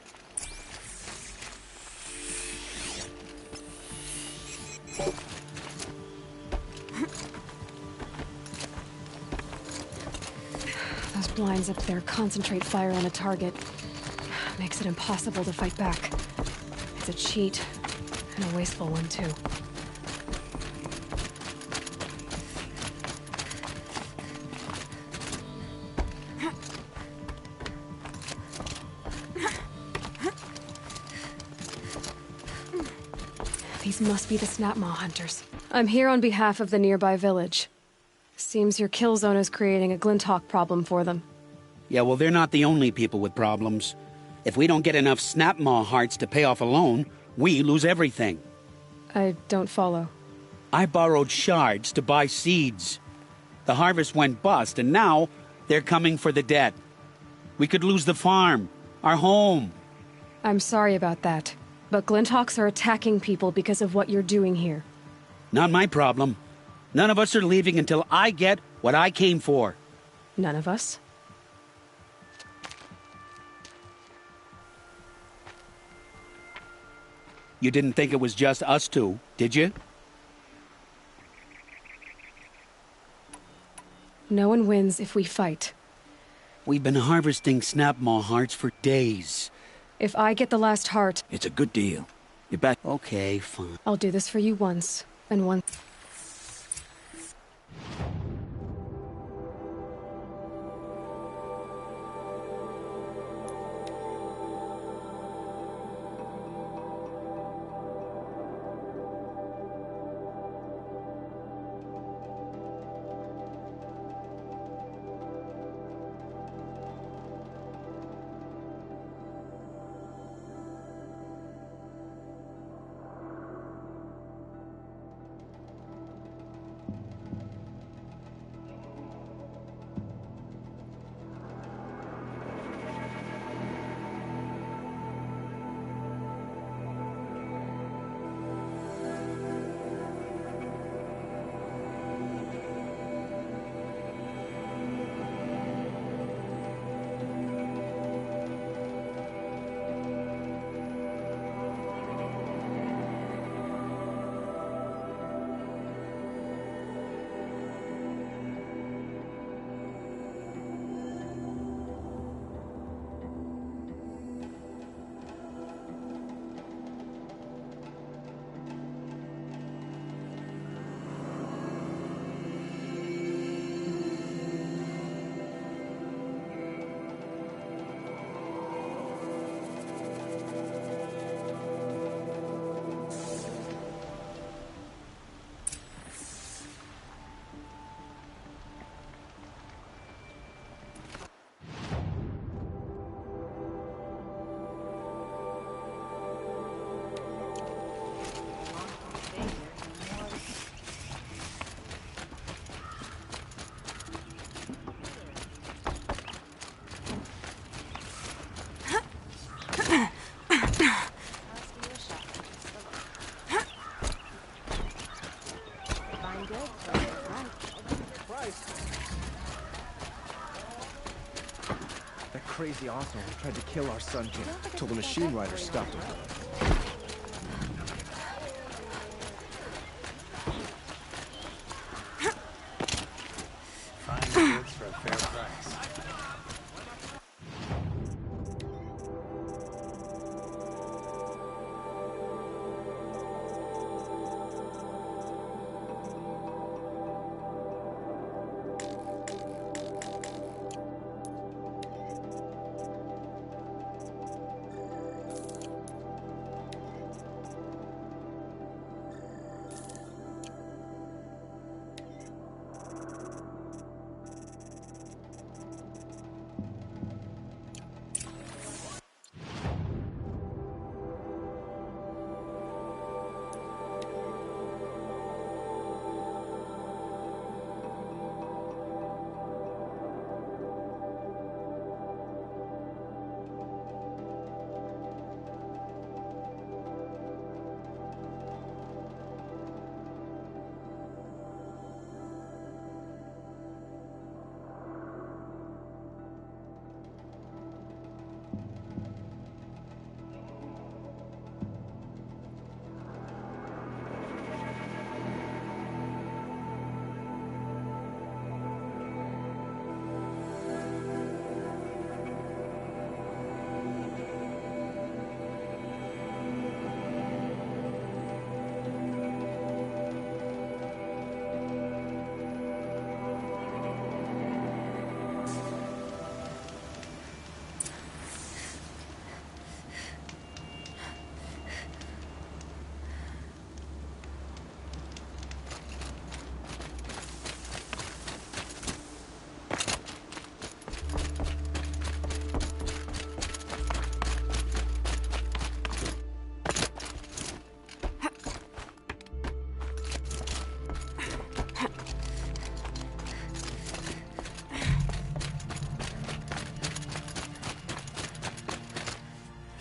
Those blinds up there concentrate fire on a target. Makes it impossible to fight back. It's a cheat, and a wasteful one too. These must be the Snapmaw hunters. I'm here on behalf of the nearby village. Seems your kill zone is creating a Glinthawk problem for them.
Yeah, well, they're not the only people with problems. If we don't get enough Snapmaw hearts to pay off a loan, we lose everything.
I don't follow.
I borrowed shards to buy seeds. The harvest went bust, and now they're coming for the debt. We could lose the farm, our home.
I'm sorry about that, but Glinthawks are attacking people because of what you're doing here.
Not my problem. None of us are leaving until I get what I came for.
None of us?
You didn't think it was just us two, did you?
No one wins if we fight.
We've been harvesting Snapmaw hearts for days.
If I get the last heart...
It's a good deal. You bet. Okay, fine.
I'll do this for you once, and once...
That crazy asshole tried to kill our son here till the machine rider stopped him.
Fine goods for a fair price.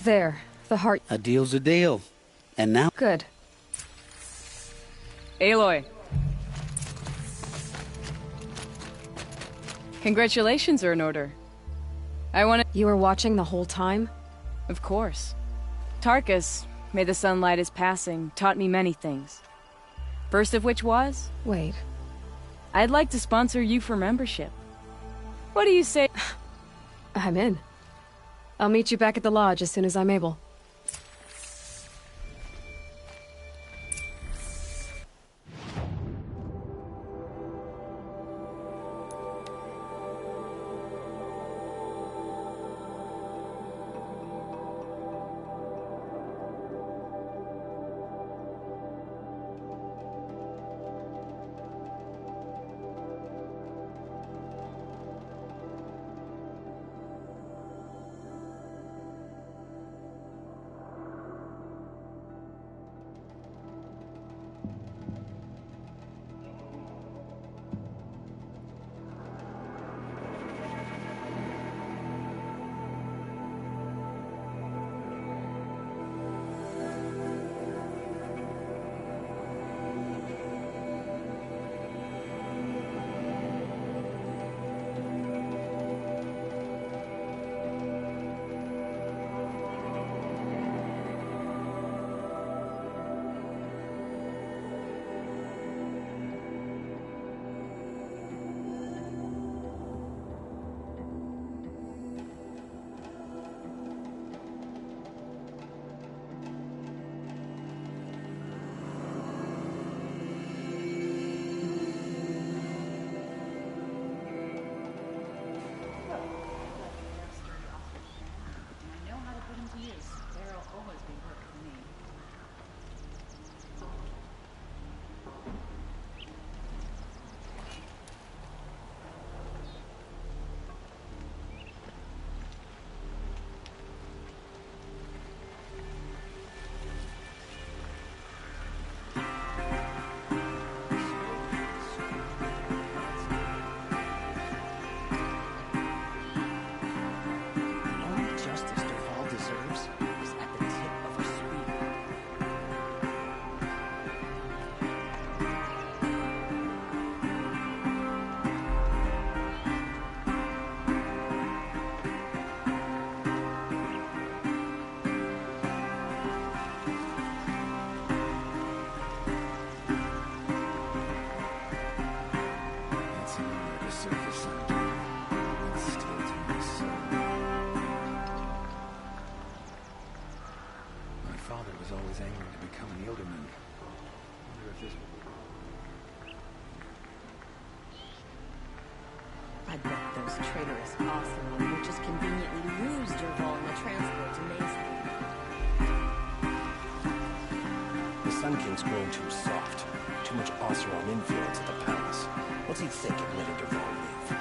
There. The heart...
A deal's a deal. And now...
Good.
Aloy. Congratulations are in order. I want to...
You were watching the whole time?
Of course. Tarkus, may the sunlight is passing, taught me many things. First of which was...
Wait.
I'd like to sponsor you for membership. What do you say?
I'm in. I'll meet you back at the lodge as soon as I'm able.
I bet those traitorous Oseram will just conveniently lose Dervahl in the transport to Mainspring.
The Sun King's grown too soft. Too much Oseram influence at the palace. What's he thinking letting Dervahl leave?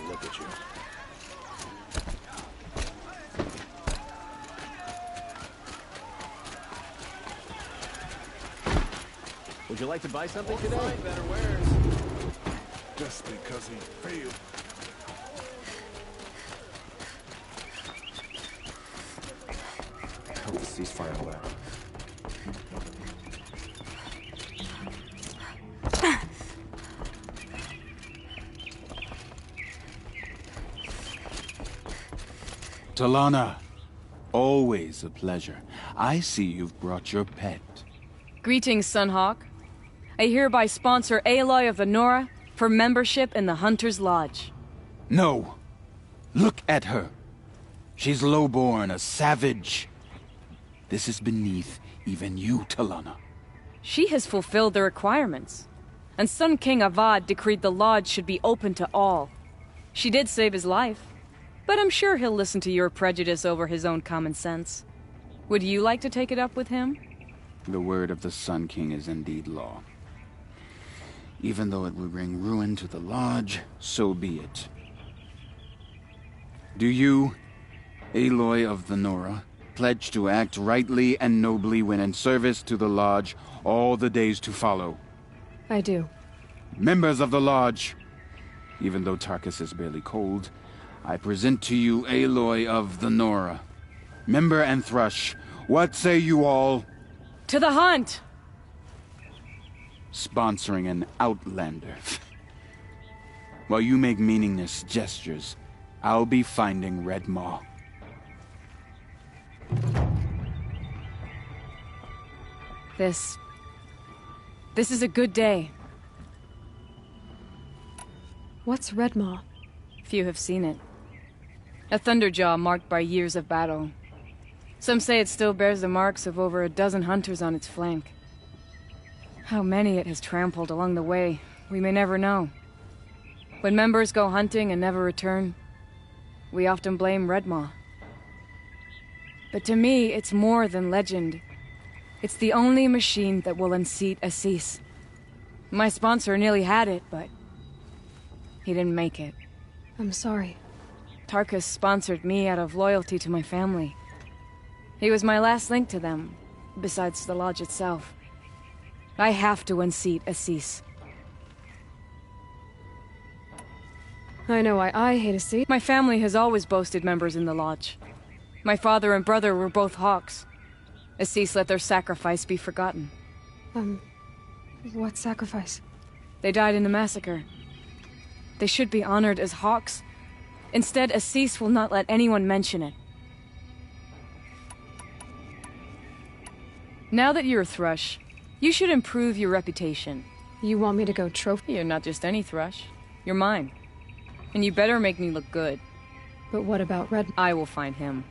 look at you. Would you like to buy something today? Find better wares.
Just because he failed.
Hope the ceasefire will last.
Talana, always a pleasure. I see you've brought your pet.
Greetings, Sunhawk. I hereby sponsor Aloy of the Nora for membership in the Hunter's Lodge.
No. Look at her. She's lowborn, a savage. This is beneath even you, Talana.
She has fulfilled the requirements. And Sun King Avad decreed the Lodge should be open to all. She did save his life. But I'm sure he'll listen to your prejudice over his own common sense. Would you like to take it up with him?
The word of the Sun King is indeed law. Even though it would bring ruin to the Lodge, so be it. Do you, Aloy of the Nora, pledge to act rightly and nobly when in service to the Lodge all the days to follow?
I do.
Members of the Lodge, even though Tarkus is barely cold, I present to you Aloy of the Nora. Member and Thrush, what say you all?
To the hunt!
Sponsoring an outlander. While you make meaningless gestures, I'll be finding Red Maw.
This is a good day.
What's Redmaw?
Few have seen it. A thunderjaw marked by years of battle. Some say it still bears the marks of over a dozen hunters on its flank. How many it has trampled along the way, we may never know. When members go hunting and never return, we often blame Redmaw. But to me, it's more than legend. It's the only machine that will unseat Assis. My sponsor nearly had it, but he didn't make it.
I'm sorry.
Tarkus sponsored me out of loyalty to my family. He was my last link to them, besides the Lodge itself. I have to unseat Assis.
I know why I hate Assis.
My family has always boasted members in the Lodge. My father and brother were both Hawks. Assis let their sacrifice be forgotten.
What sacrifice?
They died in the massacre. They should be honored as Hawks. Instead, Assis will not let anyone mention it. Now that you're a Thrush, you should improve your reputation.
You want me to go trophy?
You're not just any Thrush. You're mine. And you better make me look good.
But what about Red?
I will find him.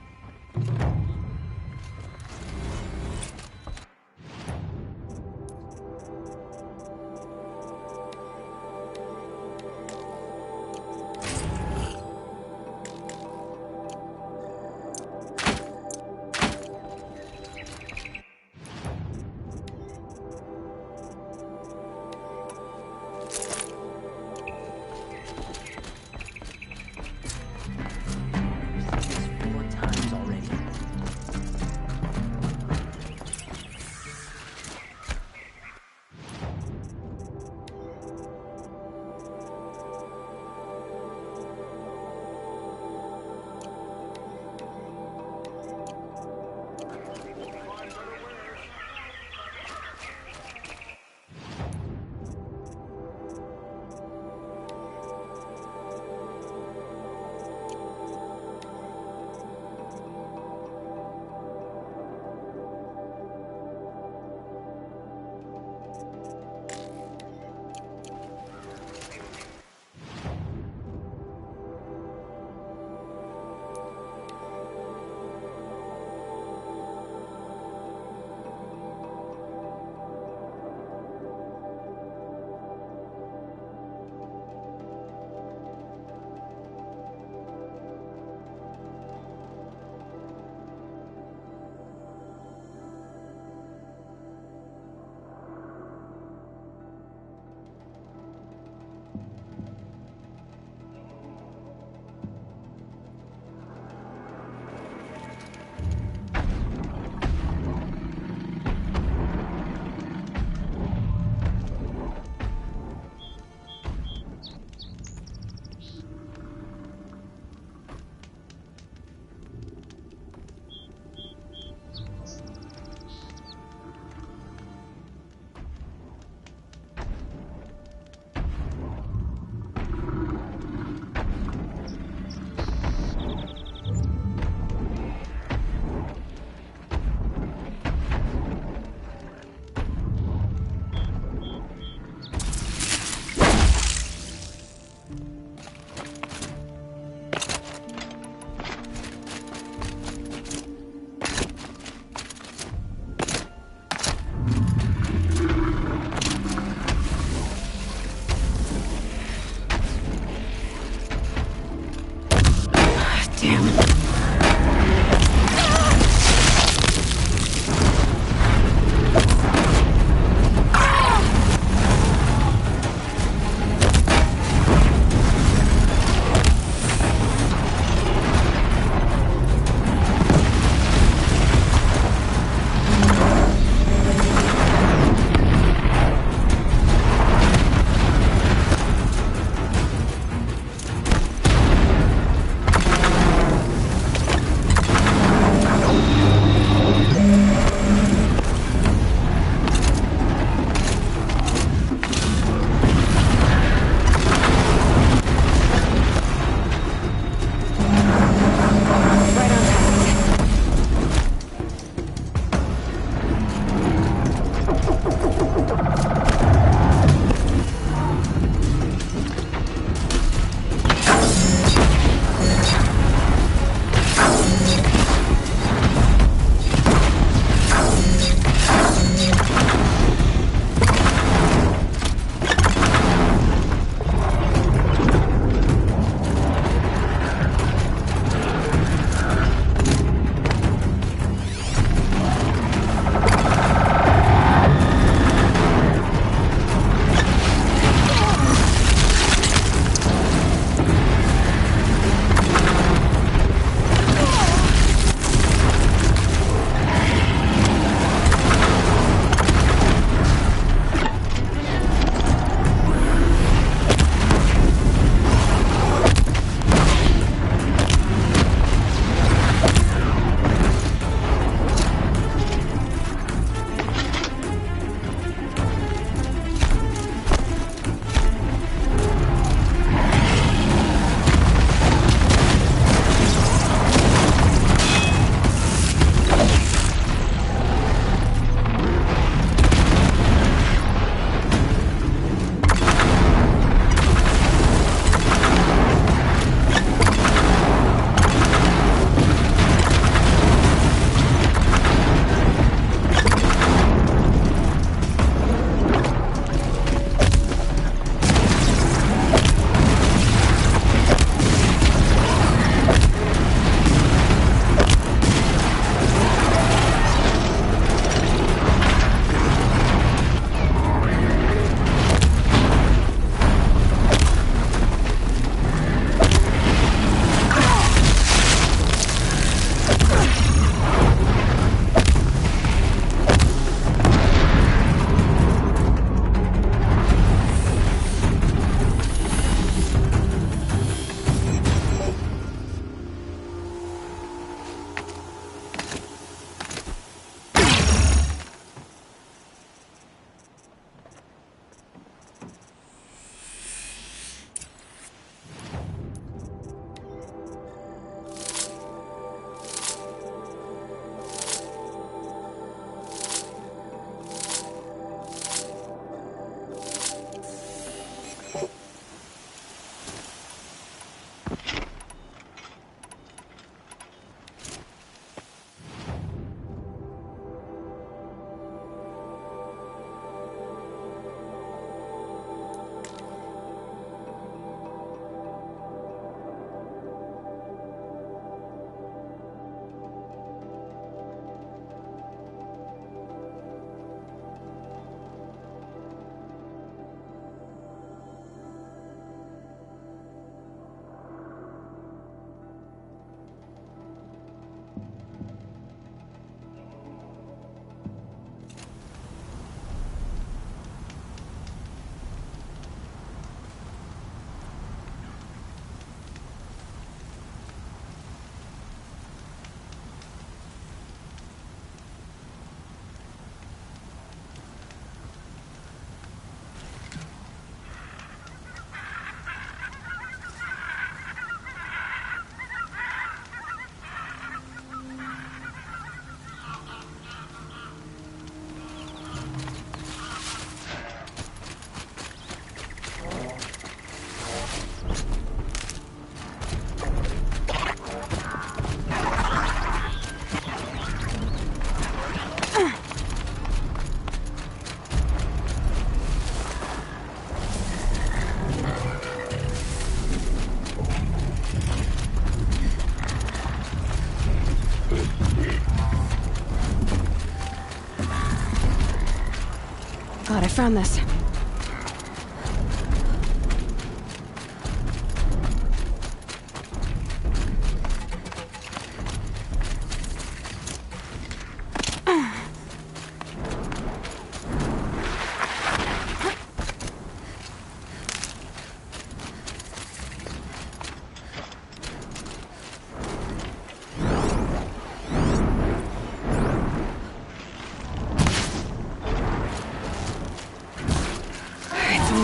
God, I found this.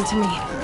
To me.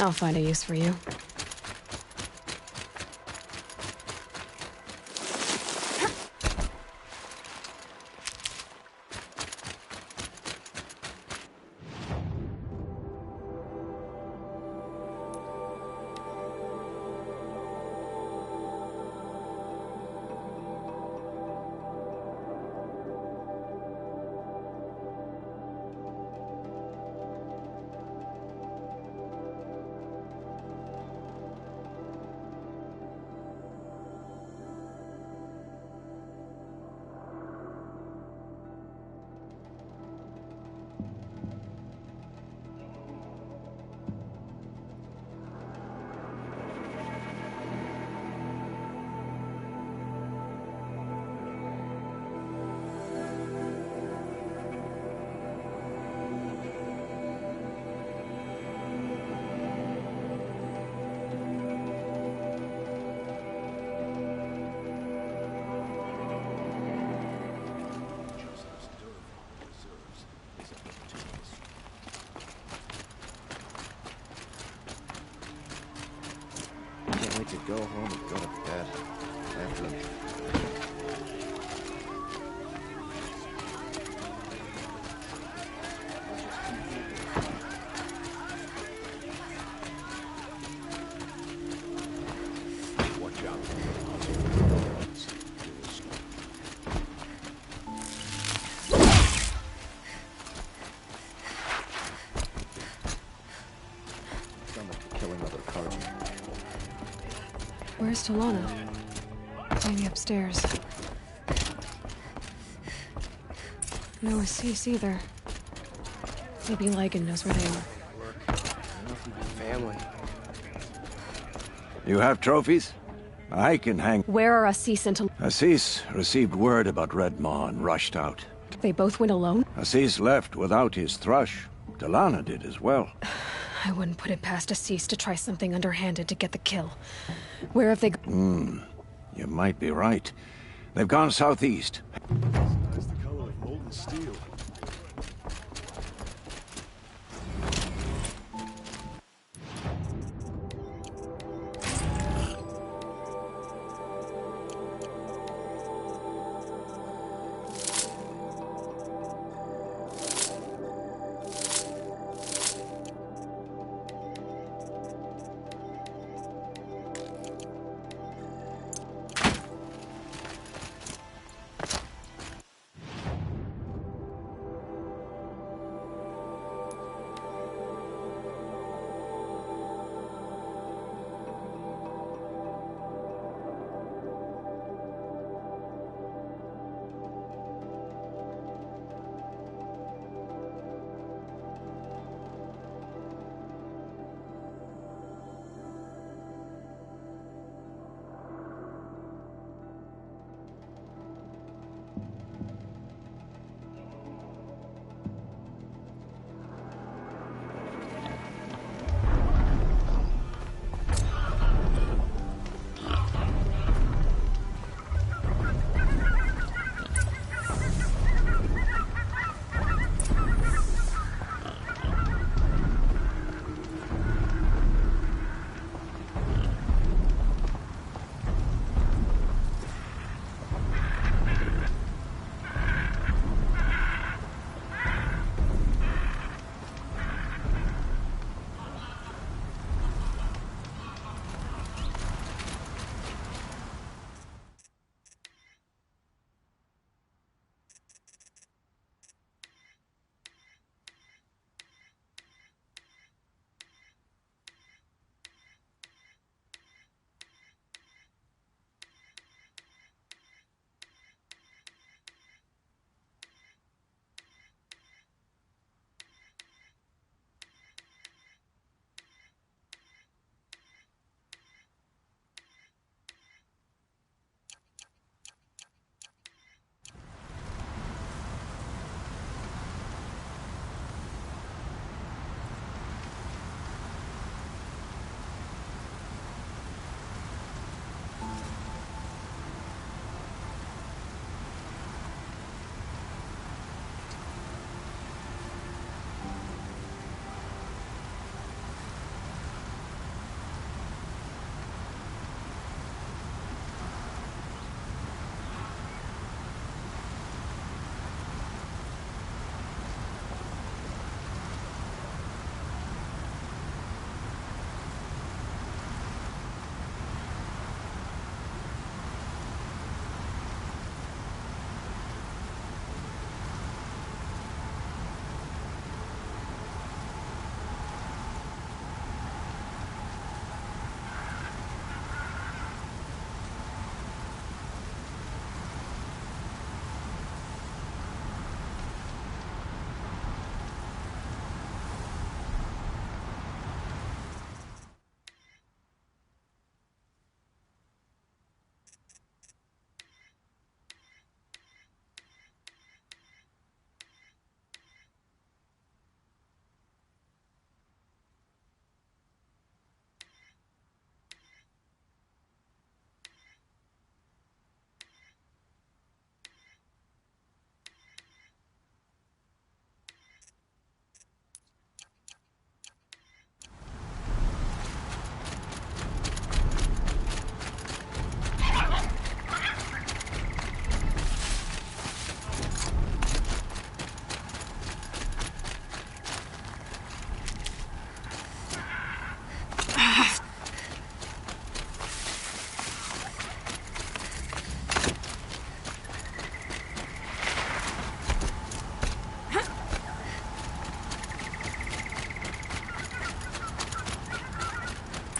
I'll find a use for you.
to go home and go to bed.
Watch out.
Killing other cards.
Where's Talana? Maybe upstairs. No Assis either. Maybe Lygan knows where they are.
Family.
You have trophies? I can hang.
Where are Assis and Talana?
Assis received word about Red Maw and rushed out.
They both went alone?
Assis left without his thrush. Talana did as well.
I wouldn't put it past Assis to try something underhanded to get the kill. Where have they
You might be right. They've gone southeast.
That's the color of molten steel.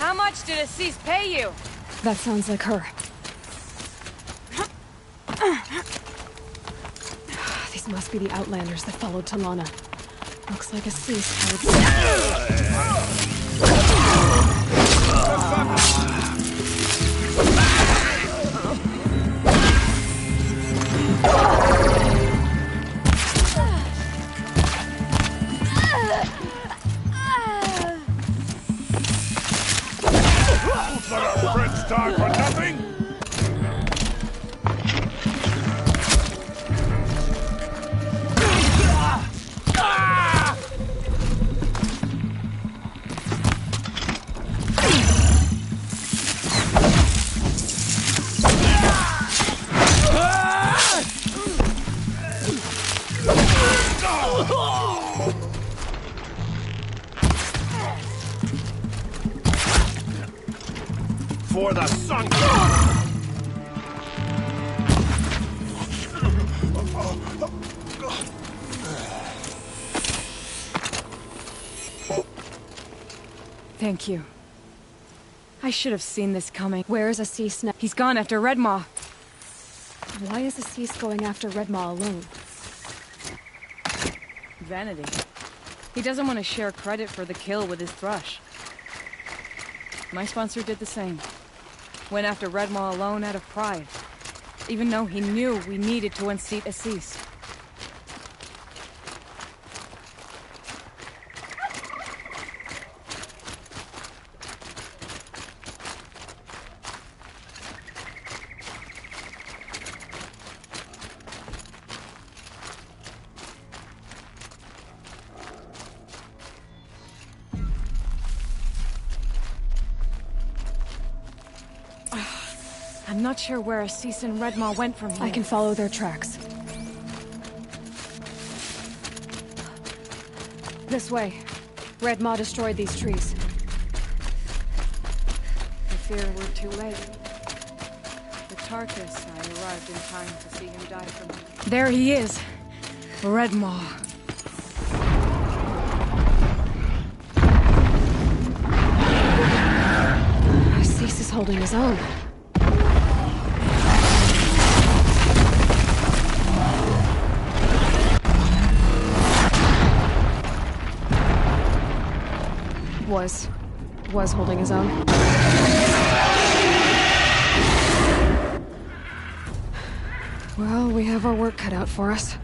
How much did Assis pay you?
That sounds like her. These must be the Outlanders that followed Talana. Looks like Assis
Let our friends die for nothing! For the Sun God!
Thank you. I should have seen this coming.
Where's Assis now?
He's gone after Redmaw.
Why is Assis going after Redmaw alone?
Vanity. He doesn't want to share credit for the kill with his thrush. My sponsor did the same. Went after Redmaw alone out of pride. Even though he knew we needed to unseat Assis. I'm not sure where Assis and Redmaw went from here.
I can follow their tracks. This way. Redmaw destroyed these trees.
I fear we're too late. With Tarkus, I arrived in time to see him die from me. There he is! Redmaw.
Assis is holding his own. Was holding his own. Well, we have our work cut out for us.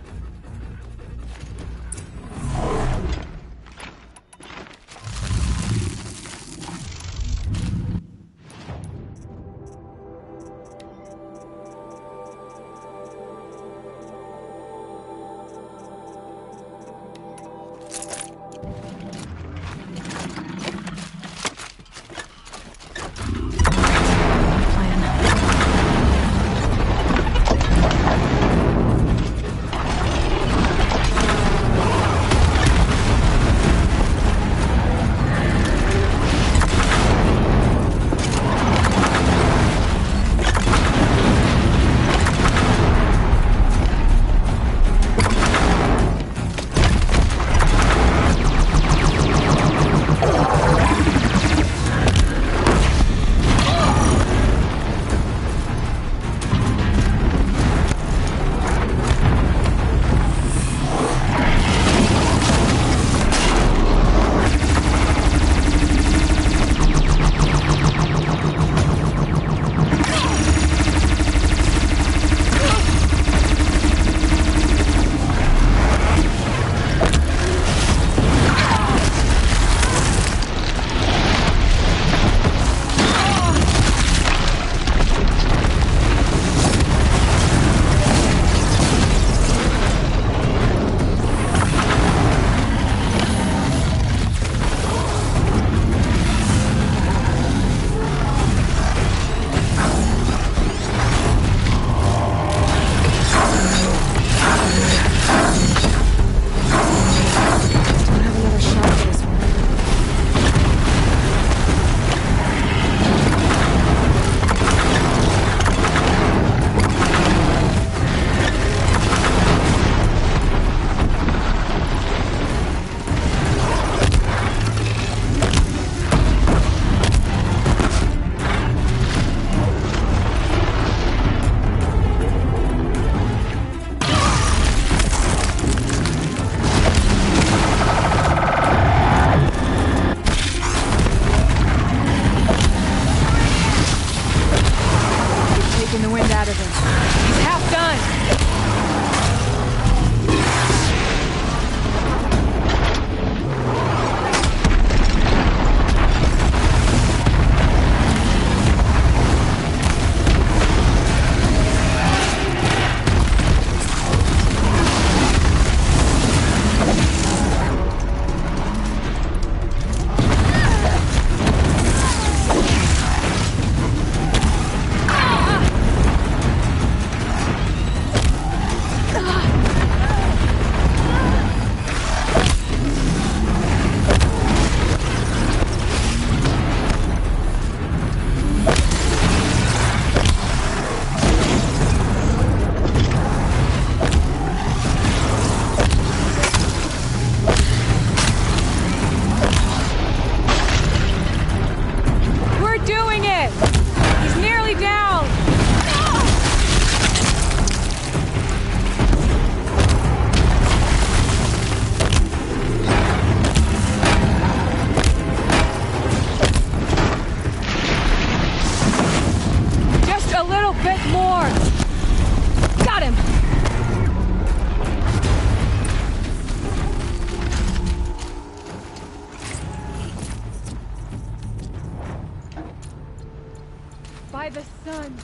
By the sun,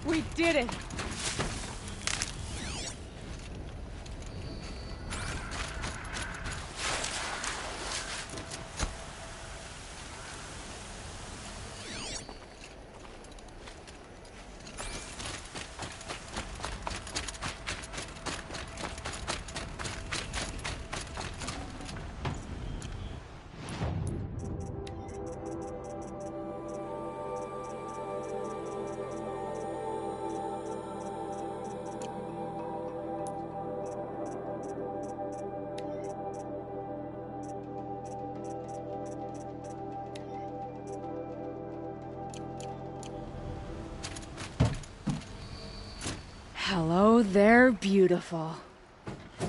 we did it! Hello there, beautiful.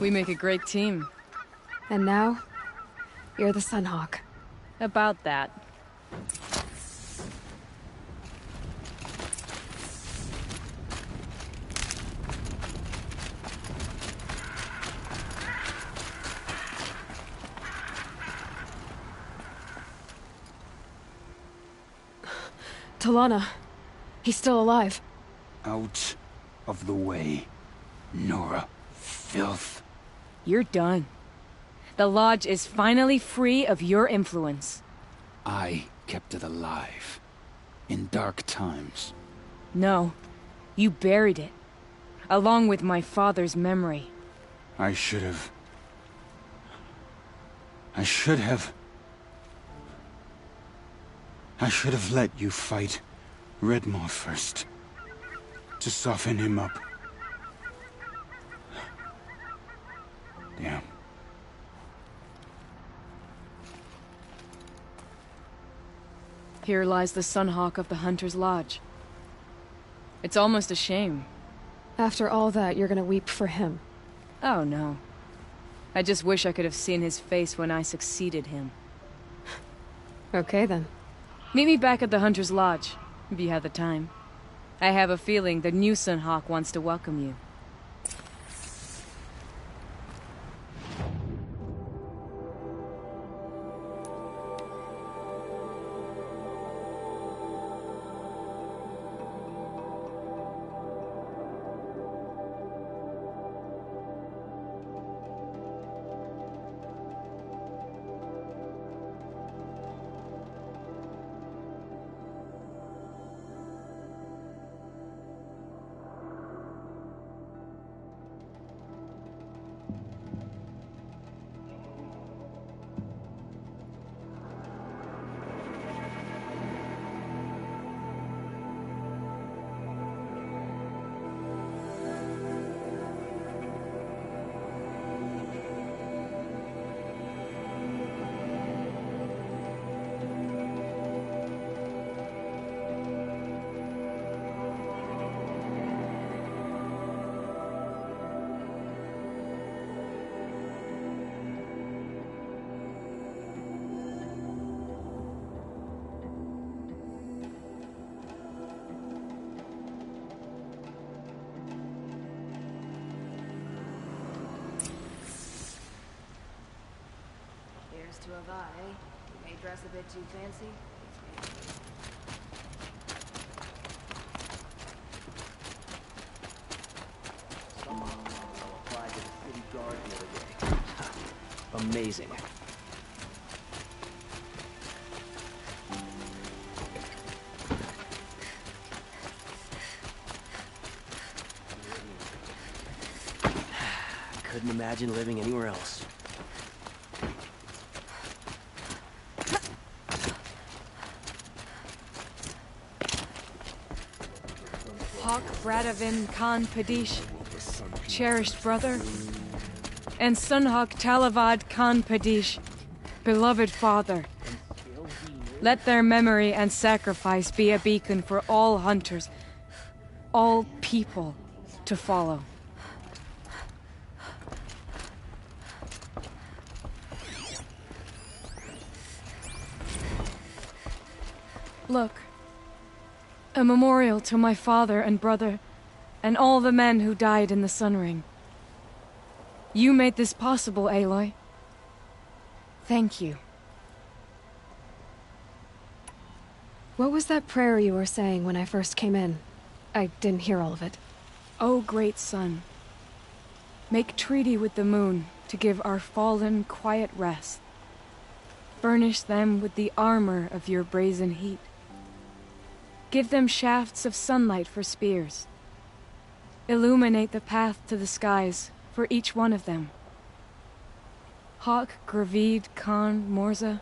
We make a great team.
And now, you're the Sunhawk.
About that.
Talana. He's still alive.
Out of the way, Nora. Filth.
You're done. The Lodge is finally free of your influence.
I kept it alive. In dark times.
No. You buried it. Along with my father's memory.
I should have let you fight Redmaw first. To soften him up. Damn.
Here lies the Sunhawk of the Hunter's Lodge. It's almost a shame.
After all that, you're gonna weep for him.
Oh no. I just wish I could have seen his face when I succeeded him.
Okay then.
Meet me back at the Hunter's Lodge, if you have the time. I have a feeling the new Sunhawk wants to welcome you.
To a Vi, you may dress a bit too fancy.
I'll apply to the city guard the other day. Amazing. Couldn't imagine living anywhere else.
Hawk Bradavin Khan Padish, cherished brother, and Sunhawk Talavad Khan Padish, beloved father. Let their memory and sacrifice be a beacon for all hunters, all people to follow. Look. A memorial to my father and brother, and all the men who died in the Sun Ring. You made this possible, Aloy. Thank you.
What was that prayer you were saying when I first came in? I didn't hear all of it.
O great sun, make treaty with the moon to give our fallen quiet rest. Furnish them with the armor of your brazen heat. Give them shafts of sunlight for spears. Illuminate the path to the skies for each one of them. Hawk Gravid Khan Morza,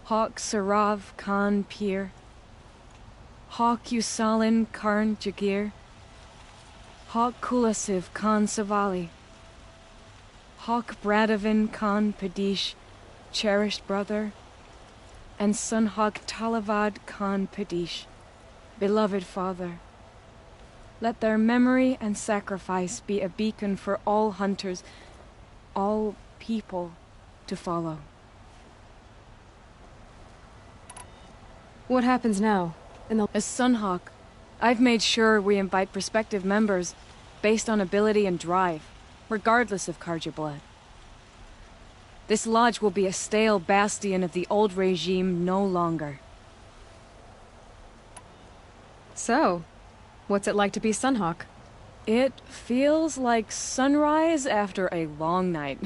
Hawk Sarav Khan Pir, Hawk Usalin Karn Jagir, Hawk Kulasiv Khan Savali, Hawk Bradavin Khan Padish, cherished brother, and Sun Hawk Talavad Khan Padish, beloved father. Let their memory and sacrifice be a beacon for all hunters, all people to follow.
What happens now?
As Sunhawk, I've made sure we invite prospective members based on ability and drive, regardless of Carja blood. This lodge will be a stale bastion of the old regime no longer.
So, what's it like to be Sunhawk?
It feels like sunrise after a long night.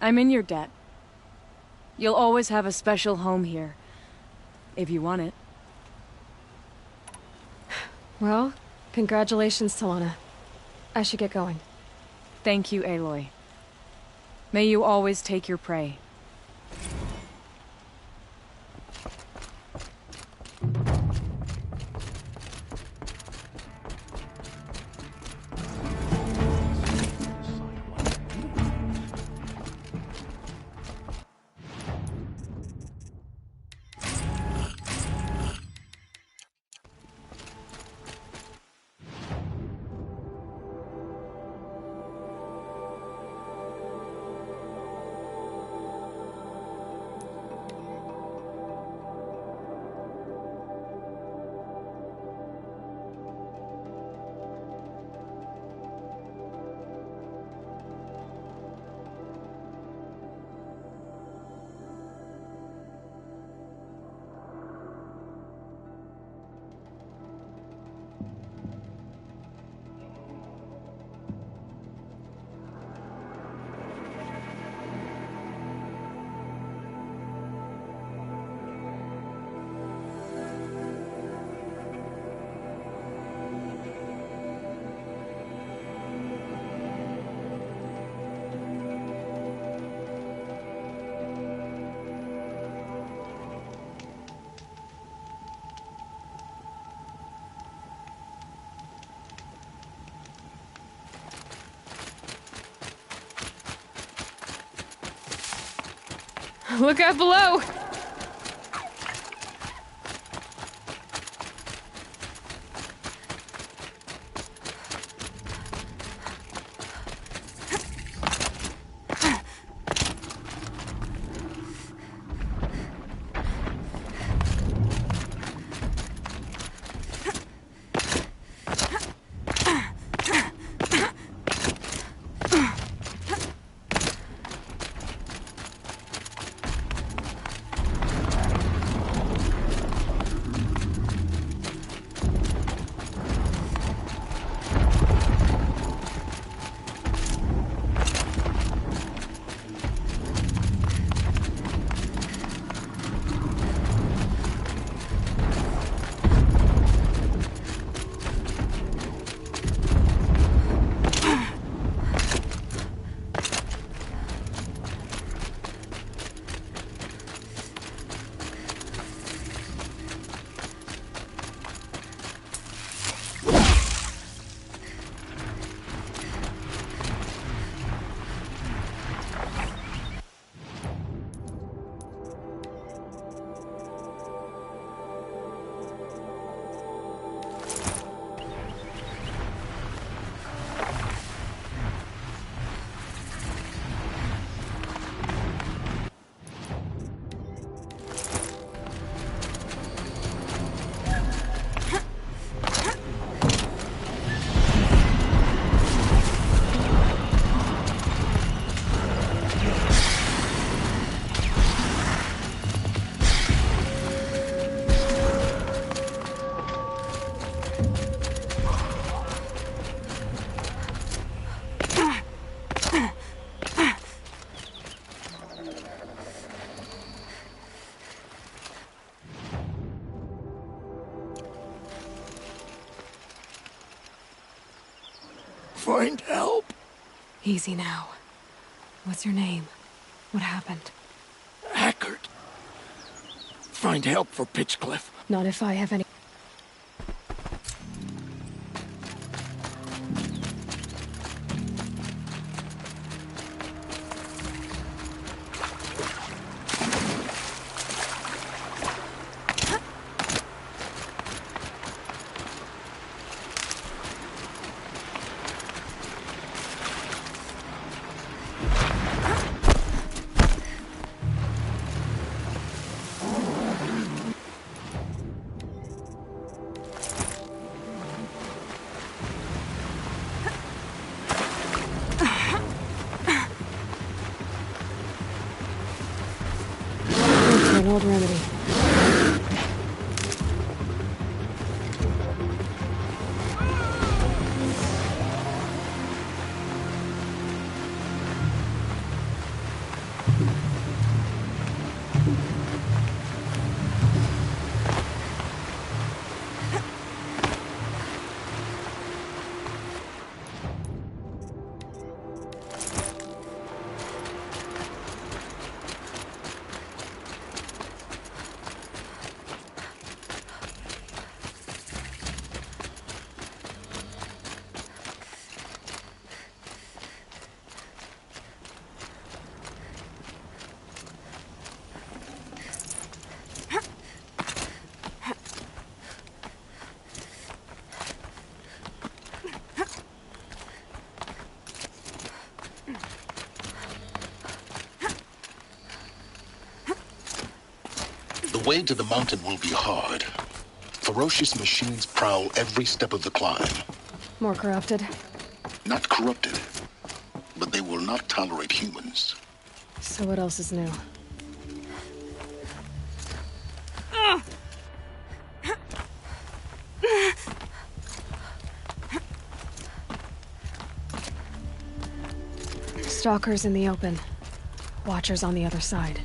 I'm in your debt. You'll always have a special home here, if you want it.
Well, congratulations, Talana. I should get going.
Thank you, Aloy. May you always take your prey.
Look out below!
find help.
Easy now. What's your name? What happened?
Eckert. Find help for Pitchcliff.
Not if I have any... An old remedy.
The way to the mountain will be hard. Ferocious machines prowl every step of the climb.
More corrupted?
Not corrupted, but they will not tolerate humans.
So what else is new? Stalkers in the open. Watchers on the other side.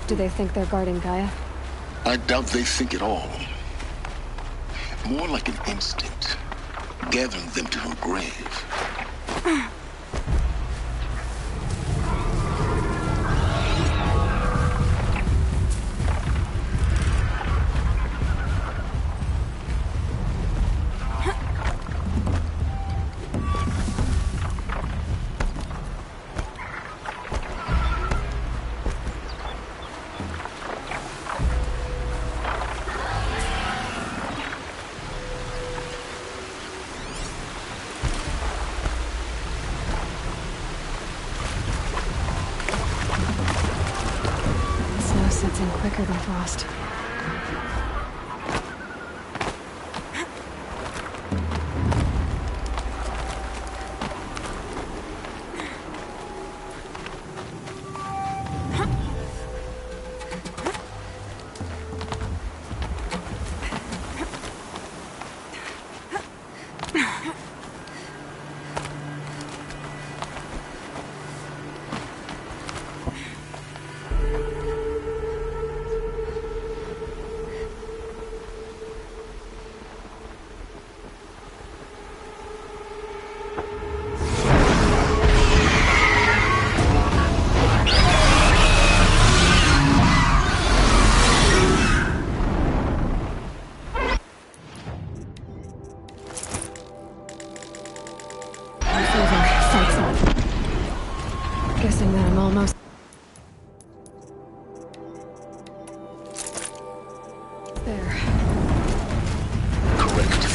Do they think they're guarding Gaia?
I doubt they think at all. More like an instinct, gathering them to her grave.
Sets in quicker than frost. There.
Correct.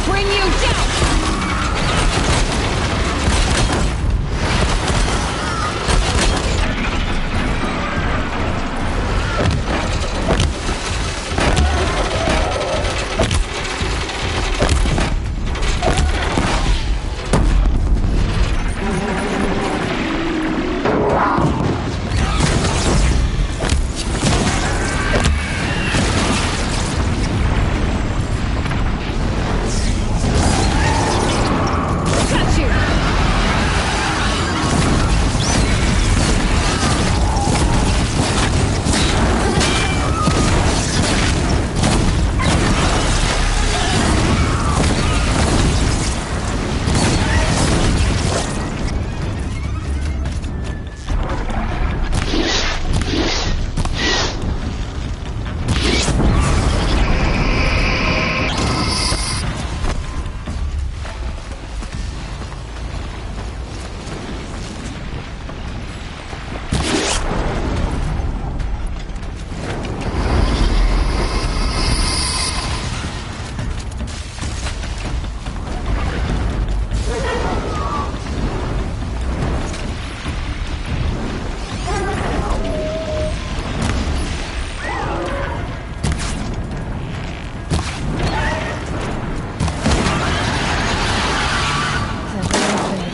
Bring you down!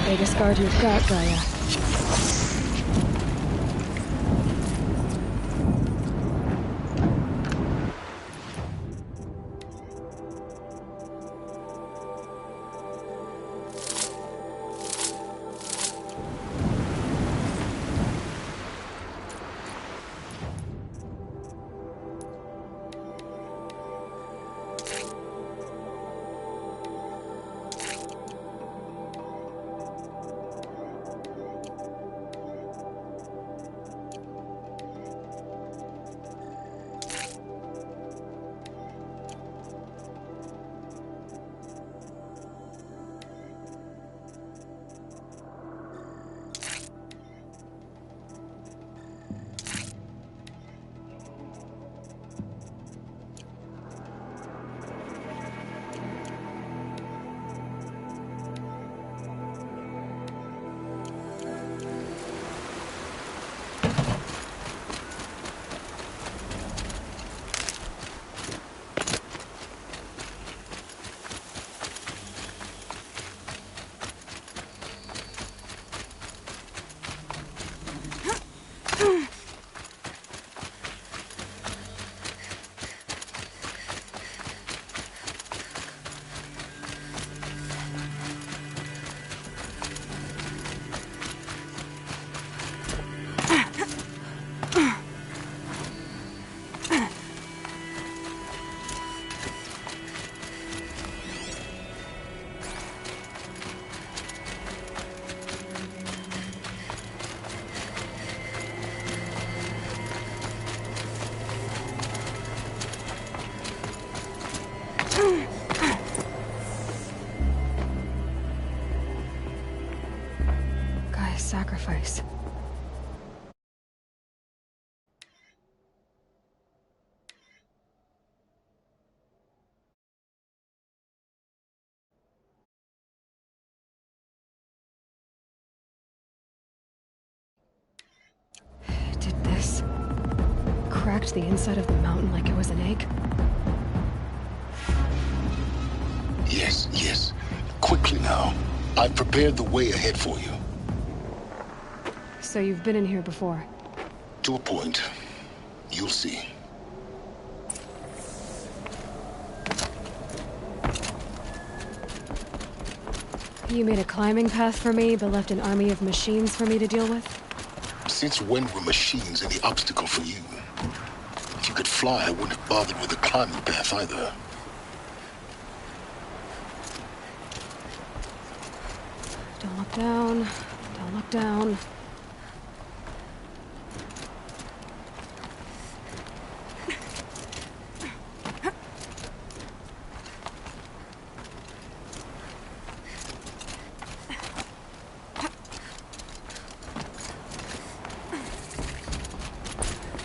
Biggest guard you've got, Gaia. Gaia's sacrifice. Did this cracked the inside of the mountain like it was an egg?
Yes, yes. Quickly now. I've prepared the way ahead for you.
So you've been in here before?
To a point. You'll see.
You made a climbing path for me, but left an army of machines for me to deal with?
Since when were machines any obstacle for you? If you could fly, I wouldn't have bothered with a climbing path either.
Don't look down. Don't look down.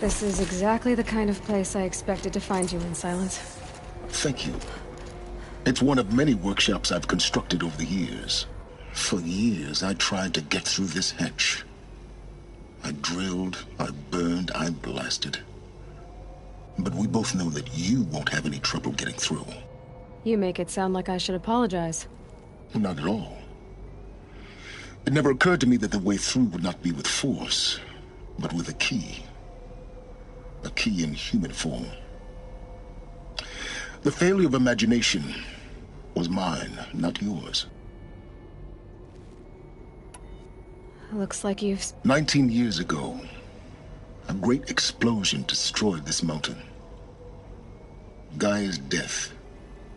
This is exactly the kind of place I expected to find you in, Silence.
Thank you. It's one of many workshops I've constructed over the years. For years, I tried to get through this hatch. I drilled, I burned, I blasted. But we both know that you won't have any trouble getting through.
You make it sound like I should apologize.
Not at all. It never occurred to me that the way through would not be with force, but with a key. A key in human form. The failure of imagination was mine, not yours.
Looks like you've...
19 years ago, a great explosion destroyed this mountain. Gaia's death,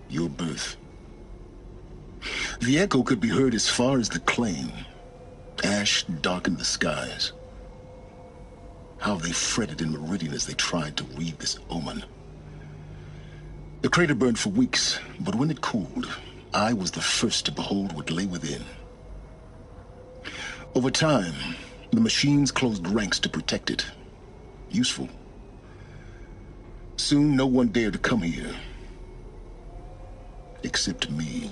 your birth. The echo could be heard as far as the Claim. Ash darkened the skies. How they fretted in Meridian as they tried to read this omen. The crater burned for weeks, but when it cooled, I was the first to behold what lay within. Over time, the machines closed ranks to protect it. Useful. Soon, no one dared to come here. Except me.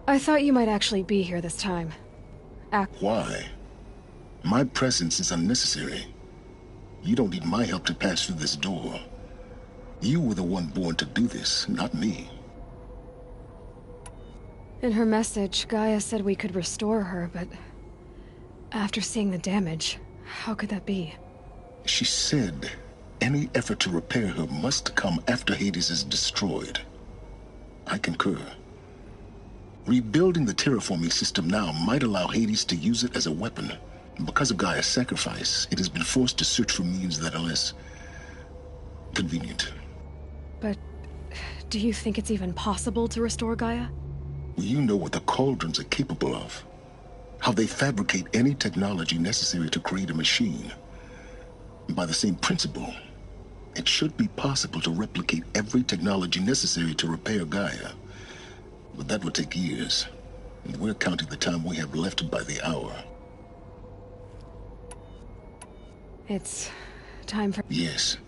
I thought you might actually be here this time.
Why? My presence is unnecessary. You don't need my help to pass through this door. You were the one born to do this, not me.
In her message, Gaia said we could restore her, but... after seeing the damage, how could that be?
She said any effort to repair her must come after Hades is destroyed. I concur. Rebuilding the terraforming system now might allow Hades to use it as a weapon. Because of Gaia's sacrifice, it has been forced to search for means that are less convenient.
But do you think it's even possible to restore Gaia?
You know what the Cauldrons are capable of. How they fabricate any technology necessary to create a machine. By the same principle, it should be possible to replicate every technology necessary to repair Gaia. But that would take years, and we're counting the time we have left by the hour.
It's time for...
Yes.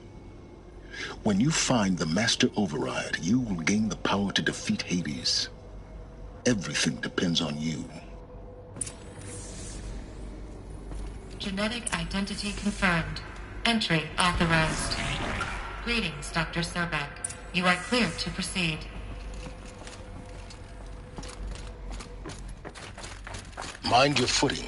When you find the Master Override, you will gain the power to defeat Hades. Everything depends on you.
Genetic identity confirmed. Entry authorized. Greetings, Dr. Sobek. You are clear to proceed.
Mind your footing.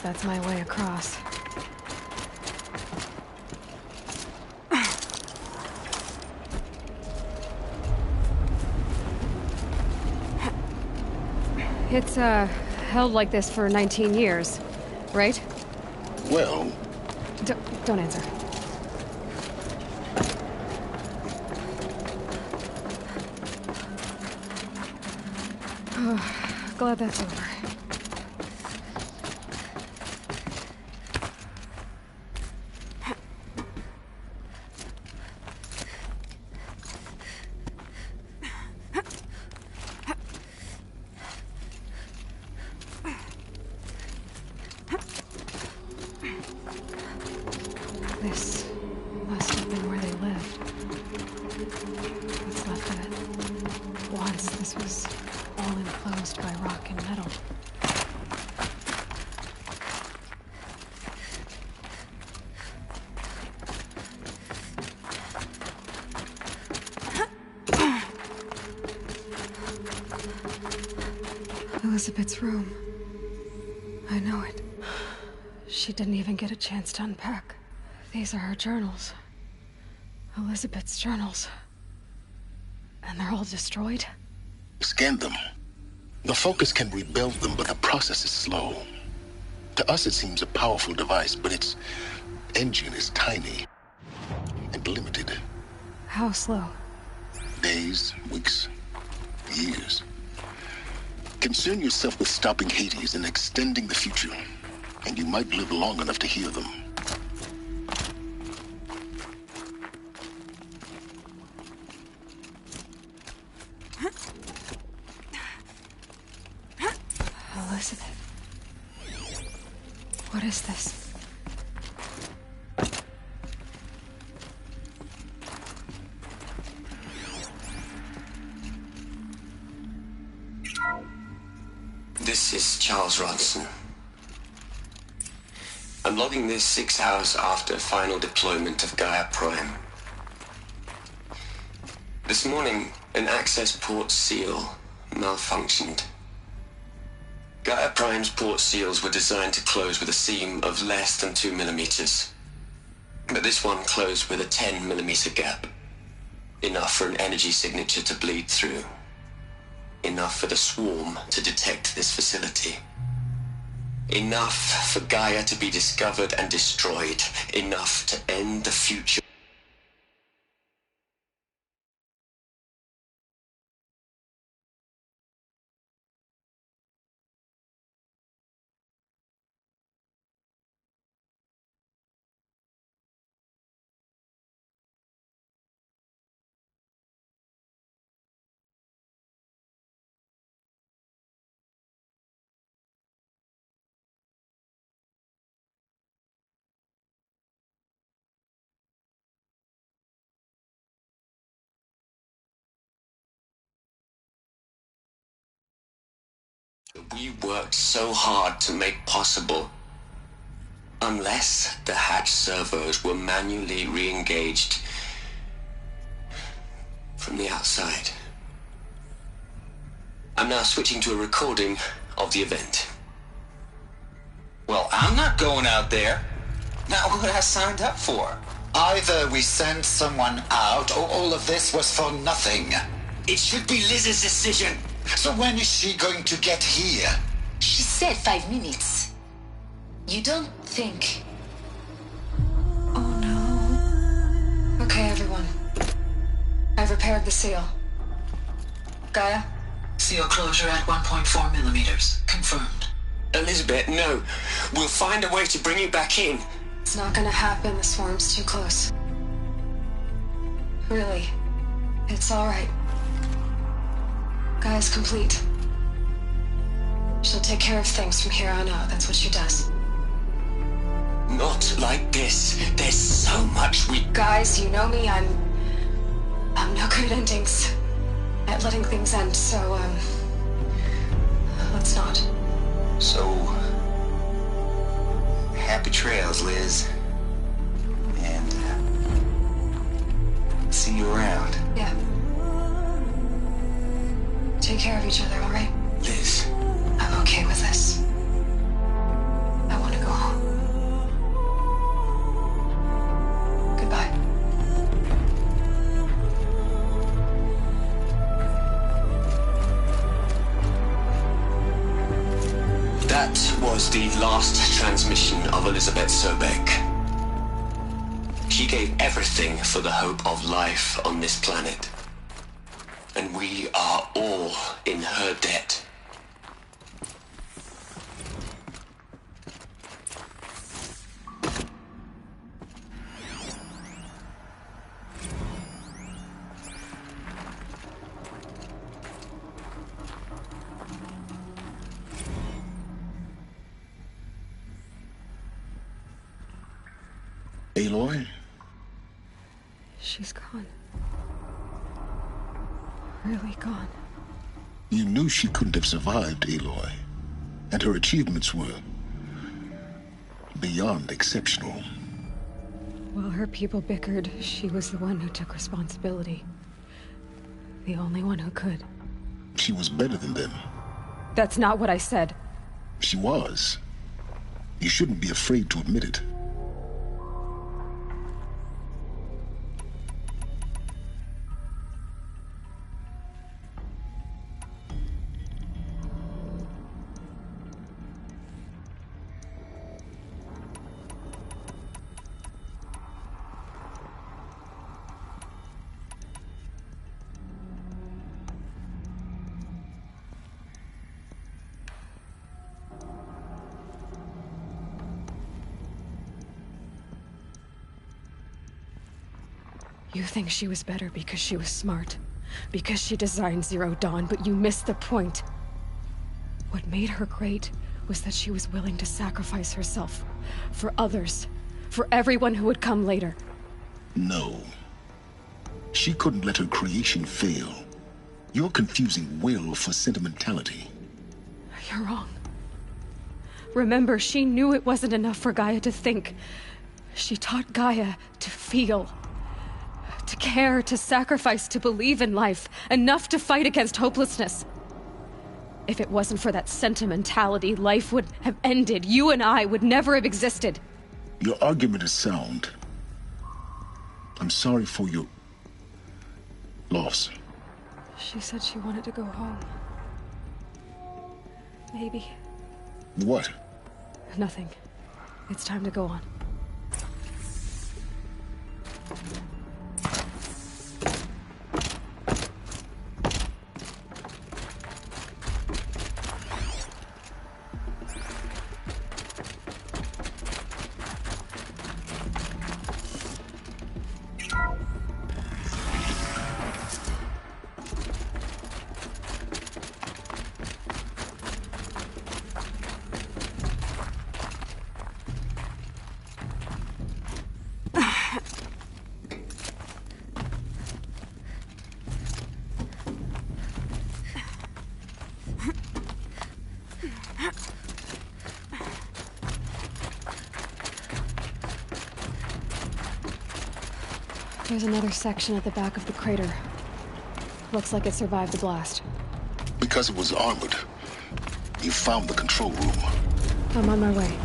That's my way across. It's, held like this for 19 years, right?
Well...
Don't answer. Glad that's over. This must have been where they lived. What's left of it. Once this was all enclosed by rock and metal. Elizabeth's room. I know it. She didn't even get a chance to unpack. These are her journals. Elizabeth's journals. And they're all destroyed?
Scan them. The Focus can rebuild them, but the process is slow. To us, it seems a powerful device, but its engine is tiny and limited.
How slow?
Days, weeks, years. Concern yourself with stopping Hades and extending the future, and you might live long enough to hear them.
Elizabeth. What is this?
This is Charles Ronson. I'm logging this 6 hours after final deployment of Gaia Prime. This morning, an access port seal malfunctioned. Gaia Prime's port seals were designed to close with a seam of less than 2 millimeters. But this one closed with a 10 millimeter gap. Enough for an energy signature to bleed through. Enough for the swarm to detect this facility. Enough for Gaia to be discovered and destroyed. Enough to end the future. We worked so hard to make possible. Unless the hatch servos were manually re-engaged from the outside. I'm now switching to a recording of the event.
Well, I'm not going out there. Not what I signed up for. Either we send someone out, or all of this was for nothing. It should be Liz's decision. So when is she going to get here?
She said 5 minutes. You don't think...
Oh no. Okay, everyone. I've repaired the seal. Gaia?
Seal closure at 1.4 millimeters. Confirmed.
Elizabeth, no. We'll find a way to bring you back in.
It's not gonna happen. The swarm's too close. Really. It's alright. Gaia's complete. She'll take care of things from here on out. That's what she does.
Not like this. There's so much we...
Guys, you know me. I'm no good at endings. At letting things end, so, let's not.
So... happy trails, Liz. And, see you around.
Yeah. Take care of each other, all right?
Liz.
I'm okay with this. I want to go home. Goodbye.
That was the last transmission of Elizabeth Sobek. She gave everything for the hope of life on this planet. And we are all in her debt.
Aloy?
She's gone. Really gone.
You knew she couldn't have survived, Aloy. And her achievements were... beyond exceptional.
While her people bickered, she was the one who took responsibility. The only one who could.
She was better than them.
That's not what I said.
She was. You shouldn't be afraid to admit it.
You think she was better because she was smart, because she designed Zero Dawn, but you missed the point. What made her great was that she was willing to sacrifice herself for others, for everyone who would come later.
No. She couldn't let her creation fail. You're confusing will for sentimentality.
You're wrong. Remember, she knew it wasn't enough for Gaia to think. She taught Gaia to feel. To care, to sacrifice, to believe in life, enough to fight against hopelessness. If it wasn't for that sentimentality, life would have ended. You and I would never have existed.
Your argument is sound. I'm sorry for your loss.
She said she wanted to go home. Maybe.
What?
Nothing. It's time to go on. There's another section at the back of the crater. Looks like it survived the blast.
Because it was armored. You found the control room.
I'm on my way.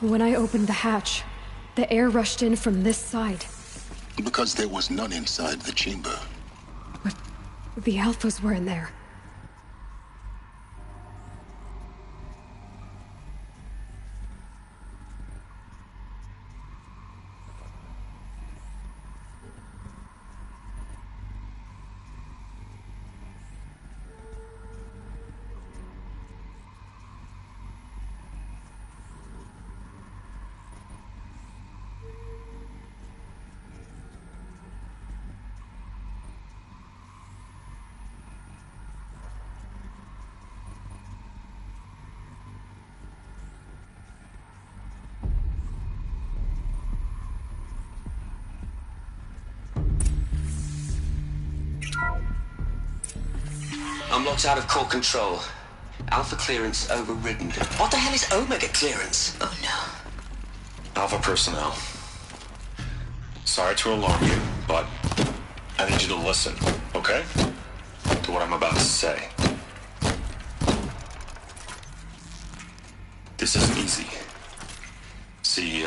When I opened the hatch, the air rushed in from this side.
Because there was none inside the chamber.
But the Alphas were in there.
I'm locked out of core control. Alpha clearance overridden. What the hell is Omega clearance? Oh no.
Alpha personnel. Sorry to alarm you, but I need you to listen, okay? To what I'm about to say. This isn't easy. See,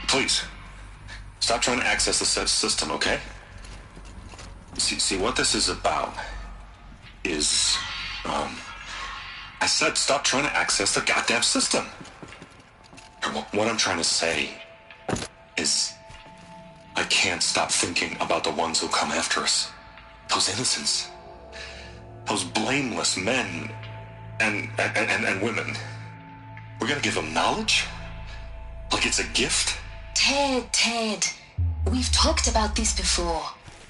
please, stop trying to access the system, okay? See, what this is about is, I said stop trying to access the goddamn system. What I'm trying to say is I can't stop thinking about the ones who come after us. Those innocents. Those blameless men and women. We're gonna give them knowledge? Like it's a gift?
Ted. We've talked about this before.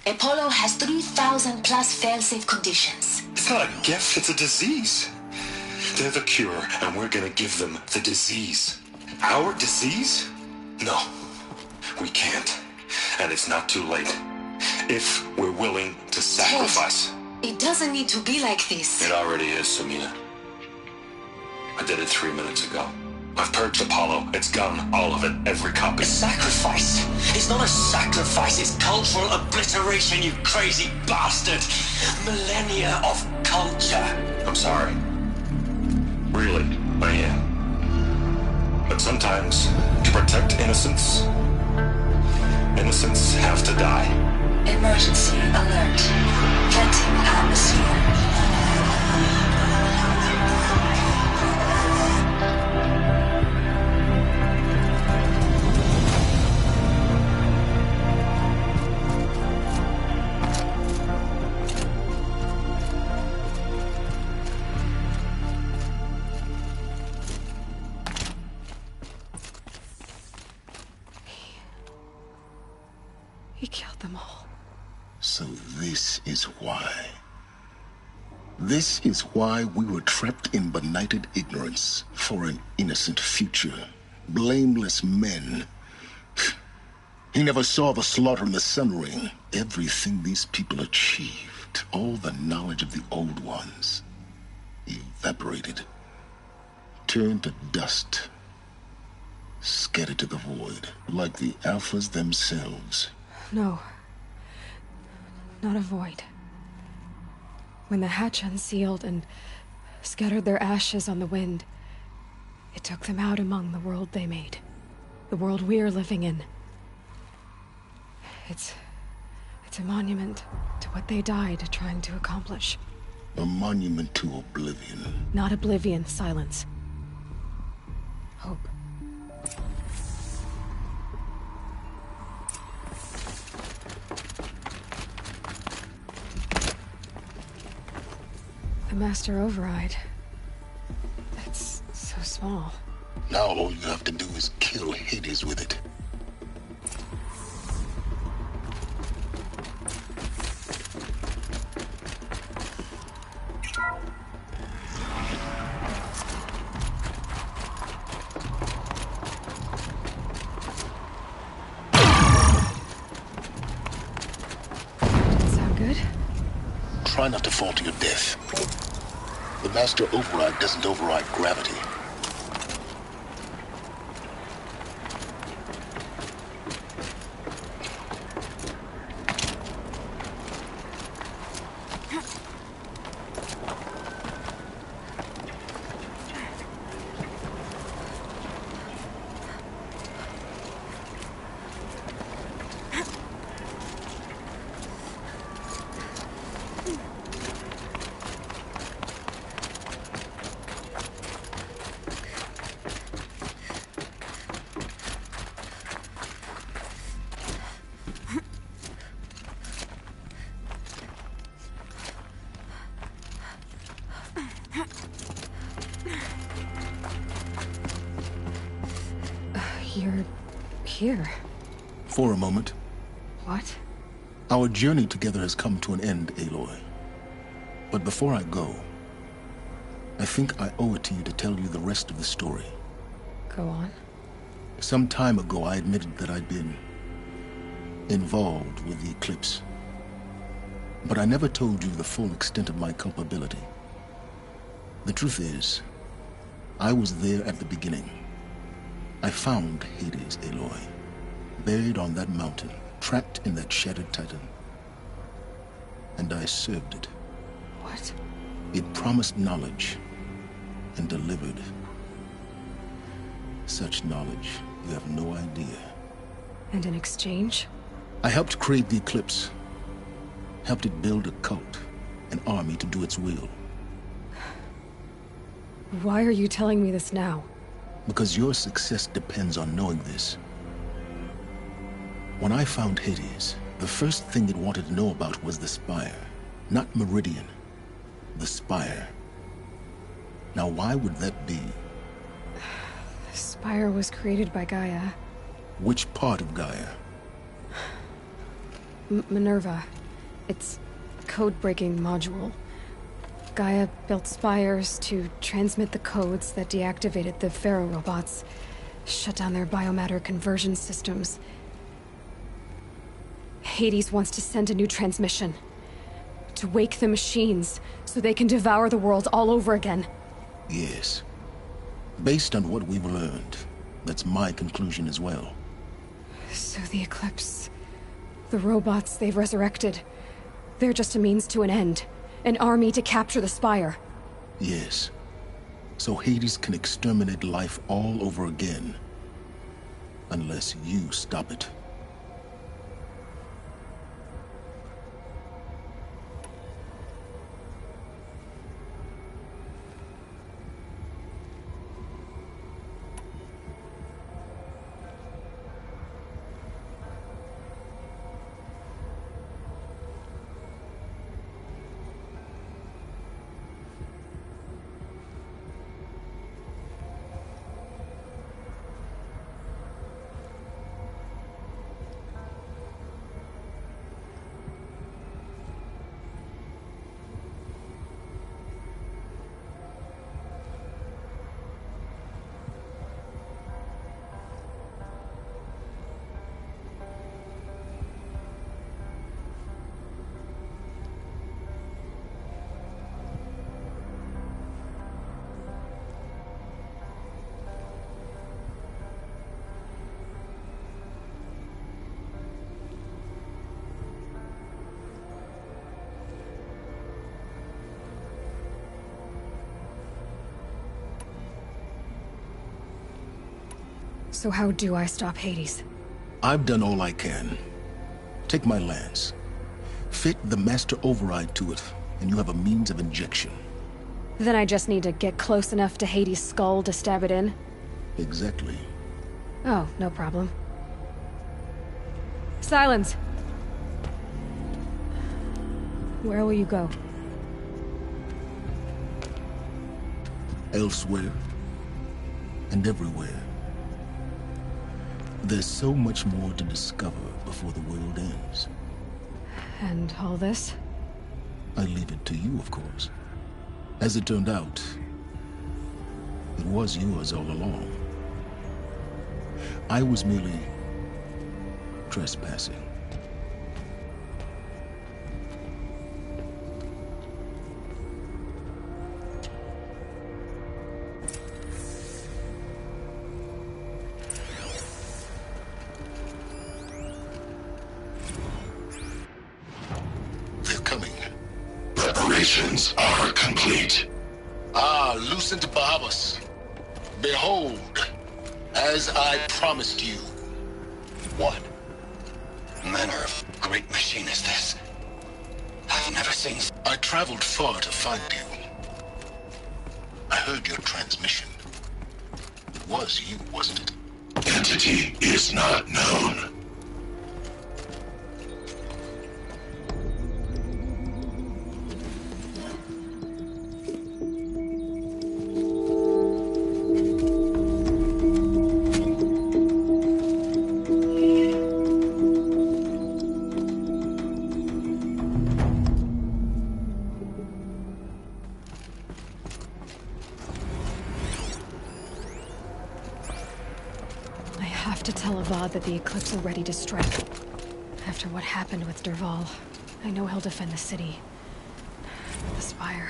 Apollo has 3,000 plus fail-safe conditions.
It's not a gift, it's a disease. They're the cure, and we're gonna give them the disease. Our disease? No, we can't. And it's not too late. If we're willing to sacrifice.
Ted, it doesn't need to be like this.
It already is, Samina. I did it 3 minutes ago. I've purged Apollo. It's gone. All of it. Every copy.
A sacrifice? It's not a sacrifice. It's cultural obliteration, you crazy bastard. Millennia of culture.
I'm sorry. Really, I am. But sometimes, to protect innocence, innocents have to die.
Emergency alert. Venting atmosphere.
He killed them all.
So this is why. This is why we were trapped in benighted ignorance for an innocent future. Blameless men. He never saw the slaughter in the Sun Ring. Everything these people achieved, all the knowledge of the old ones, evaporated, turned to dust, scattered to the void, like the Alphas themselves.
No. Not a void. When the hatch unsealed and scattered their ashes on the wind, it took them out among the world they made. The world we're living in. It's a monument to what they died trying to accomplish.
A monument to oblivion.
Not oblivion, silence. Hope. The Master Override. It's so small.
Now all you have to do is kill Hades with it.
Sound good?
Try not to fall to your death. The Master Override doesn't override gravity.
You're here.
For a moment.
What?
Our journey together has come to an end, Aloy. But before I go, I think I owe it to you to tell you the rest of the story.
Go on.
Some time ago, I admitted that I'd been involved with the Eclipse. But I never told you the full extent of my culpability. The truth is, I was there at the beginning. I found Hades, Aloy, buried on that mountain, trapped in that shattered titan. And I served it.
What?
It promised knowledge and delivered. Such knowledge, you have no idea.
And in exchange?
I helped create the Eclipse. Helped it build a cult, an army to do its will.
Why are you telling me this now?
Because your success depends on knowing this. When I found Hades, the first thing it wanted to know about was the Spire. Not Meridian. The Spire. Now why would that be?
The Spire was created by Gaia.
Which part of Gaia?
Minerva. It's a code-breaking module. Gaia built spires to transmit the codes that deactivated the Pharaoh robots, shut down their biomatter conversion systems. Hades wants to send a new transmission. To wake the machines, so they can devour the world all over again.
Yes. Based on what we've learned, that's my conclusion as well.
So the Eclipse... the robots they've resurrected... they're just a means to an end. An army to capture the Spire.
Yes. So Hades can exterminate life all over again. Unless you stop it.
So how do I stop Hades?
I've done all I can. Take my lance. Fit the master override to it, and you have a means of injection.
Then I just need to get close enough to Hades' skull to stab it in?
Exactly.
Oh, no problem. Silence! Where will you go?
Elsewhere. And everywhere. There's so much more to discover before the world ends.
And all this?
I leave it to you, of course. As it turned out, it was yours all along. I was merely trespassing.
Preparations are complete.
Ah, Lucent Bahamas. Behold, as I promised you.
What manner of great machine is this? I've never seen...
I traveled far to find you. I heard your transmission. It was you, wasn't it?
Entity is not known.
That the Eclipse are ready to strike. After what happened with Dervahl, I know he'll defend the city. The Spire.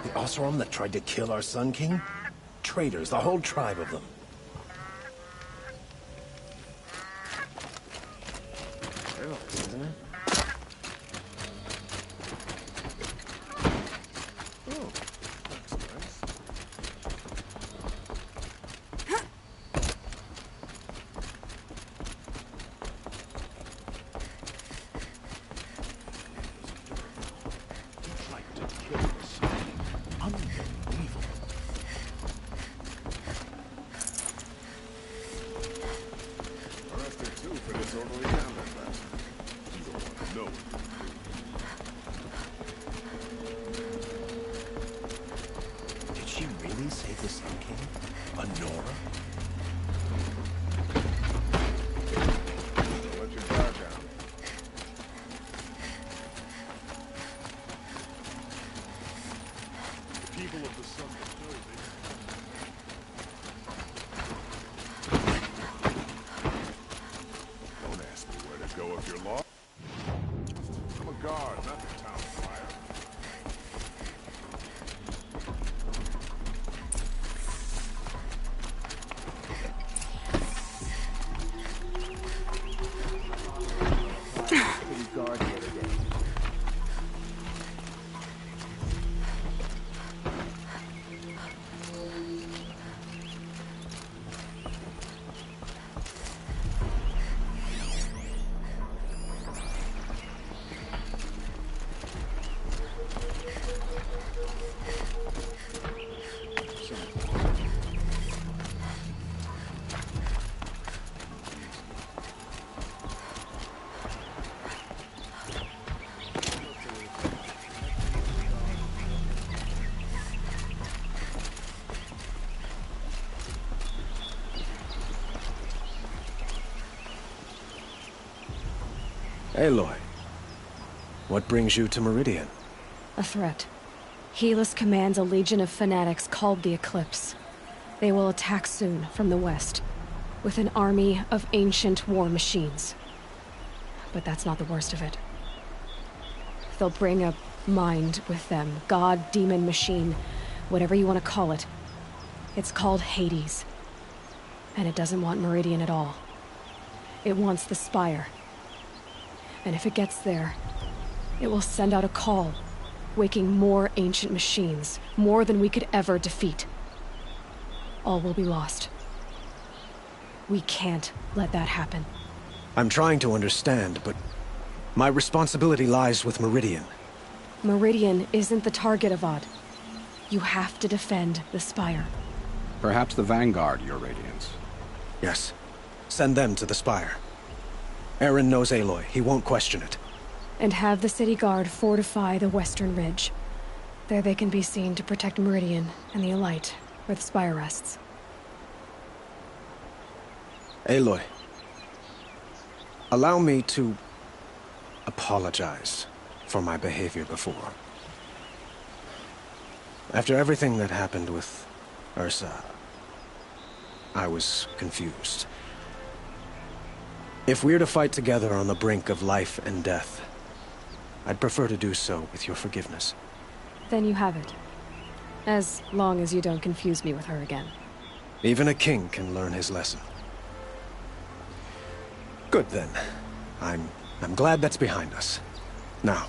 The Oseram that tried to kill our Sun King? Traitors, the whole tribe of them. Isn't it? Oh, that's nice. Did she really save the Sun King? Anora?
Let your guard down. The people of the Sun know this. Don't ask me where to go if you're lost. I'm a guard, not the town crier.
Guard the other day. Aloy, what brings you to Meridian?
A threat. Helis commands a legion of fanatics called the Eclipse. They will attack soon from the west, with an army of ancient war machines. But that's not the worst of it. They'll bring a mind with them, god, demon, machine, whatever you want to call it. It's called Hades. And it doesn't want Meridian at all. It wants the Spire. And if it gets there, it will send out a call, waking more ancient machines, more than we could ever defeat. All will be lost. We can't let that happen.
I'm trying to understand, but my responsibility lies with Meridian.
Meridian isn't the target, Avad. You have to defend the Spire.
Perhaps the Vanguard, Your Radiance.
Yes. Send them to the Spire. Eren knows Aloy. He won't question it.
And have the city guard fortify the western ridge. There they can be seen to protect Meridian and the Elite, where the Spire rests.
Aloy, allow me to apologize for my behavior before. After everything that happened with Ursa, I was confused. If we're to fight together on the brink of life and death, I'd prefer to do so with your forgiveness.
Then you have it. As long as you don't confuse me with her again.
Even a king can learn his lesson. Good then. I'm glad that's behind us. Now,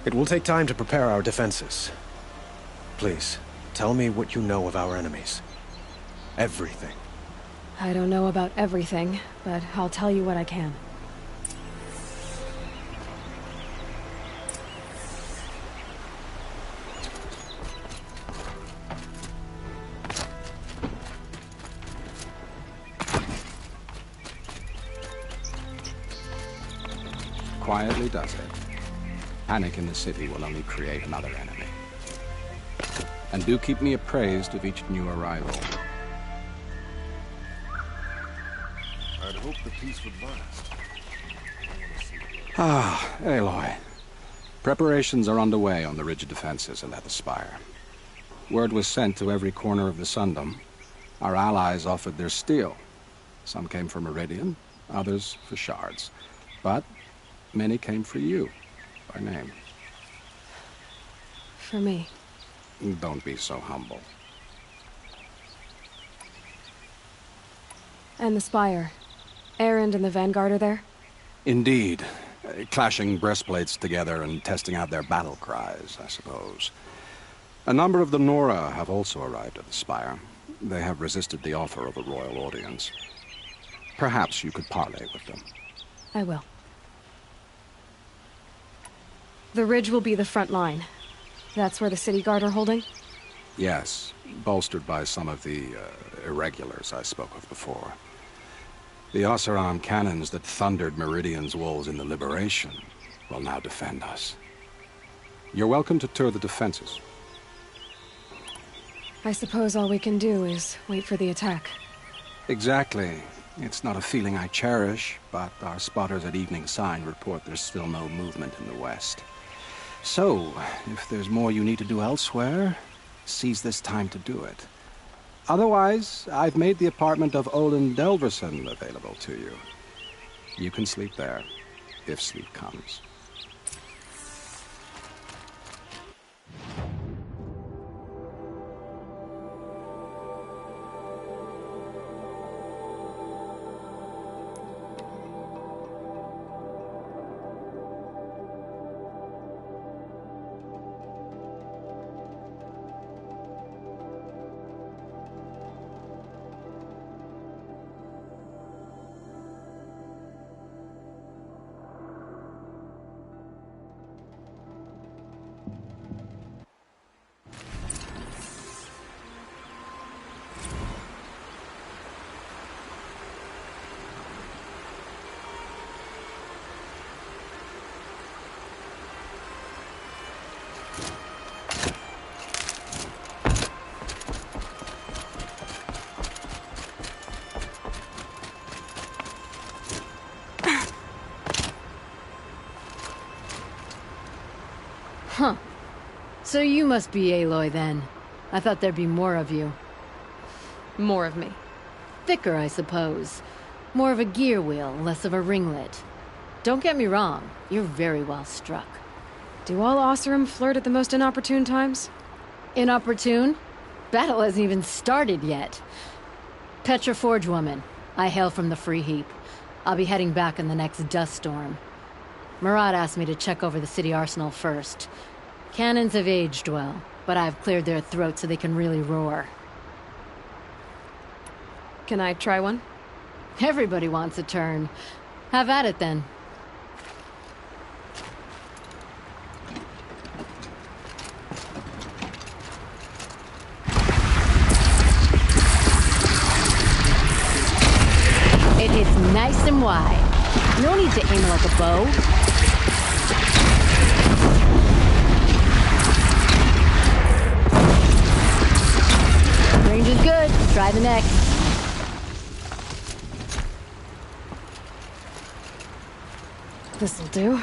it will take time to prepare our defenses. Please, tell me what you know of our enemies. Everything.
I don't know about everything, but I'll tell you what I can.
Quietly does it. Panic in the city will only create another enemy. And do keep me appraised of each new arrival.
I'd hope the peace would last.
Ah, Aloy. Preparations are underway on the ridge defenses and at the Spire. Word was sent to every corner of the Sundom. Our allies offered their steel. Some came for Meridian, others for shards. But many came for you, by name.
For me.
Don't be so humble.
And the Spire. Erend and the Vanguard are there?
Indeed. Clashing breastplates together and testing out their battle cries, I suppose. A number of the Nora have also arrived at the Spire. They have resisted the offer of a royal audience. Perhaps you could parley with them.
I will. The ridge will be the front line. That's where the city guard are holding?
Yes, bolstered by some of the irregulars I spoke of before. The Oseram cannons that thundered Meridian's walls in the Liberation will now defend us. You're welcome to tour the defenses.
I suppose all we can do is wait for the attack.
Exactly. It's not a feeling I cherish, but our spotters at Evening Sign report there's still no movement in the west. So, if there's more you need to do elsewhere, seize this time to do it. Otherwise, I've made the apartment of Olin Delverson available to you. You can sleep there, if sleep comes.
Huh. So you must be Aloy, then. I thought there'd be more of you.
More of me.
Thicker, I suppose. More of a gear wheel, less of a ringlet. Don't get me wrong, you're very well struck.
Do all Oseram flirt at the most inopportune times?
Inopportune? Battle hasn't even started yet. Petra Forge woman. I hail from the Free Heap. I'll be heading back in the next dust storm. Murad asked me to check over the city arsenal first. Cannons have aged well, but I've cleared their throats so they can really roar.
Can I try one?
Everybody wants a turn. Have at it, then. It hits nice and wide. No need to aim like a bow. Range is good. Try the next.
This'll do.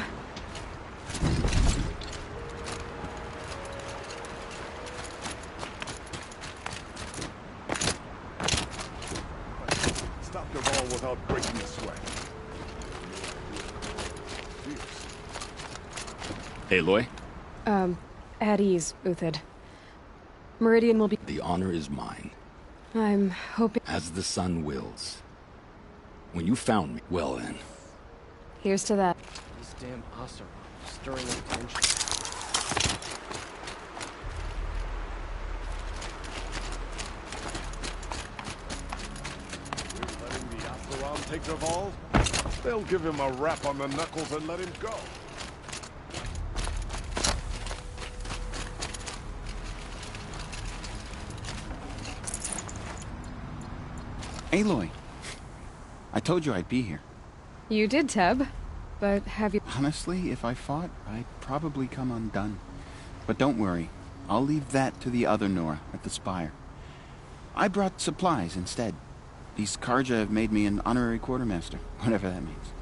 Stop the ball without breaking a sweat.
Aloy?
At ease, Uthid. Meridian will be...
The honor is mine.
I'm hoping...
As the sun wills. When you found me, well then.
Here's to that.
These damn Oseram, stirring up tension.
We're letting the Oseram take Dervahl? They'll give him a rap on the knuckles and let him go.
Aloy, I told you I'd be here.
You did, Teb. But have you...
Honestly, if I fought, I'd probably come undone. But don't worry. I'll leave that to the other Nora at the Spire. I brought supplies instead. These Karja have made me an honorary quartermaster, whatever that means.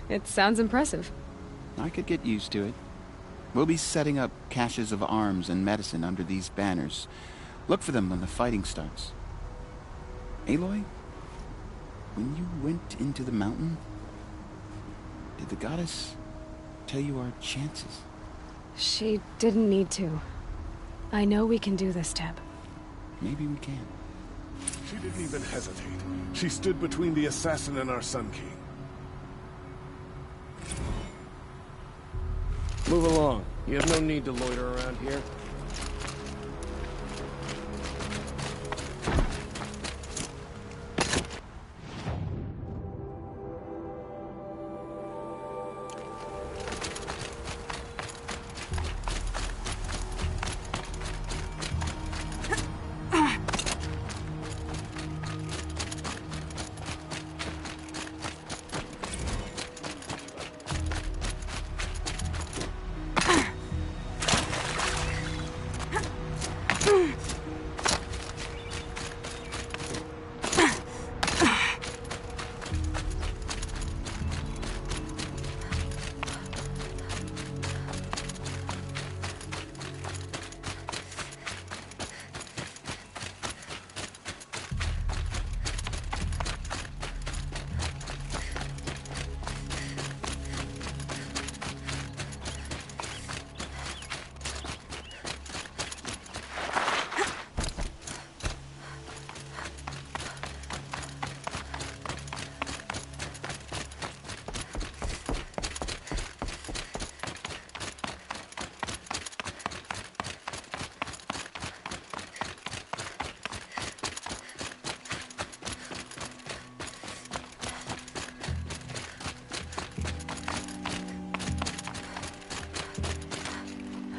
It sounds impressive.
I could get used to it. We'll be setting up caches of arms and medicine under these banners. Look for them when the fighting starts. Aloy, when you went into the mountain, did the goddess tell you our chances?
She didn't need to. I know we can do this, Teb.
Maybe we can.
She didn't even hesitate. She stood between the assassin and our Sun King.
Move along. You have no need to loiter around here.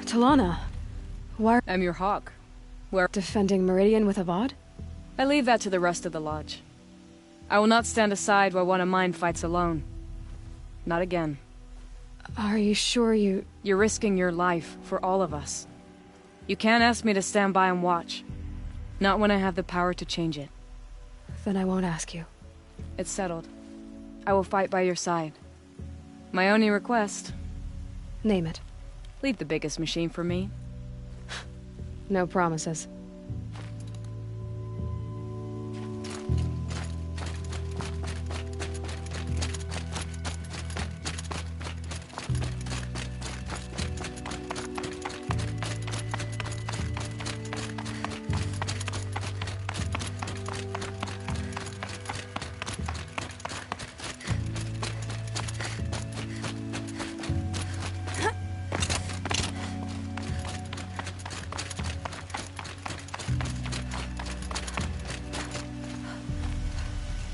Talana, why—
I'm your hawk. Where—
defending Meridian with Avad?
I leave that to the rest of the Lodge. I will not stand aside while one of mine fights alone. Not again.
Are you sure you—
You're risking your life for all of us. You can't ask me to stand by and watch. Not when I have the power to change it.
Then I won't ask you.
It's settled. I will fight by your side. My only request—
Name it.
Leave the biggest machine for me.
No promises.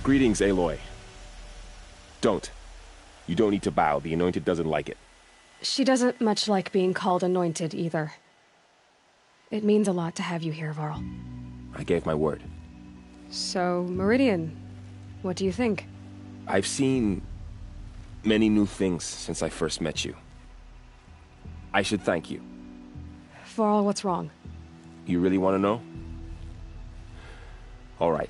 Greetings, Aloy. Don't. You don't need to bow. The Anointed doesn't like it.
She doesn't much like being called Anointed, either. It means a lot to have you here, Varl.
I gave my word.
So, Meridian, what do you think?
I've seen many new things since I first met you. I should thank you.
Varl, what's wrong?
You really want to know? All right.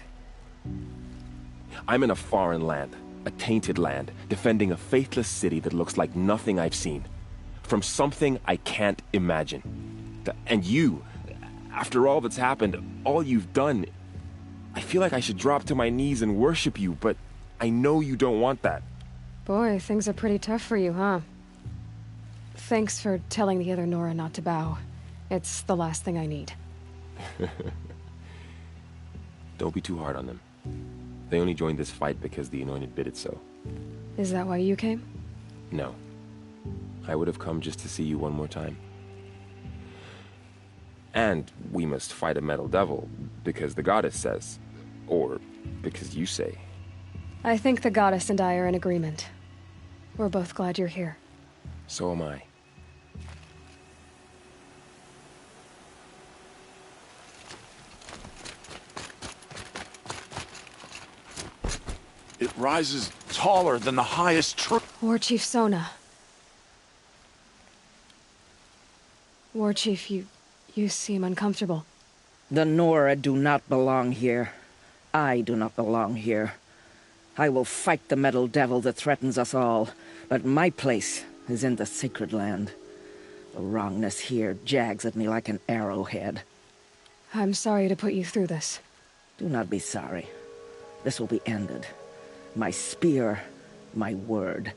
I'm in a foreign land, a tainted land, defending a faithless city that looks like nothing I've seen. From something I can't imagine. And you, after all that's happened, all you've done, I feel like I should drop to my knees and worship you, but I know you don't want that.
Boy, things are pretty tough for you, huh? Thanks for telling the other Nora not to bow. It's the last thing I need.
Don't be too hard on them. They only joined this fight because the Anointed bid it so.
Is that why you came?
No. I would have come just to see you one more time. And we must fight a metal devil, because the goddess says. Or because you say.
I think the goddess and I are in agreement. We're both glad you're here.
So am I.
It rises taller than the highest tree.
War Chief Sona. War Chief, you seem uncomfortable.
The Nora do not belong here. I do not belong here. I will fight the metal devil that threatens us all, but my place is in the sacred land. The wrongness here jags at me like an arrowhead.
I'm sorry to put you through this.
Do not be sorry. This will be ended. My spear, my word.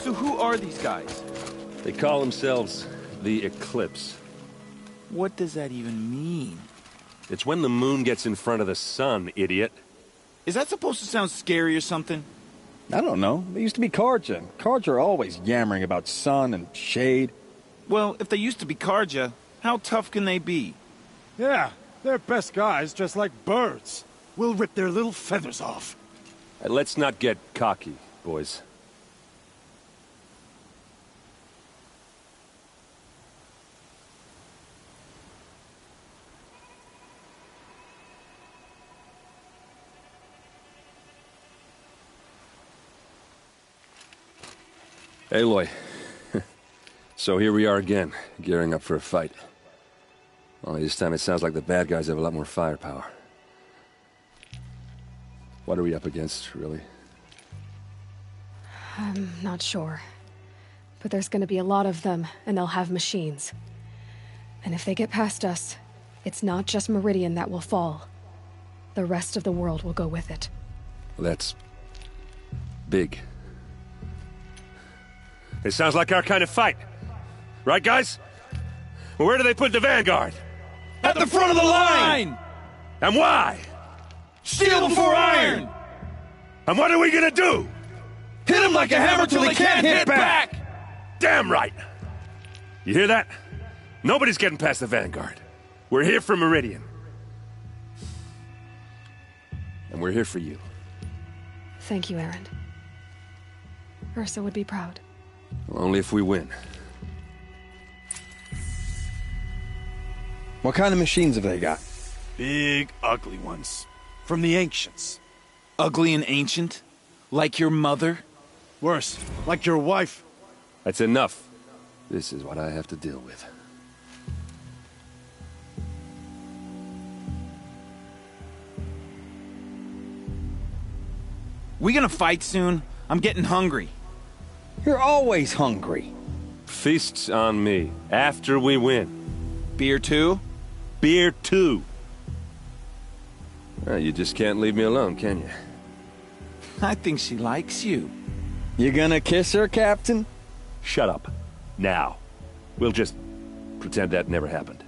So who are these guys?
They call themselves the Eclipse.
What does that even mean?
It's when the moon gets in front of the sun, idiot.
Is that supposed to sound scary or something?
I don't know. They used to be Carja. Carja are always yammering about sun and shade.
Well, if they used to be Carja, how tough can they be?
Yeah, they're best guys, just like birds. We'll rip their little feathers off.
Let's not get cocky, boys. Aloy. So here we are again, gearing up for a fight. Only this time it sounds like the bad guys have a lot more firepower. What are we up against, really?
I'm not sure. But there's gonna be a lot of them, and they'll have machines. And if they get past us, it's not just Meridian that will fall. The rest of the world will go with it.
Well, that's big. It sounds like our kind of fight. Right, guys? Well, where do they put the Vanguard?
At the front of the line!
And why?
Steel before iron!
And what are we gonna do?
Hit them like a hammer till they can't hit back!
Damn right! You hear that? Nobody's getting past the Vanguard. We're here for Meridian. And we're here for you.
Thank you, Erend. Ursa would be proud.
Well, only if we win.
What kind of machines have they got?
Big, ugly ones. From the ancients.
Ugly and ancient? Like your mother?
Worse, like your wife.
That's enough. This is what I have to deal with.
We gonna fight soon? I'm getting hungry.
You're always hungry.
Feasts on me, after we win.
Beer too?
Beer too. Well, you just can't leave me alone, can you?
I think she likes you.
You gonna kiss her, Captain?
Shut up. Now. We'll just pretend that never happened.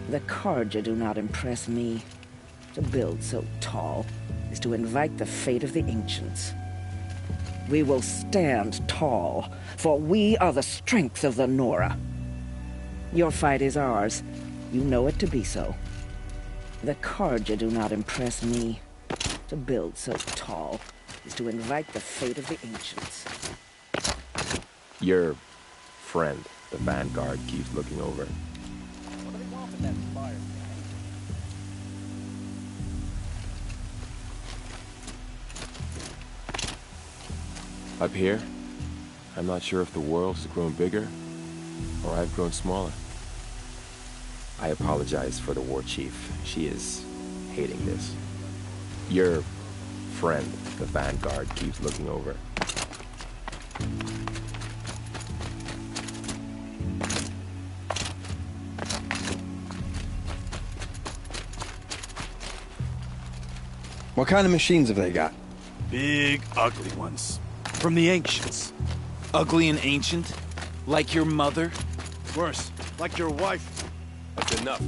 The Carja do not impress me. To build so tall is to invite the fate of the ancients. We will stand tall, for we are the strength of the Nora. Your fight is ours. You know it to be so. The Carja do not impress me. To build so tall is to invite the fate of the ancients.
Your friend, the Vanguard, keeps looking over. Up here, I'm not sure if the world's grown bigger or I've grown smaller. I apologize for the war chief. She is hating this. Your friend, the Vanguard, keeps looking over.
What kind of machines have they got?
Big, ugly ones. From the ancients.
Ugly and ancient? Like your mother?
Worse, like your wife.
That's enough.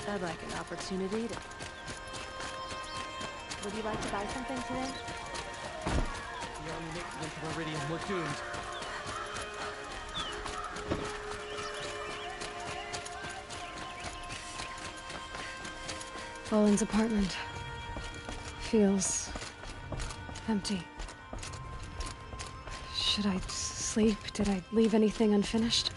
I'd like an opportunity to...
Would you like to buy something today?
Beyond Nick went to Meridian, we're doomed.
Boland's apartment feels empty. Should I sleep? Did I leave anything unfinished?